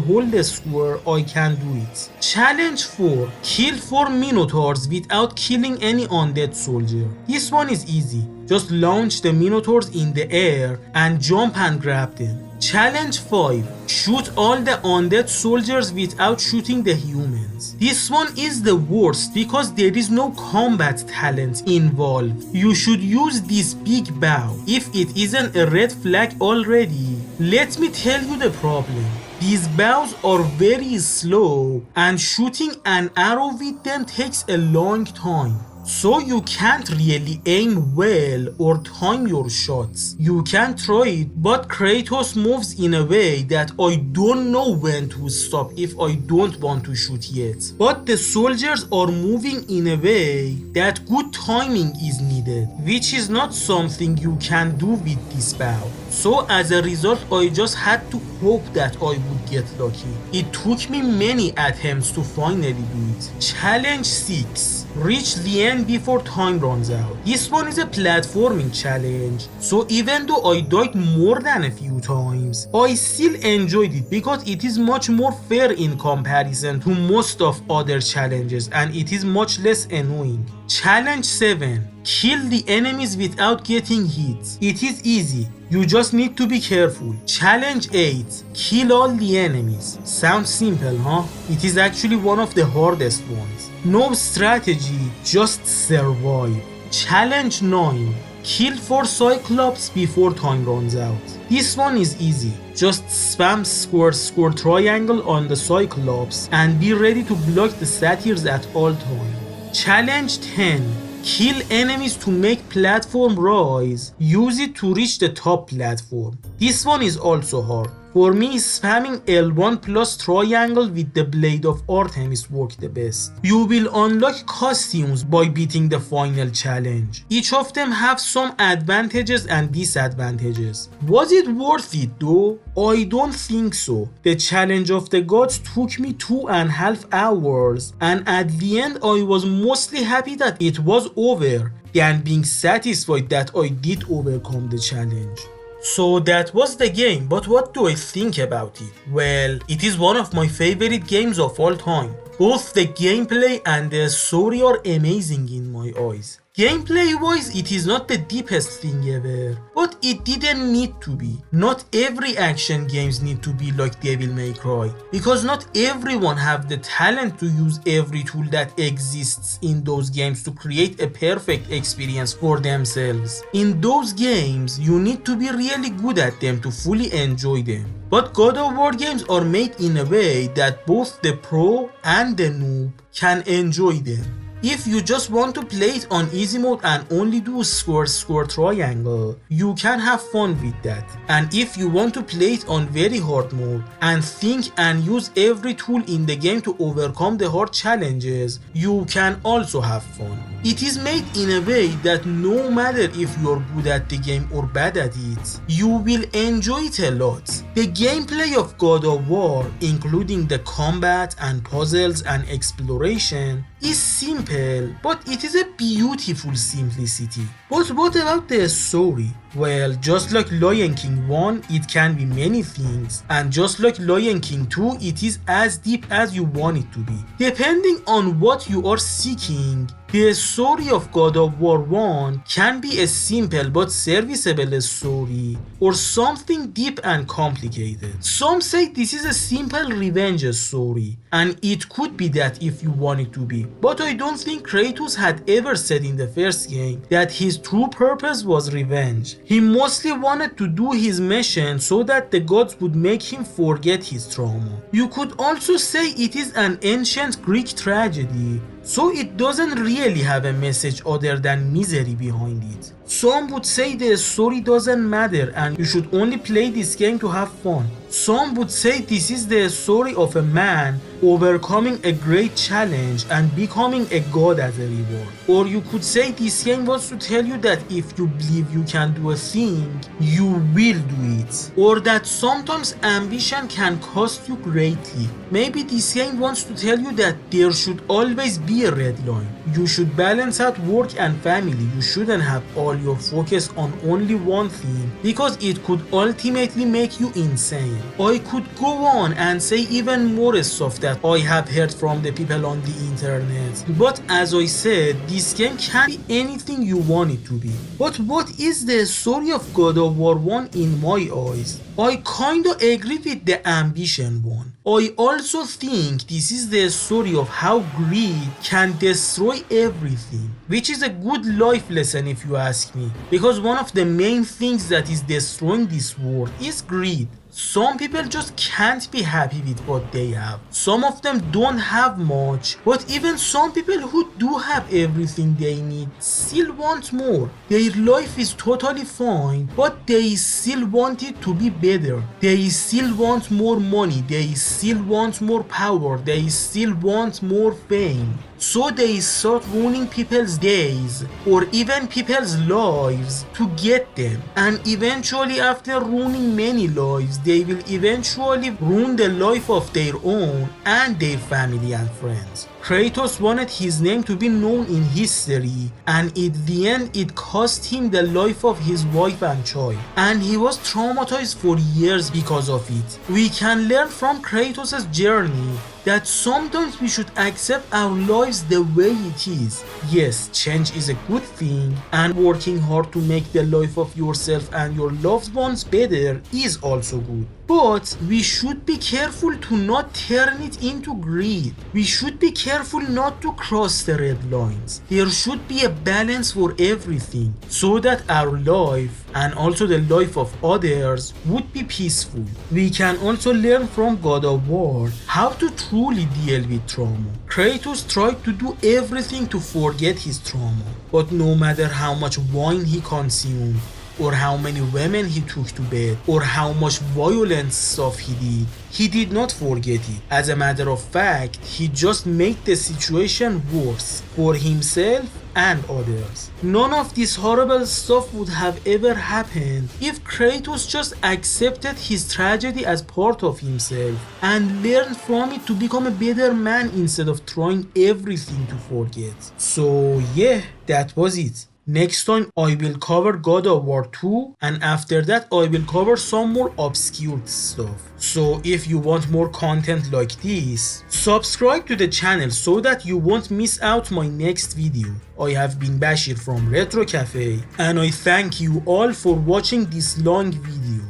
hold the square, I can do it. Challenge 4. Kill 4 Minotaurs without killing any undead soldier. This one is easy. Just launch the Minotaurs in the air and jump and grab them. Challenge 5. Shoot all the undead soldiers without shooting the humans. This one is the worst because there is no combat talent involved. You should use this big bow. If it isn't a red flag already, let me tell you the problem. These bows are very slow and shooting an arrow with them takes a long time. So you can't really aim well or time your shots. You can try it, but Kratos moves in a way that I don't know when to stop if I don't want to shoot yet. But the soldiers are moving in a way that good timing is needed, which is not something you can do with this bow. So as a result, I just had to hope that I would get lucky. It took me many attempts to finally do it. Challenge 6. Reach the end before time runs out. This one is a platforming challenge, so even though I died more than a few times, I still enjoyed it because it is much more fair in comparison to most of other challenges and it is much less annoying. Challenge 7. Kill the enemies without getting hit. It is easy, you just need to be careful. Challenge 8. Kill all the enemies. Sounds simple, huh? It is actually one of the hardest ones. No strategy, just survive. Challenge 9. Kill 4 Cyclops before time runs out. This one is easy. Just spam square triangle on the Cyclops and be ready to block the satyrs at all times. Challenge 10. Kill enemies to make platform rise. Use it to reach the top platform. This one is also hard. For me, spamming L1 plus triangle with the Blade of Artemis worked the best. You will unlock costumes by beating the final challenge. Each of them have some advantages and disadvantages. Was it worth it though? I don't think so. The Challenge of the Gods took me 2.5 hours, and at the end I was mostly happy that it was over than being satisfied that I did overcome the challenge. So that was the game, but what do I think about it? Well, it is one of my favorite games of all time. Both the gameplay and the story are amazing in my eyes. Gameplay-wise, it is not the deepest thing ever, but it didn't need to be. Not every action games need to be like Devil May Cry, because not everyone have the talent to use every tool that exists in those games to create a perfect experience for themselves. In those games, you need to be really good at them to fully enjoy them. But God of War games are made in a way that both the pro and the noob can enjoy them. If you just want to play it on easy mode and only do square triangle, you can have fun with that. And if you want to play it on very hard mode and think and use every tool in the game to overcome the hard challenges, you can also have fun. It is made in a way that no matter if you're good at the game or bad at it, you will enjoy it a lot. The gameplay of God of War, including the combat and puzzles and exploration, is simple, but it is a beautiful simplicity. But what about the story? Well, just like Lion King 1, it can be many things, and just like Lion King 2, it is as deep as you want it to be. Depending on what you are seeking, the story of God of War 1 can be a simple but serviceable story, or something deep and complicated. Some say this is a simple revenge story, and it could be that if you want it to be. But I don't think Kratos had ever said in the first game that his true purpose was revenge. He mostly wanted to do his mission so that the gods would make him forget his trauma. You could also say it is an ancient Greek tragedy, so it doesn't really have a message other than misery behind it. Some would say the story doesn't matter and you should only play this game to have fun. Some would say this is the story of a man overcoming a great challenge and becoming a god as a reward. Or you could say this game wants to tell you that if you believe you can do a thing, you will do it. Or that sometimes ambition can cost you greatly. Maybe this game wants to tell you that there should always be a red line. You should balance out work and family. You shouldn't have all your focus on only one thing, because it could ultimately make you insane. I could go on and say even more stuff that I have heard from the people on the internet, but as I said, this game can be anything you want it to be. But what is the story of God of War 1 in my eyes? I kinda agree with the ambition one. I also think this is the story of how greed can destroy everything, which is a good life lesson if you ask me, because one of the main things that is destroying this world is greed. Some people just can't be happy with what they have. Some of them don't have much, but even some people who do have everything they need still want more. Their life is totally fine, but they still want it to be better. They still want more money, they still want more power, they still want more fame. So they start ruining people's days or even people's lives to get them, and eventually after ruining many lives they will eventually ruin the life of their own and their family and friends. Kratos wanted his name to be known in history, and in the end it cost him the life of his wife and child, and he was traumatized for years because of it. We can learn from Kratos' journey that sometimes we should accept our lives the way it is. Yes, change is a good thing, and working hard to make the life of yourself and your loved ones better is also good. But we should be careful to not turn it into greed. We should be careful not to cross the red lines. There should be a balance for everything, so that our life and also the life of others would be peaceful. We can also learn from God of War how to truly deal with trauma. Kratos tried to do everything to forget his trauma, but no matter how much wine he consumed, or how many women he took to bed, or how much violent stuff he did not forget it. As a matter of fact, he just made the situation worse for himself and others. None of this horrible stuff would have ever happened if Kratos just accepted his tragedy as part of himself and learned from it to become a better man instead of trying everything to forget. So yeah, that was it. Next time I will cover God of War 2, and after that I will cover some more obscure stuff. So if you want more content like this, subscribe to the channel so that you won't miss out my next video. I have been Bashir from Retro Cafe, and I thank you all for watching this long video.